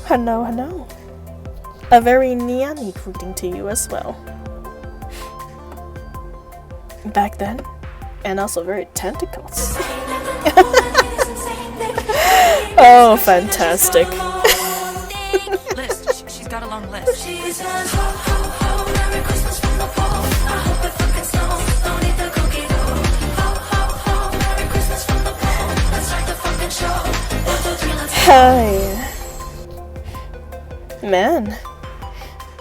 Hello. A very neon-y greeting to you as well. Back then, and also very tentacles. Oh, fantastic.
List. She's got a long list.
Hi. Man,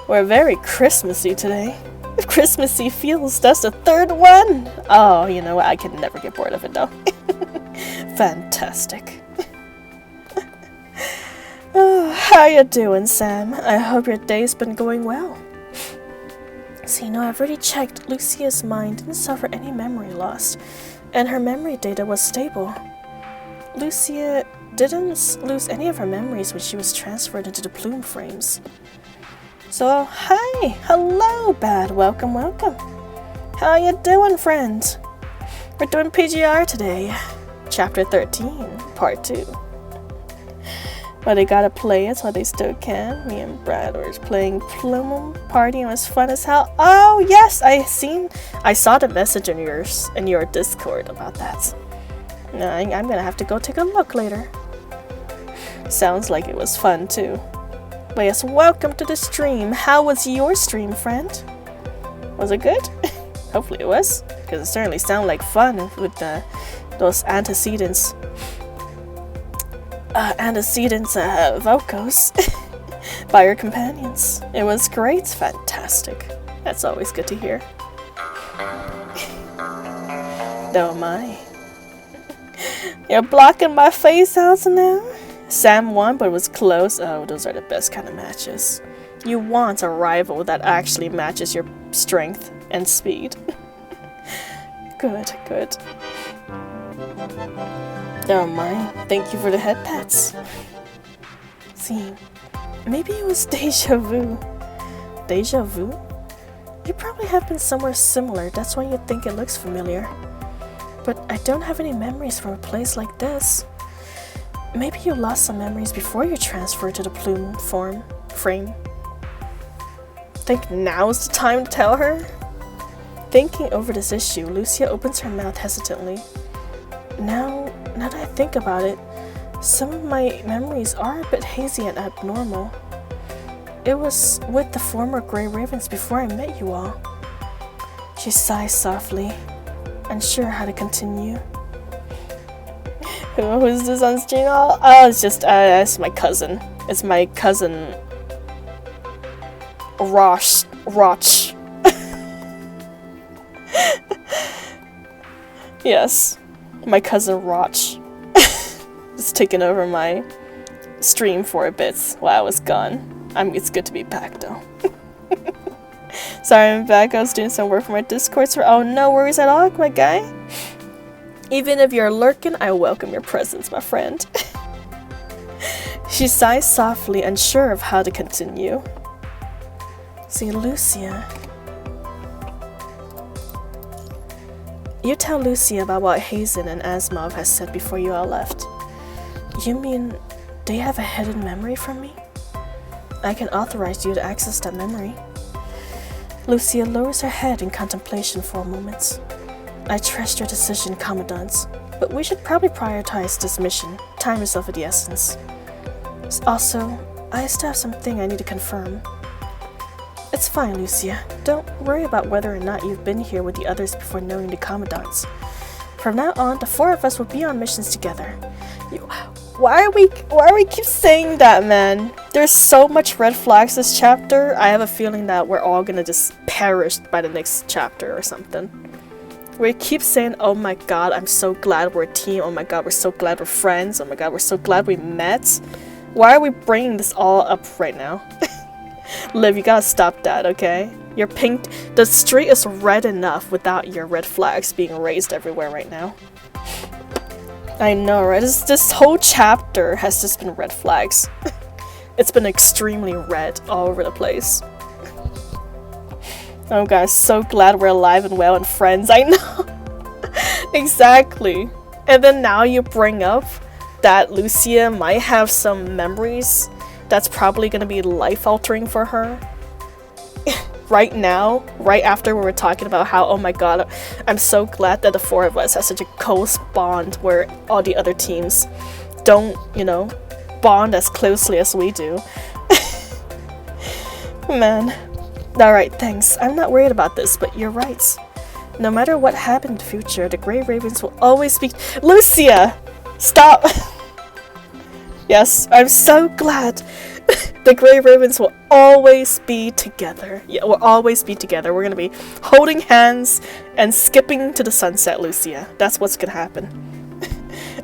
we're very Christmassy today. Christmassy feels, that's the third one. Oh, you know what? I can never get bored of it though. Fantastic. Oh, how you doing, Sam? I hope your day's been going well. So, I've already checked. Lucia's mind didn't suffer any memory loss, and her memory data was stable. Lucia didn't lose any of her memories when she was transferred into the plume frames. So, hi! Hello, Bad! Welcome. How you doing, friend? We're doing PGR today. Chapter 13, Part 2. But they gotta play it while they still can. Me and Brad were playing Plume Party and it was fun as hell. Oh yes, I saw the message in your Discord about that. No, I'm gonna have to go take a look later. Sounds like it was fun too. But yes, welcome to the stream. How was your stream, friend? Was it good? Hopefully it was, because it certainly sounded like fun with those antecedents vocals by your companions. It was great, fantastic. That's always good to hear. Oh my. You're blocking my face out now? Sam won, but it was close. Oh, those are the best kind of matches. You want a rival that actually matches your strength and speed. Good. Oh my, thank you for the head pats. See, Maybe it was deja vu. Deja vu? You probably have been somewhere similar, that's why you think it looks familiar. But I don't have any memories from a place like this. Maybe you lost some memories before you transferred to the plume frame. Think now's the time to tell her? Thinking over this issue, Lucia opens her mouth hesitantly. Now that I think about it, some of my memories are a bit hazy and abnormal. It was with the former Grey Ravens before I met you all. She sighs softly, unsure how to continue. Who's this on stream? Oh, it's just, it's my cousin. It's my cousin, Roch. Yes, my cousin Roch. Just taking over my stream for a bit while I was gone. It's good to be back though. Sorry, I'm back. I was doing some work for my Discord server. Oh, no worries at all, my guy. Even if you're lurking, I welcome your presence, my friend. She sighs softly, unsure of how to continue. See, Lucia. You tell Lucia about what Hazen and Asimov has said before you all left. You mean they have a hidden memory from me? I can authorize you to access that memory. Lucia lowers her head in contemplation for a moment. I trust your decision, Commandant, but we should probably prioritize this mission. Time is of the essence. Also, I still have something I need to confirm. It's fine, Lucia. Don't worry about whether or not you've been here with the others before knowing the Commandants. From now on, the four of us will be on missions together. Why are we keep saying that, man? There's so much red flags this chapter. I have a feeling that we're all gonna just perish by the next chapter or something. We keep saying, oh my god, I'm so glad we're a team. Oh my god, we're so glad we're friends. Oh my god, we're so glad we met. Why are we bringing this all up right now? Liv, you gotta stop that, okay? Your pink, the street is red enough without your red flags being raised everywhere right now. I know, right? This whole chapter has just been red flags. It's been extremely red all over the place. Oh guys, so glad we're alive and well and friends. I know! Exactly. And then now you bring up that Lucia might have some memories that's probably gonna be life-altering for her. Right now, right after we were talking about how, oh my god, I'm so glad that the four of us have such a close bond where all the other teams don't, you know, bond as closely as we do. Man. Alright, thanks. I'm not worried about this, but you're right. No matter what happened in the future, the Grey Ravens will always be— Lucia! Stop! Yes, I'm so glad. The Grey Ravens will always be together. Yeah, we'll always be together. We're gonna be holding hands and skipping to the sunset, Lucia. That's what's gonna happen.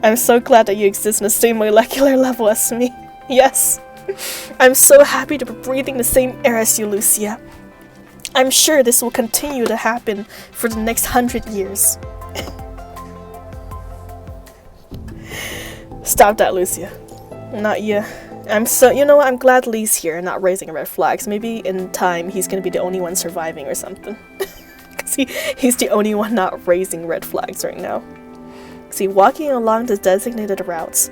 I'm so glad that you exist in the same molecular level as me. Yes. I'm so happy to be breathing the same air as you, Lucia. I'm sure this will continue to happen for the next 100 years. Stop that, Lucia. Not you. You know what, I'm glad Lee's here and not raising red flags. Maybe in time he's gonna be the only one surviving or something. Cause he's the only one not raising red flags right now. See, walking along the designated routes,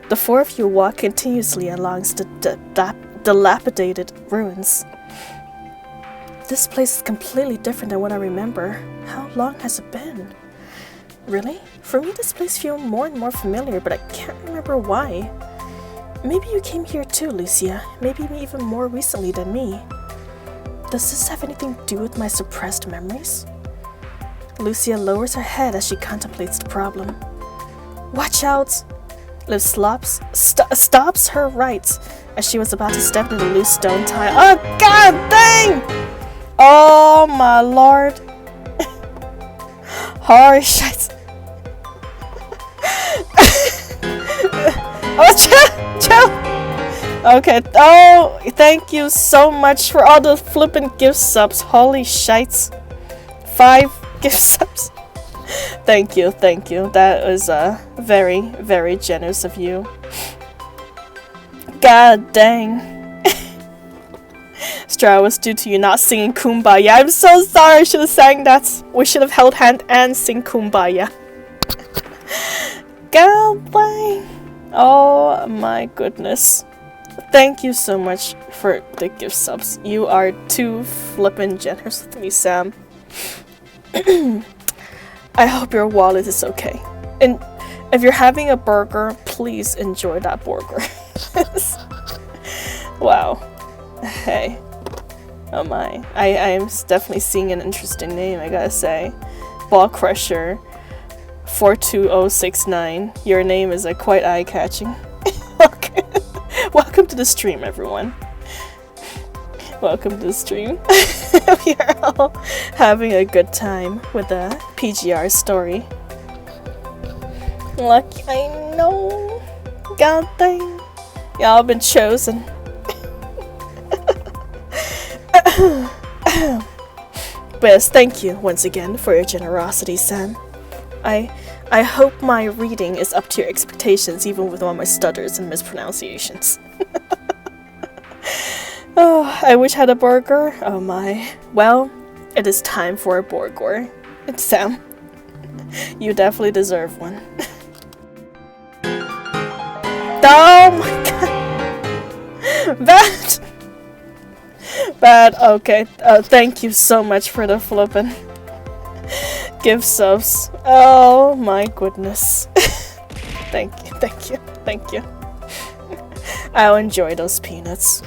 the four of you walk continuously along the dilapidated ruins. This place is completely different than what I remember. How long has it been? Really? For me, this place feels more and more familiar, but I can't remember why. Maybe you came here too, Lucia. Maybe even more recently than me. Does this have anything to do with my suppressed memories? Lucia lowers her head as she contemplates the problem. Watch out! Liv stops her right as she was about to step into the loose stone tile. Oh god dang! Oh my lord. Holy shit. Oh, chill! Okay, oh, thank you so much for all the flippin' gift subs. Holy shites. 5 gift subs. Thank you. That was very, very generous of you. God dang. Stra was due to you not singing Kumbaya. I'm so sorry. I should have sang that. We should have held hand and sing Kumbaya. God dang. Oh my goodness. Thank you so much for the gift subs. You are too flippin' generous with me, Sam. I hope your wallet is okay. And if you're having a burger, please enjoy that burger. Wow. Hey. Oh my. I am definitely seeing an interesting name, I gotta say. Ball Crusher 42069. Your name is quite eye-catching. Okay. Welcome to the stream, everyone. Welcome to the stream. We are all having a good time with the PGR story. Lucky, I know. God dang. Y'all been chosen. But yes, thank you once again for your generosity, Sam. I hope my reading is up to your expectations, even with all my stutters and mispronunciations. Oh, I wish I had a burger. Oh my. Well, it is time for a burger. It's Sam. You definitely deserve one. Oh my god. Bad. Bad. Okay. Thank you so much for the flippin' gift subs. Oh my goodness. Thank you. Thank you. Thank you. I'll enjoy those peanuts.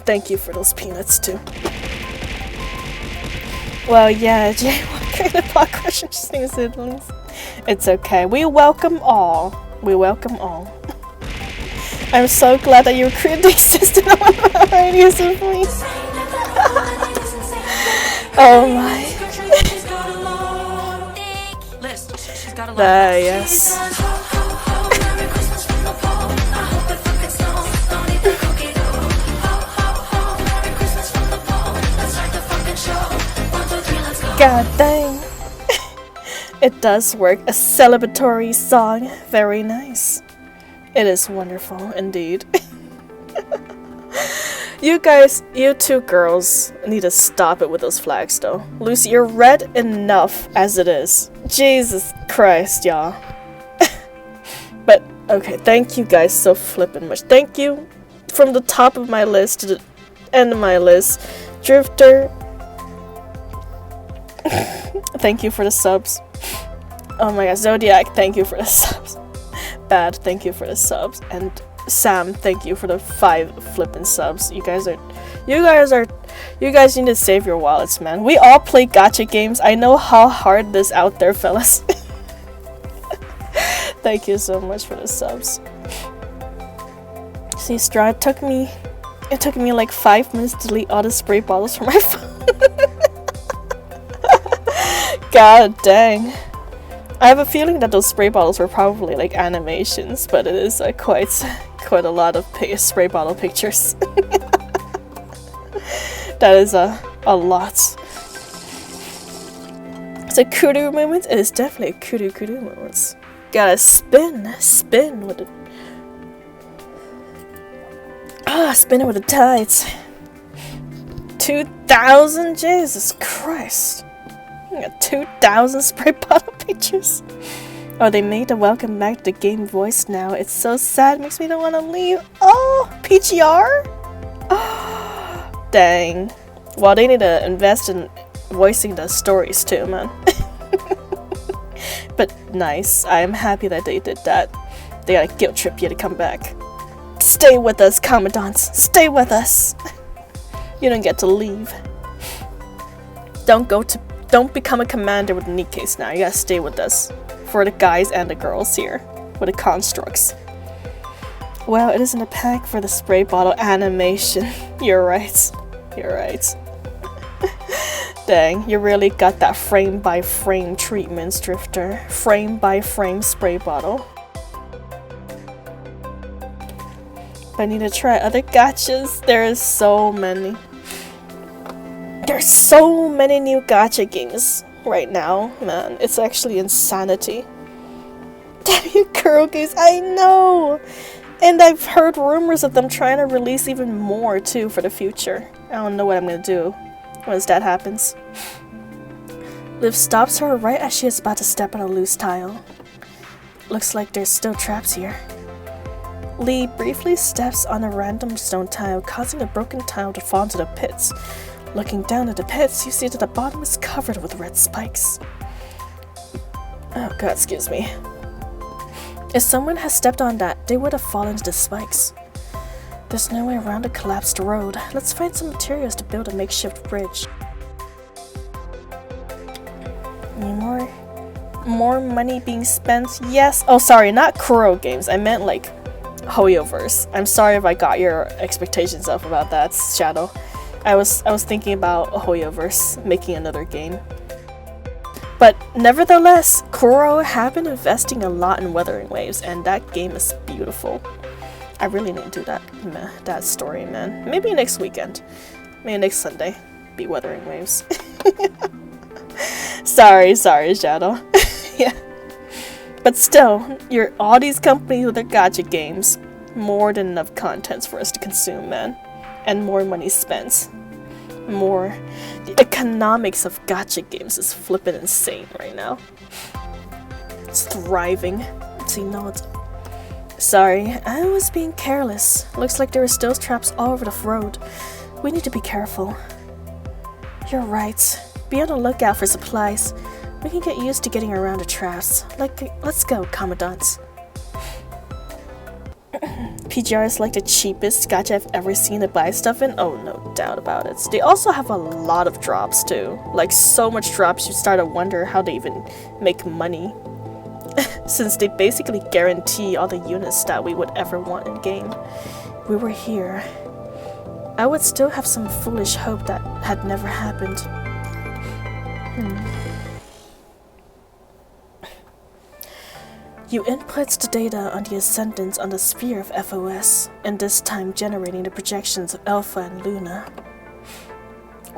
Thank you for those peanuts too. Well, yeah, Jay, what kind of pot crushing siblings? It's okay. We welcome all. We welcome all. I'm so glad that you created the existence of one varieties of me. Oh my. Yes. God dang. It does work. A celebratory song. Very nice. It is wonderful indeed. You guys, you two girls need to stop it with those flags though. Lucy, you're red enough as it is. Jesus Christ, y'all. But, okay, thank you guys so flippin' much. Thank you from the top of my list to the end of my list. Drifter. Thank you for the subs. Oh my god, Zodiac, thank you for the subs. Bad, thank you for the subs. And Sam, thank you for the 5 flippin' subs. You guys need to save your wallets, man. We all play gacha games. I know how hard it is out there, fellas. Thank you so much for the subs. See, Stra, it took me like 5 minutes to delete all the spray bottles from my phone. God dang. I have a feeling that those spray bottles were probably like animations, but it is quite a lot of spray bottle pictures. That is a lot. It's a kudu moment. It is definitely a kudu moment. Gotta spin with it. Spin it with the tides. 2,000, Jesus Christ. I got 2,000 spray bottle pictures. Oh, they made the welcome back to the game voice now. It's so sad. Makes me don't want to leave. Oh, PGR? Oh, dang. Well, they need to invest in voicing the stories too, man. But nice. I am happy that they did that. They got a guilt trip you to come back. Stay with us, Commandants. Stay with us. You don't get to leave. Don't become a commander with a neat case now. You gotta stay with us. For the guys and the girls here. With the constructs. Well, it isn't a pack for the spray bottle animation. You're right. You're right. Dang, you really got that frame by frame treatments, Drifter. Frame by frame spray bottle. I need to try other gachas. There is so many. There's so many new gacha games right now, man. It's actually insanity. Damn you, girl games. I know. And I've heard rumors of them trying to release even more too for the future. I don't know what I'm gonna do once that happens. Liv stops her right as she is about to step on a loose tile. Looks like there's still traps here. Lee briefly steps on a random stone tile, causing the broken tile to fall into the pits. Looking down at the pits, you see that the bottom is covered with red spikes. Oh god, excuse me. If someone had stepped on that, they would have fallen into the spikes. There's no way around a collapsed road. Let's find some materials to build a makeshift bridge. Any more money being spent? Yes. Oh, sorry, not Kuro games. I meant like Hoyoverse. I'm sorry if I got your expectations up about that, Shadow. I was thinking about Hoyoverse making another game. But nevertheless, Kuro have been investing a lot in Wuthering Waves, and that game is beautiful. I really need to do that story, man. Maybe next weekend. Maybe next Sunday. Be Wuthering Waves. Sorry, Shadow. Yeah. But still, all these companies with their gacha games, more than enough contents for us to consume, man. And more money spent. More. The economics of gacha games is flippin' insane right now. It's thriving. See, no, it's... Sorry, I was being careless. Looks like there are still traps all over the road. We need to be careful. You're right. Be on the lookout for supplies. We can get used to getting around the traps. Let's go, Commandant. PGR is like the cheapest gacha I've ever seen to buy stuff in. Oh, no doubt about it. They also have a lot of drops too. Like so much drops you start to wonder how they even make money. Since they basically guarantee all the units that we would ever want in game. We were here. I would still have some foolish hope that had never happened. You input the data on the ascendants on the sphere of FOS, and this time generating the projections of Alpha and Luna.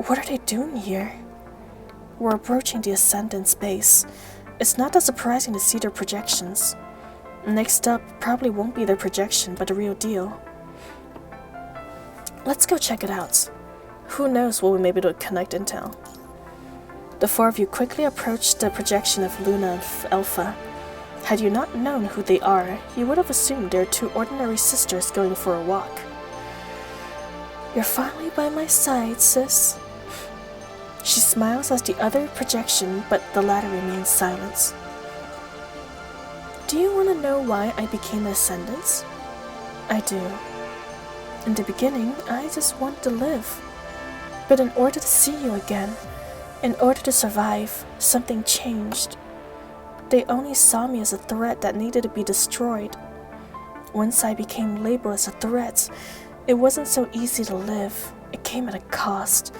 What are they doing here? We're approaching the ascendant's base. It's not that surprising to see their projections. Next up probably won't be their projection, but the real deal. Let's go check it out. Who knows what we may be able to connect intel. The four of you quickly approach the projection of Luna and Alpha. Had you not known who they are, you would have assumed they're two ordinary sisters going for a walk. You're finally by my side, sis. She smiles as the other projection, but the latter remains silent. Do you want to know why I became an Ascendant? I do. In the beginning, I just wanted to live. But in order to see you again, in order to survive, something changed. They only saw me as a threat that needed to be destroyed. Once I became labeled as a threat, it wasn't so easy to live. It came at a cost.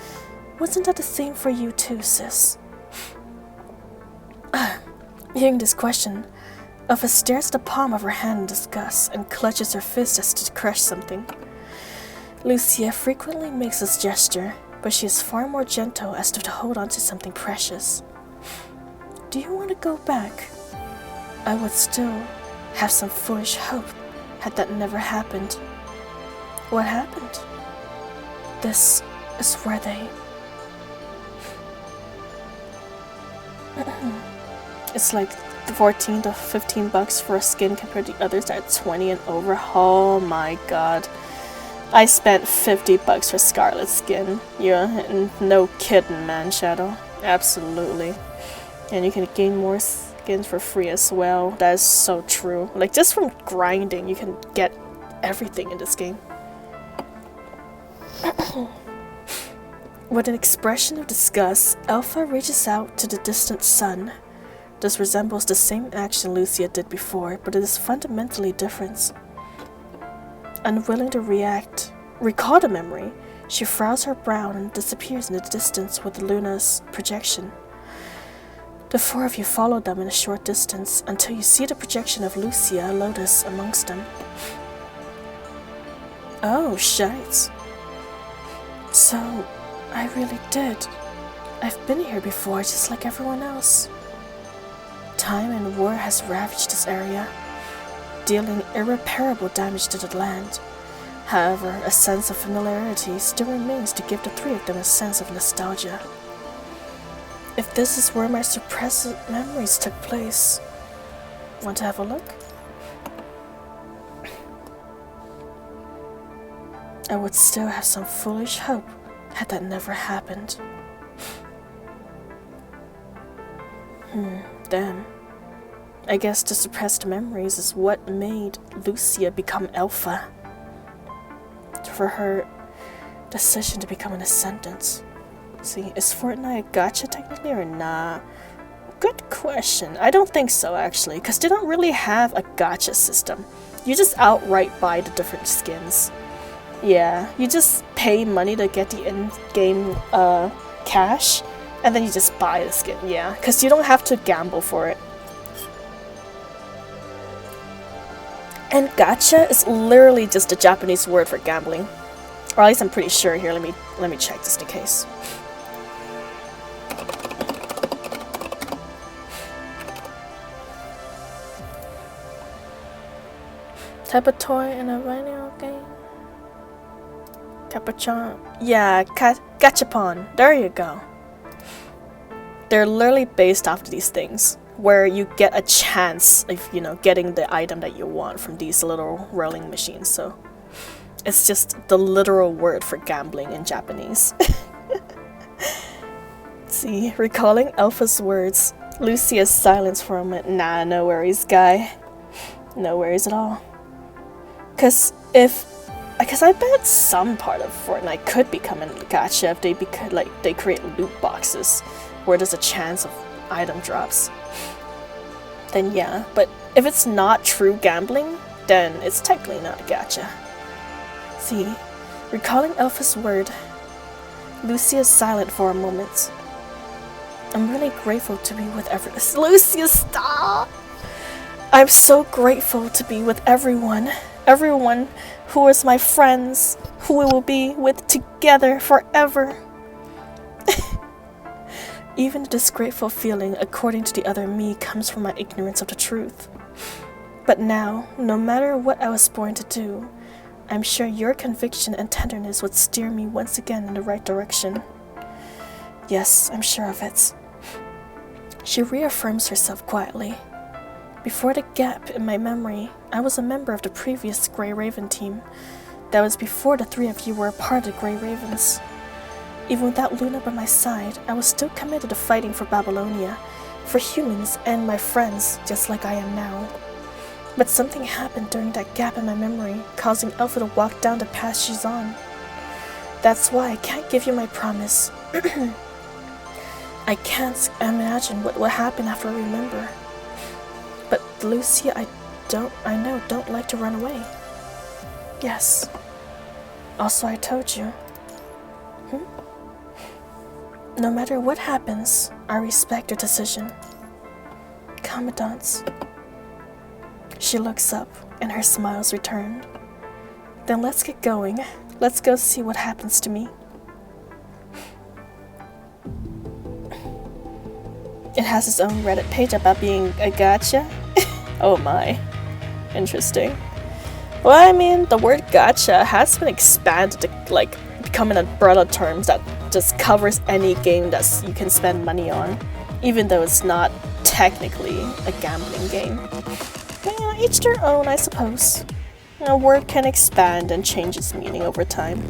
Wasn't that the same for you too, sis? Hearing this question, Alpha stares at the palm of her hand in disgust and clutches her fist as to crush something. Lucia frequently makes this gesture, but she is far more gentle as to hold on to something precious. Do you want to go back? I would still have some foolish hope had that never happened. What happened? This is where they... It's like 14 to 15 bucks for a skin compared to the others that are 20 and over. Oh my god. I spent 50 bucks for Scarlet skin. Yeah, no kidding, man, Shadow. Absolutely. And you can gain more skins for free as well. That is so true. Like, just from grinding, you can get everything in this game. With an expression of disgust, Alpha reaches out to the distant sun. This resembles the same action Lucia did before, but it is fundamentally different. Unwilling to recall the memory, she frows her brow and disappears in the distance with Luna's projection. The four of you follow them in a short distance until you see the projection of Lucia Lotus amongst them. Oh, shite. So, I really did. I've been here before, just like everyone else. Time and war has ravaged this area. dealing irreparable damage to the land. However, a sense of familiarity still remains to give the three of them a sense of nostalgia. If this is where my suppressed memories took place, want to have a look? I would still have some foolish hope had that never happened. Damn. I guess the suppressed memories is what made Lucia become Alpha. For her decision to become an Ascendant. See, is Fortnite a gacha technically or nah? Good question. I don't think so actually, because they don't really have a gacha system. You just outright buy the different skins. Yeah, you just pay money to get the in-game cash, and then you just buy the skin, yeah. Because you don't have to gamble for it. And gacha is literally just a Japanese word for gambling. Or at least I'm pretty sure. Here, let me check just in case. Type of toy in a video game. Capuchon. Yeah, gachapon. There you go. They're literally based off of these things, where you get a chance of, you know, getting the item that you want from these little rolling machines. So it's just the literal word for gambling in Japanese. See, recalling Alpha's words, Lucia's silence for a moment. Nah, no worries, guy. No worries at all. Cause I bet some part of Fortnite could become a gacha if they create loot boxes where there's a chance of item drops. Then yeah, but if it's not true gambling, then it's technically not a gacha. See, recalling Alpha's word, Lucia is silent for a moment. I'm really grateful to be with Lucia, stop! I'm so grateful to be with everyone who is my friends, who we will be with together forever. Even the disgrateful feeling, according to the other me, comes from my ignorance of the truth. But now, no matter what I was born to do, I'm sure your conviction and tenderness would steer me once again in the right direction. Yes, I'm sure of it. She reaffirms herself quietly. Before the gap in my memory, I was a member of the previous Grey Raven team. That was before the three of you were a part of the Grey Ravens. Even without Luna by my side, I was still committed to fighting for Babylonia, for humans and my friends, just like I am now. But something happened during that gap in my memory, causing Alpha to walk down the path she's on. That's why I can't give you my promise. I can't imagine what will happen after I remember. But Lucia, I know don't like to run away. Yes. Also, I told you. No matter what happens, I respect your decision. Commandants. She looks up, and her smiles return. Then let's get going. Let's go see what happens to me. It has its own Reddit page about being a gacha. Oh my. Interesting. Well, I mean, the word gacha has been expanded to, like, become an umbrella term that just covers any game that you can spend money on, even though it's not technically a gambling game. But, you know, each their own, I suppose. A word can expand and change its meaning over time.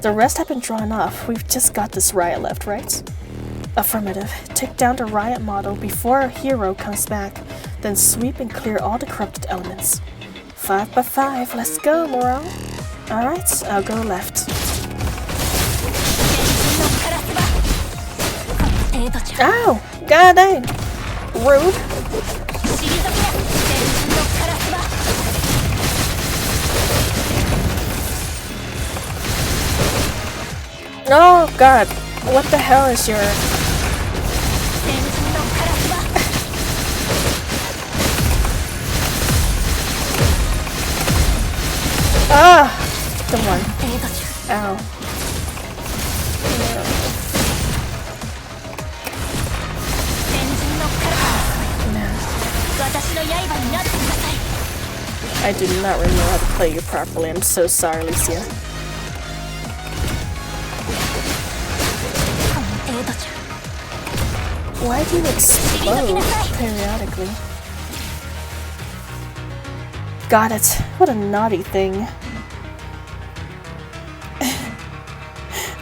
The rest have been drawn off. We've just got this riot left, right? Affirmative. Take down the riot model before our hero comes back, then sweep and clear all the corrupted elements. 5 by 5, let's go, Morale. Alright, I'll go left. Ow! God dang! Rude. Oh god, what the hell is your... Ah! Come on. Ow. I do not really know how to play you properly. I'm so sorry, Lucia. Why do you explode periodically? Got it. What a naughty thing.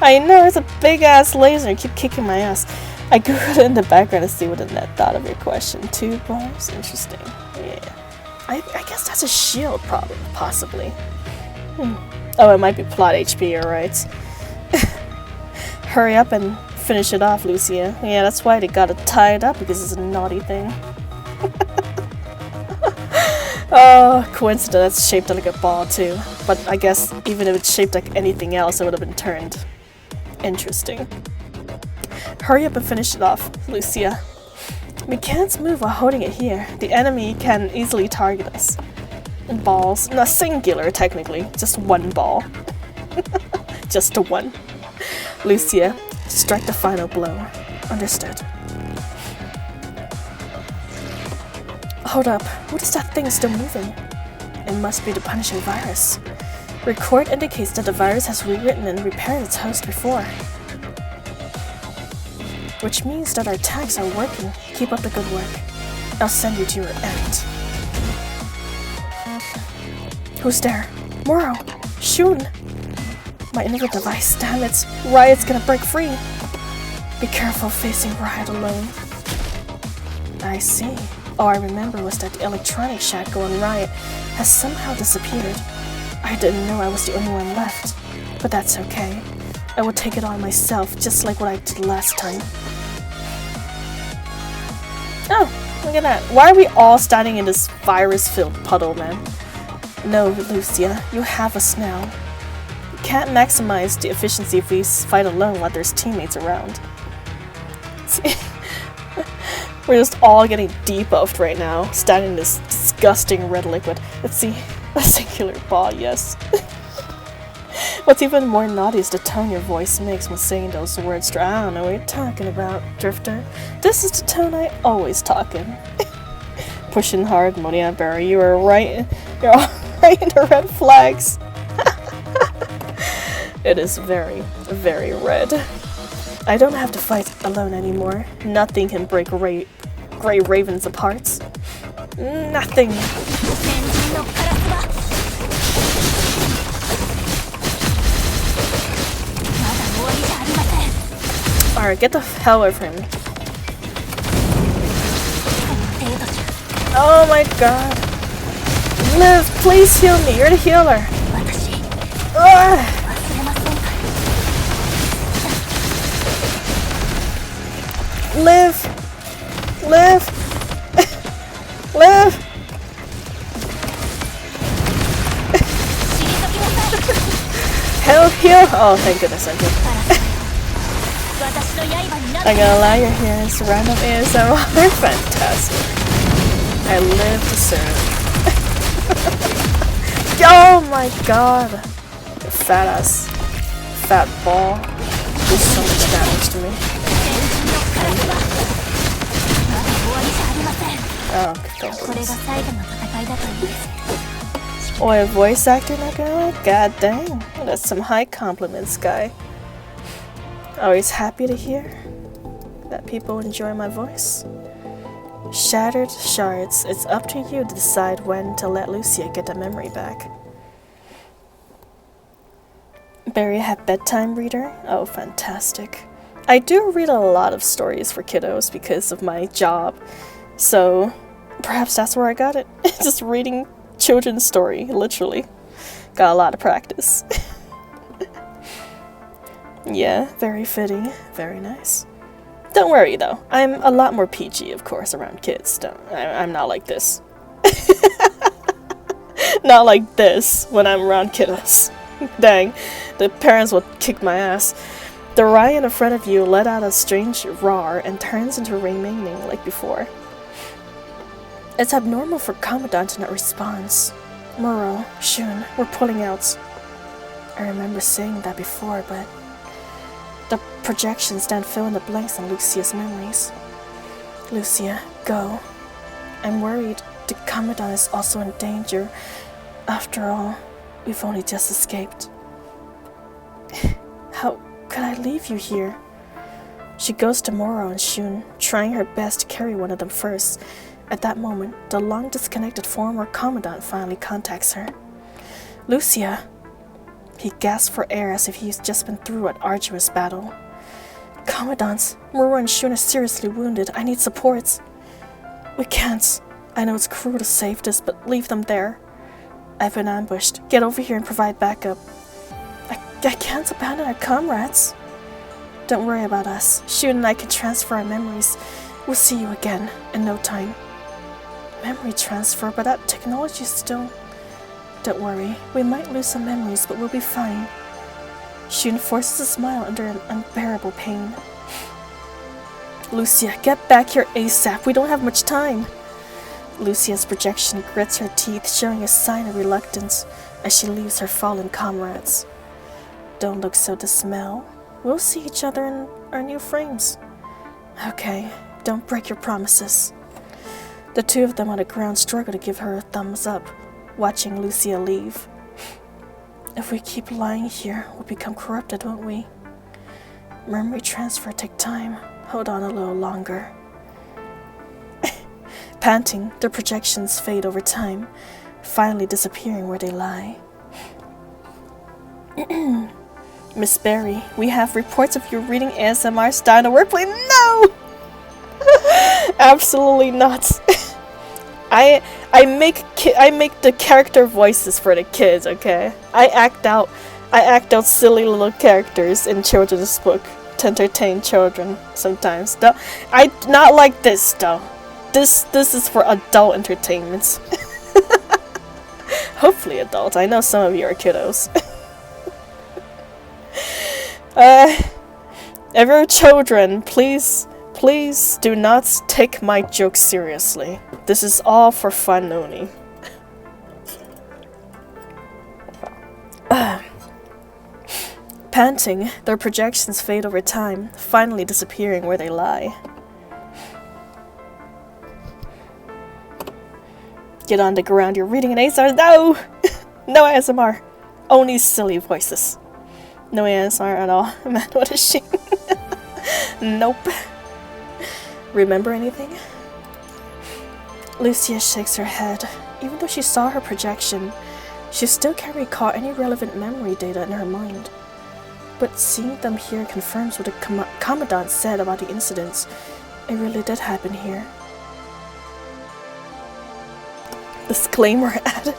I know, it's a big ass laser and keep kicking my ass. I googled it in the background to see what the net thought of your question. 2 bars? Interesting. Yeah. I guess that's a shield problem, possibly. Oh, it might be plot HP, you're right. Hurry up and finish it off, Lucia. Yeah, that's why they got it tied up, because it's a naughty thing. Oh, coincidence, it's shaped like a ball too. But I guess even if it's shaped like anything else, it would have been turned. Interesting. Hurry up and finish it off, Lucia. We can't move while holding it here. The enemy can easily target us. Balls. Not singular, technically. Just 1 ball. Just a 1. Lucia, strike the final blow. Understood. Hold up. What is that thing still moving? It must be the punishing virus. Record indicates that the virus has rewritten and repaired its host before. Which means that our tags are working. Keep up the good work. I'll send you to your end. Who's there? Moro! Shun! My innovative device, damn it! Riot's gonna break free! Be careful facing Riot alone. I see. All I remember was that the electronic shackle on Riot has somehow disappeared. I didn't know I was the only one left. But that's okay. I will take it on myself, just like what I did last time. Oh, look at that. Why are we all standing in this virus-filled puddle, man? No, Lucia, you have us now. You can't maximize the efficiency if we fight alone while there's teammates around. See? We're just all getting debuffed right now, standing in this disgusting red liquid. Let's see. A singular ball, yes. What's even more naughty is the tone your voice makes when saying those words. I don't know what you're talking about, Drifter. This is the tone I always talk in. Pushing hard, Monia Barry. You are right. You're all right in the red flags. It is very, very red. I don't have to fight alone anymore. Nothing can break Grey Ravens apart. Nothing. Alright, get the hell away from me. Oh my god. Liv, please heal me. You're the healer. Ugh. Liv. Liv. Liv. Hell heal. Oh, thank goodness I did. I gotta lie, your hair is random ASMR. They're fantastic. I live to serve. Oh my god! You fat ass. Fat ball. Do so much damage to me. Oh, thank goodness. Oh, a voice actor not gonna lie? God dang. That's some high compliments, guy. Always happy to hear that people enjoy my voice. Shattered shards, it's up to you to decide when to let Lucia get the memory back. Barry had bedtime reader? Oh, fantastic. I do read a lot of stories for kiddos because of my job, so perhaps that's where I got it. Just reading children's story, literally. Got a lot of practice. Yeah, very fitting. Very nice. Don't worry though, I'm a lot more PG, of course, around kids. I'm not like this. Not like this when I'm around kiddos. Dang, the parents will kick my ass. The riot in front of you let out a strange roar and turns into remaining like before. It's abnormal for Commandant to not respond. Moro, Shun, we're pulling out. I remember saying that before, but the projections don't fill in the blanks on Lucia's memories. Lucia, go. I'm worried the Commandant is also in danger. After all, we've only just escaped. How could I leave you here? She goes to Moro and Shun, trying her best to carry one of them first. At that moment, the long disconnected former commandant finally contacts her. Lucia! He gasps for air as if he's just been through an arduous battle. Commandants, Moro and Shun are seriously wounded. I need supports. We can't. I know it's cruel to save this, but leave them there. I've been ambushed. Get over here and provide backup. I can't abandon our comrades. Don't worry about us. Shun and I can transfer our memories. We'll see you again in no time. Memory transfer, but that technology still... Don't worry. We might lose some memories, but we'll be fine. Shun forces a smile under an unbearable pain. Lucia, get back here ASAP. We don't have much time. Lucia's projection grits her teeth, showing a sign of reluctance as she leaves her fallen comrades. Don't look so dismal. We'll see each other in our new frames. Okay, don't break your promises. The two of them on the ground struggle to give her a thumbs up, watching Lucia leave. If we keep lying here, we'll become corrupted, won't we? Memory transfer take time. Hold on a little longer. Panting, their projections fade over time, finally disappearing where they lie. Miss Berry, we have reports of you reading ASMR style in the workplace. No! Absolutely not. I make the character voices for the kids, okay? I act out silly little characters in children's book to entertain children sometimes. I not like this though. This is for adult entertainment. Hopefully adult. I know some of you are kiddos. If you're children, please do not take my jokes seriously. This is all for fun only. Panting, their projections fade over time, finally disappearing where they lie. Get on the ground, you're reading an ASMR. No! No ASMR. Only silly voices. No ASMR at all. Man, what a shame. Nope. Remember anything? Lucia shakes her head. Even though she saw her projection, she still can't recall any relevant memory data in her mind. But seeing them here confirms what the Commandant said about the incidents. It really did happen here. Disclaimer added.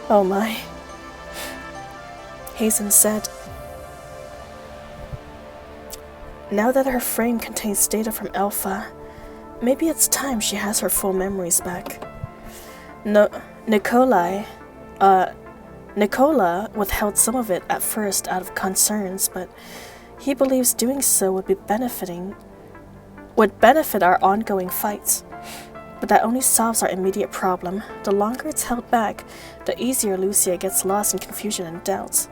Oh my. Hazen said, now that her frame contains data from Alpha, maybe it's time she has her full memories back. Nicola withheld some of it at first out of concerns, but he believes doing so would benefit our ongoing fights. But that only solves our immediate problem. The longer it's held back, the easier Lucia gets lost in confusion and doubts.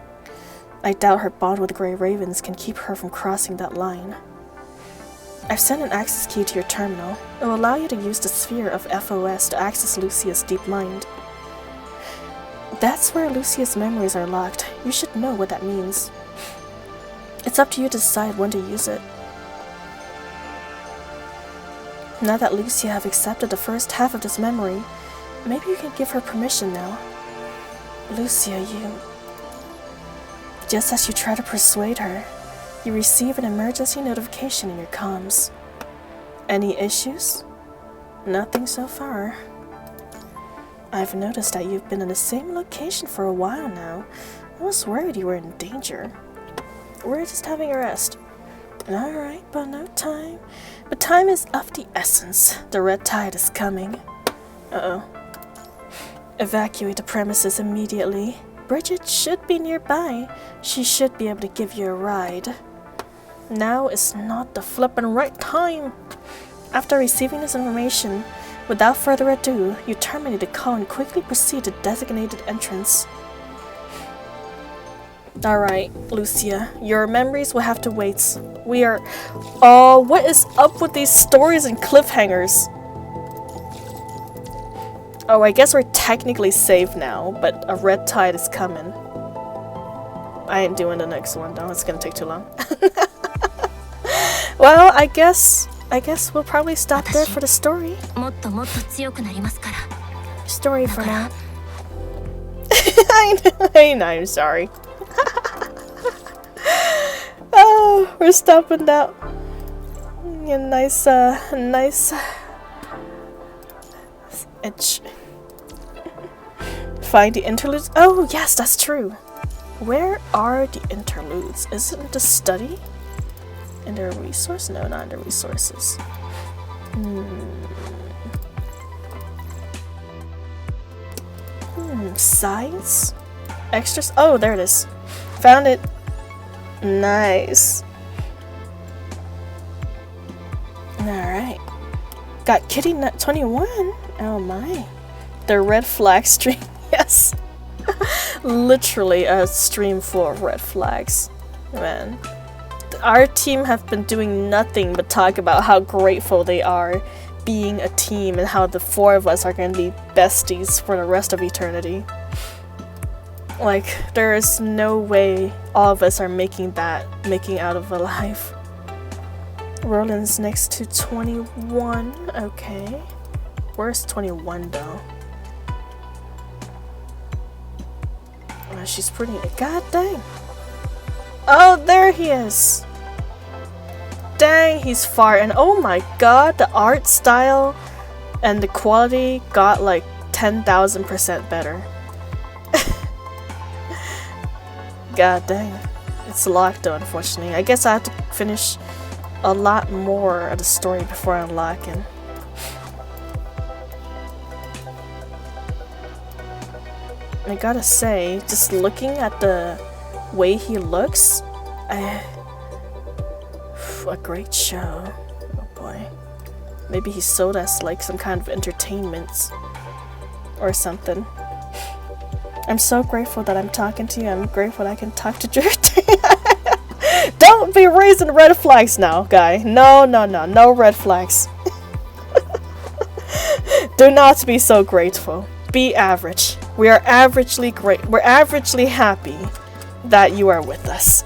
I doubt her bond with Grey Ravens can keep her from crossing that line. I've sent an access key to your terminal. It will allow you to use the sphere of FOS to access Lucia's deep mind. That's where Lucia's memories are locked. You should know what that means. It's up to you to decide when to use it. Now that Lucia have accepted the first half of this memory, maybe you can give her permission now. Lucia, just as you try to persuade her, you receive an emergency notification in your comms. Any issues? Nothing so far. I've noticed that you've been in the same location for a while now. I was worried you were in danger. We're just having a rest. Alright, but no time. But time is of the essence. The red tide is coming. Uh-oh. Evacuate the premises immediately. Bridget should be nearby. She should be able to give you a ride. Now is not the flippin' right time. After receiving this information, without further ado, you terminate the call and quickly proceed to designated entrance. Alright, Lucia, your memories will have to wait. We are... Oh, what is up with these stories and cliffhangers? Oh, I guess we're technically safe now, but a red tide is coming. I ain't doing the next one though, it's gonna take too long. Well, I guess we'll probably stop there for the story. Story for now. I know, I'm sorry. Oh, we're stopping that. A nice edge. Find the interludes. Oh, yes, that's true. Where are the interludes? Is it in the study? In the resource? No, not in the resources. Science? Extras? Oh, there it is. Found it. Nice. Alright. Got Kitty Nut 21. Oh my. The red flag stream. Yes. Literally a stream full of red flags. Man. Our team have been doing nothing but talk about how grateful they are being a team and how the four of us are going to be besties for the rest of eternity. Like, there is no way all of us are making out of alive. Roland's next to 21. Okay. Where's 21 though? Oh, she's pretty. God dang. Oh, there he is. Dang, he's far. And oh my god, the art style and the quality got like 10,000% better. God dang. It's locked though, unfortunately. I guess I have to finish a lot more of the story before unlocking. I gotta say, just looking at the way he looks, a great show. Oh boy. Maybe he sold us like some kind of entertainment or something. I'm so grateful that I'm talking to you. I'm grateful that I can talk to Ch13. Don't be raising red flags now, guy. No, no, no. No red flags. Do not be so grateful. Be average. We are averagely great. We're averagely happy that you are with us.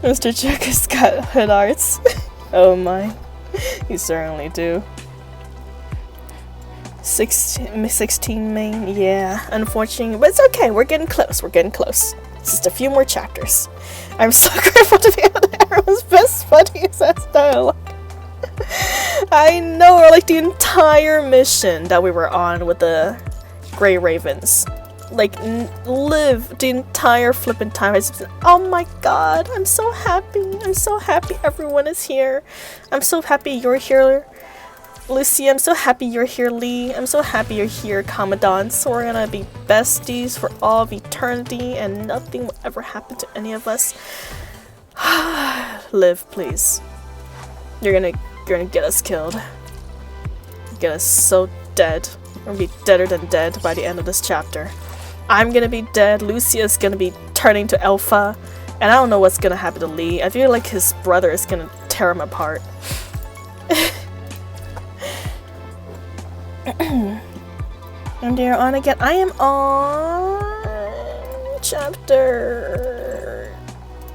Mr. Chuck has got hood arts. Oh my. You certainly do. 16 main, yeah, unfortunately, but it's okay, we're getting close, It's just a few more chapters. I'm so grateful to be able to everyone's best buddies as dialogue. I know, or like the entire mission that we were on with the Grey Ravens. Like, live the entire flippin' time. Oh my god, I'm so happy everyone is here. I'm so happy you're here, Lucy. I'm so happy you're here, Lee. I'm so happy you're here, Commandant. So we're gonna be besties for all of eternity and nothing will ever happen to any of us. Live, please. You're gonna get us killed. Get us so dead. We're gonna be deader than dead by the end of this chapter. I'm gonna be dead, Lucia's gonna be turning to Alpha, and I don't know what's gonna happen to Lee. I feel like his brother is gonna tear him apart. And you're on again. I am on chapter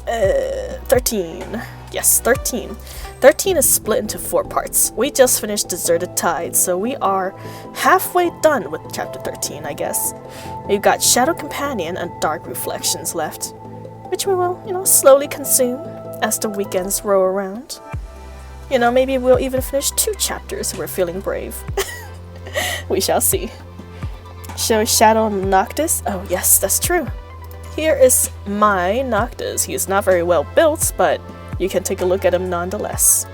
13. Yes, 13. 13 is split into 4 parts. We just finished Deserted Tide, so we are halfway done with chapter 13, I guess. We've got Shadow Companion and Dark Reflections left, which we will, slowly consume as the weekends roll around. Maybe we'll even finish 2 chapters if we're feeling brave. We shall see. Show Shadow Noctis. Oh yes, that's true. Here is my Noctis. He is not very well built, but you can take a look at him nonetheless.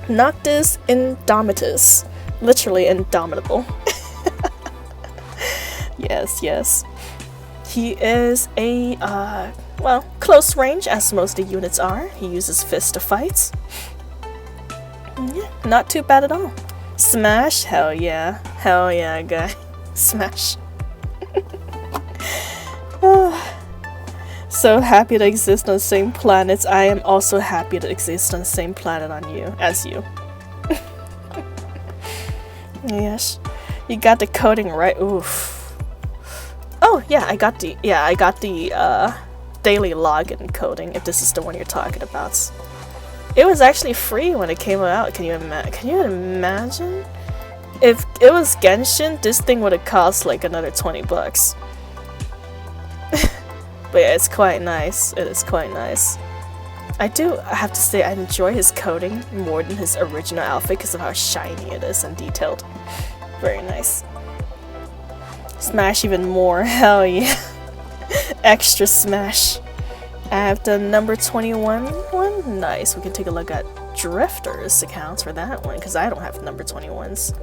Noctis Indomitus. Literally indomitable. Yes. He is a, close range, as most of the units are. He uses fists to fight. Yeah, not too bad at all. Smash? Hell yeah, guy. Smash. So happy to exist on the same planets. I am also happy to exist on the same planet as you. Yes, you got the coding right. Oof. Oh yeah, I got the daily login coding. If this is the one you're talking about, it was actually free when it came out. Can you imagine? If it was Genshin, this thing would have cost like another $20. But yeah, it's quite nice. It is quite nice. I have to say I enjoy his coding more than his original outfit because of how shiny it is and detailed. Very nice. Smash even more. Hell yeah. Extra smash. I have the number 21 one. Nice. We can take a look at Drifter's accounts for that one because I don't have number 21s.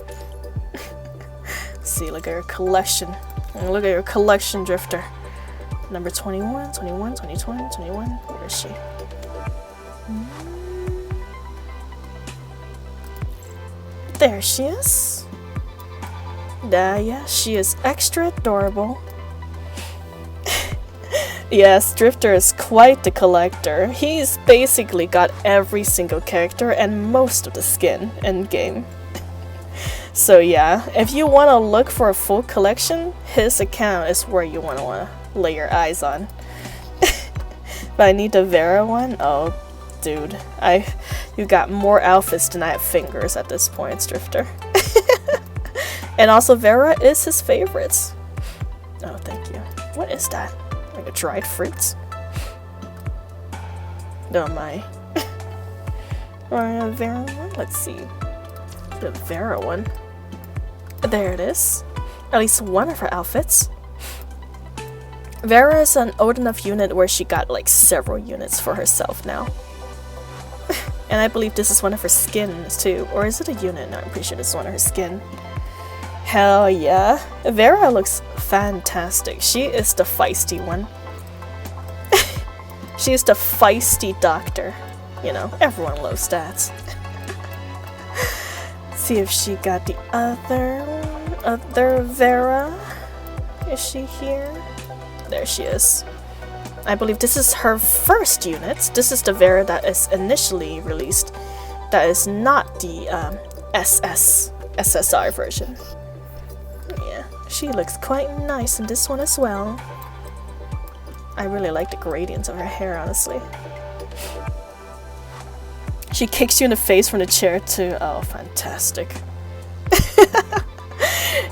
See, look at your collection. Look at your collection, Drifter. Number 21, 21, 2020, 21. Where is she? There she is. Yeah, she is extra adorable. Yes, Drifter is quite the collector. He's basically got every single character and most of the skin in game. So yeah, if you want to look for a full collection, his account is where you want to lay your eyes on. But I need the Vera one? Oh, dude. You got more outfits than I have fingers at this point, Drifter. And also Vera is his favorites. Oh, thank you. What is that? Like a dried fruit? Oh my. Or a Vera one? Let's see. The Vera one. There it is. At least one of her outfits. Vera is an old enough unit where she got like several units for herself now. And I believe this is one of her skins too. Or is it a unit? No, I'm pretty sure this is one of her skin. Hell yeah. Vera looks fantastic. She is the feisty one. She is the feisty doctor. You know, everyone loves that. See if she got the other Vera. Is she here? There she is. I believe this is her first unit. This is the Vera that is initially released. That is not the SSR version. Yeah, she looks quite nice in this one as well. I really like the gradients of her hair, honestly. She kicks you in the face from the chair too. Oh, fantastic.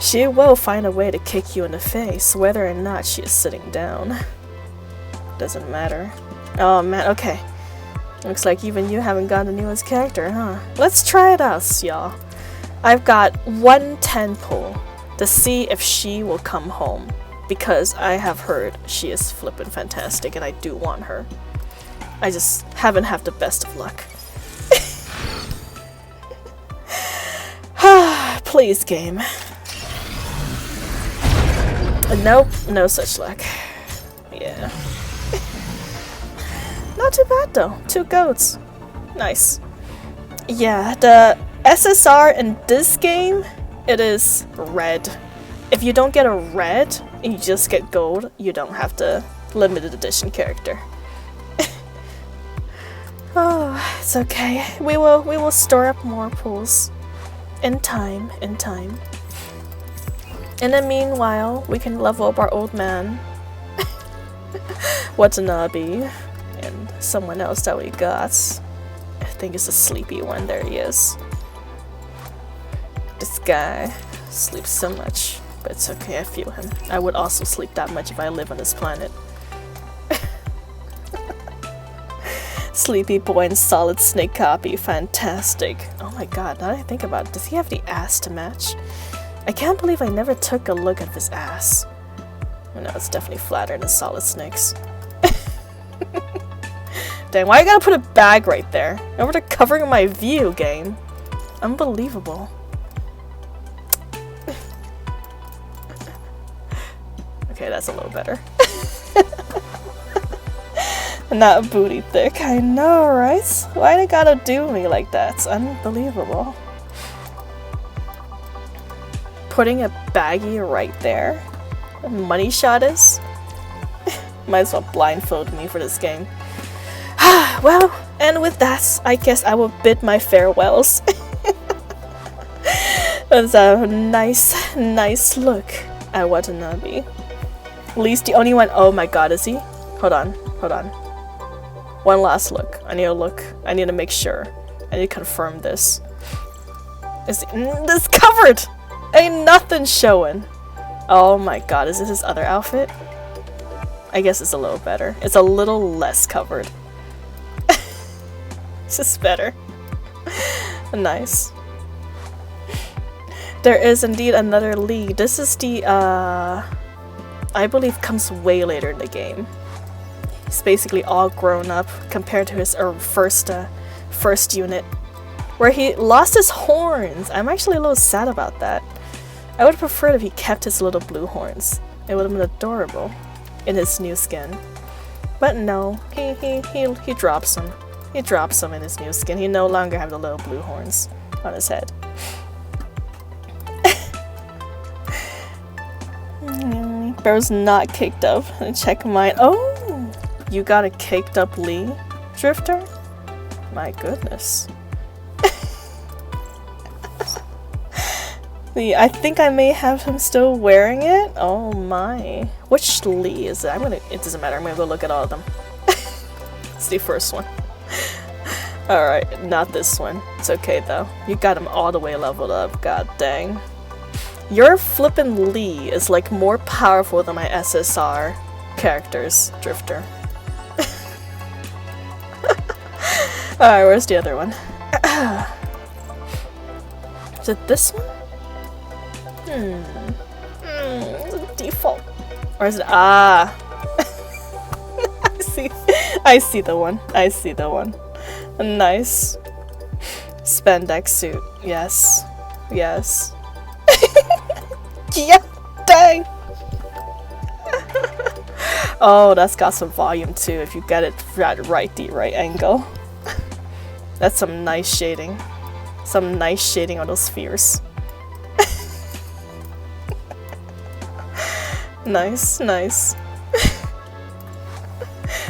She will find a way to kick you in the face, whether or not she is sitting down. Doesn't matter. Oh man, okay. Looks like even you haven't got the newest character, huh? Let's try it out, y'all. I've got 110 pull to see if she will come home, because I have heard she is flippin' fantastic and I do want her. I just haven't had the best of luck. Please, game. Nope, no such luck. Yeah. Not too bad though. 2 goats. Nice. Yeah, the SSR in this game, it is red. If you don't get a red and you just get gold, you don't have the limited edition character. Oh, it's okay. We will store up more pools. In time. In the meanwhile, we can level up our old man. Watanabe. And someone else that we got. I think it's a sleepy one. There he is. This guy sleeps so much. But it's okay, I feel him. I would also sleep that much if I live on this planet. Sleepy boy and solid snake copy. Fantastic. Oh my god, now that I think about it, does he have the ass to match? I can't believe I never took a look at his ass. Oh, no, it's definitely flatter than solid snakes. Dang, why you gotta put a bag right there? Over to covering my view, game. Unbelievable. Okay, that's a little better. Not booty thick. I know, right? Why they gotta do me like that? It's unbelievable. Putting a baggie right there. A money shot is. Might as well blindfold me for this game. Well, and with that, I guess I will bid my farewells. That's a nice look at Watanabe. Lee's the only one. Oh my god, is he? Hold on. One last look. I need to make sure. I need to confirm this. This covered! Ain't nothing showing. Oh my god, is this his other outfit? I guess it's a little better. It's a little less covered. It's just better. Nice. There is indeed another Lee. This is the, I believe comes way later in the game. He's basically all grown up compared to his first unit, where he lost his horns. I'm actually a little sad about that. I would have preferred if he kept his little blue horns. It would have been adorable in his new skin. But no, he drops them. He drops them in his new skin. He no longer have the little blue horns on his head. Barrow's not caked up. Check mine. Oh, you got a caked up Lee, Drifter? My goodness. I think I may have him still wearing it. Oh my. Which Lee is it? It doesn't matter. I'm gonna go look at all of them. It's the first one. Alright, not this one. It's okay though. You got him all the way leveled up. God dang. Your flippin' Lee is like more powerful than my SSR characters, Drifter. Alright, where's the other one? Is it this one? It's a default. Or is it? Ah! I see the one. Nice. Spandex suit. Yes. Yeah, dang! Oh, that's got some volume too, if you get it right, the right angle. That's some nice shading. Some nice shading on those spheres. Nice.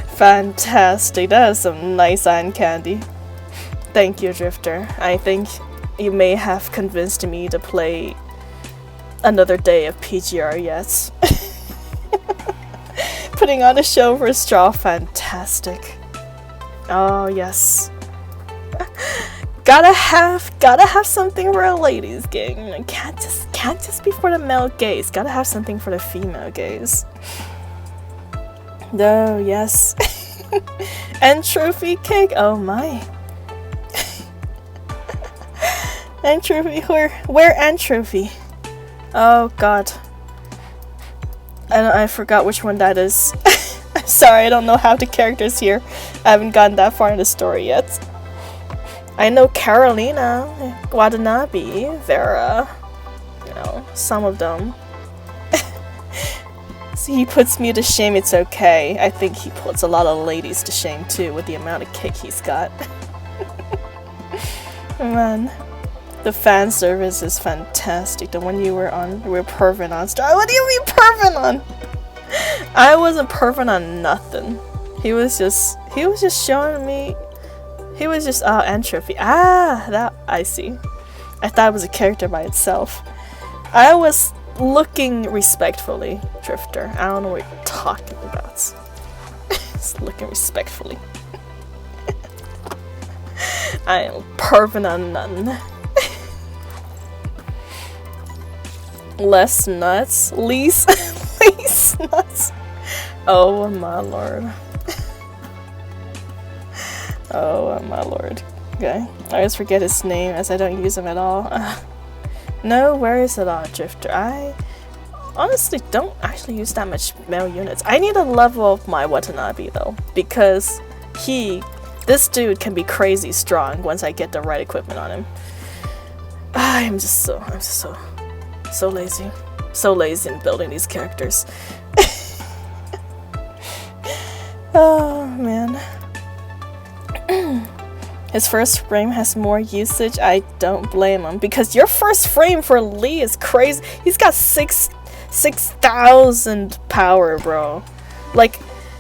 Fantastic, that is some nice eye candy. Thank you, Drifter. I think you may have convinced me to play another day of PGR, yes. Putting on a show for Straw, fantastic. Oh yes. Gotta have something for a ladies gang. Can't just be for the male gaze. Gotta have something for the female gaze. Oh yes. And trophy cake. Oh my. Antrophy, where Antrophy? Oh god. I forgot which one that is. I'm sorry, I don't know half the characters here. I haven't gotten that far in the story yet. I know Carolina, Watanabe, Vera, you know, some of them. See, he puts me to shame, it's okay. I think he puts a lot of ladies to shame too with the amount of cake he's got. Man. The fan service is fantastic. The one you were on, we were perving on. What do you mean perving on? I wasn't perving on nothing. He was just showing me. He was just Entropy. Ah, that I see. I thought it was a character by itself. I was looking respectfully, Drifter. I don't know what you're talking about. Just looking respectfully. I ain't perving on nothing. Less nuts? Least nuts? Oh my lord. Oh my lord. Okay. I always forget his name as I don't use him at all. No, where is it all, Drifter? I honestly don't actually use that much male units. I need to level up my Watanabe though, because this dude can be crazy strong once I get the right equipment on him. I'm just so lazy. So lazy in building these characters. Oh man. His first frame has more usage. I don't blame him, because your first frame for Lee is crazy. He's got 6,000 power, bro. Like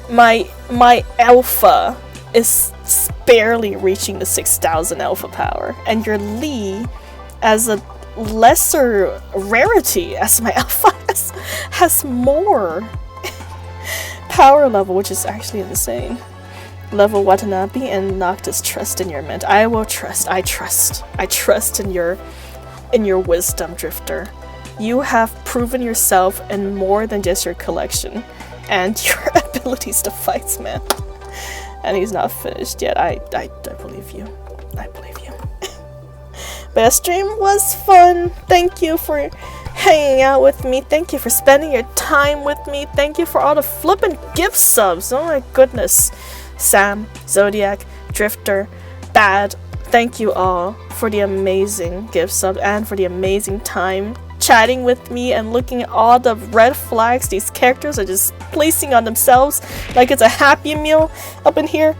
my alpha is barely reaching the 6,000 alpha power, and your Lee as a lesser rarity as my alpha has more power level, which is actually insane. Level Watanabe and Noctis trust in your ment. I will trust. I trust in your wisdom, Drifter. You have proven yourself in more than just your collection and your abilities to fight, man. And he's not finished yet. I believe you. I believe you. But the stream was fun. Thank you for hanging out with me. Thank you for spending your time with me. Thank you for all the flippin' gift subs. Oh my goodness. Sam, Zodiac, Drifter, Bad. Thank you all for the amazing gift sub and for the amazing time chatting with me and looking at all the red flags these characters are just placing on themselves like it's a Happy Meal up in here.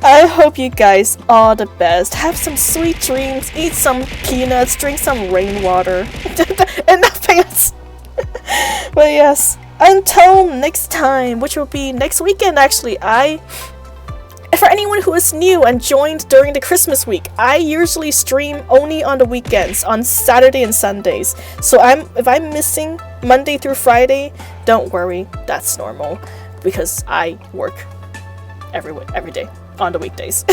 I hope you guys all the best. Have some sweet dreams, eat some peanuts, drink some rainwater. Enough pants. But yes, until next time, which will be next weekend actually. For anyone who is new and joined during the Christmas week, I usually stream only on the weekends, on Saturday and Sundays. So if I'm missing Monday through Friday, don't worry, that's normal because I work every day on the weekdays.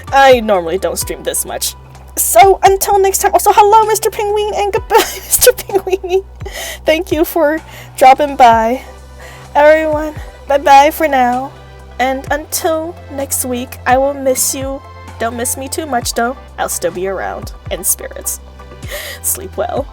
I normally don't stream this much. So until next time, also hello Mr. Penguin and goodbye Mr. Penguin. Thank you for dropping by. Everyone, bye bye for now. And until next week, I will miss you. Don't miss me too much though. I'll still be around in spirits. Sleep well.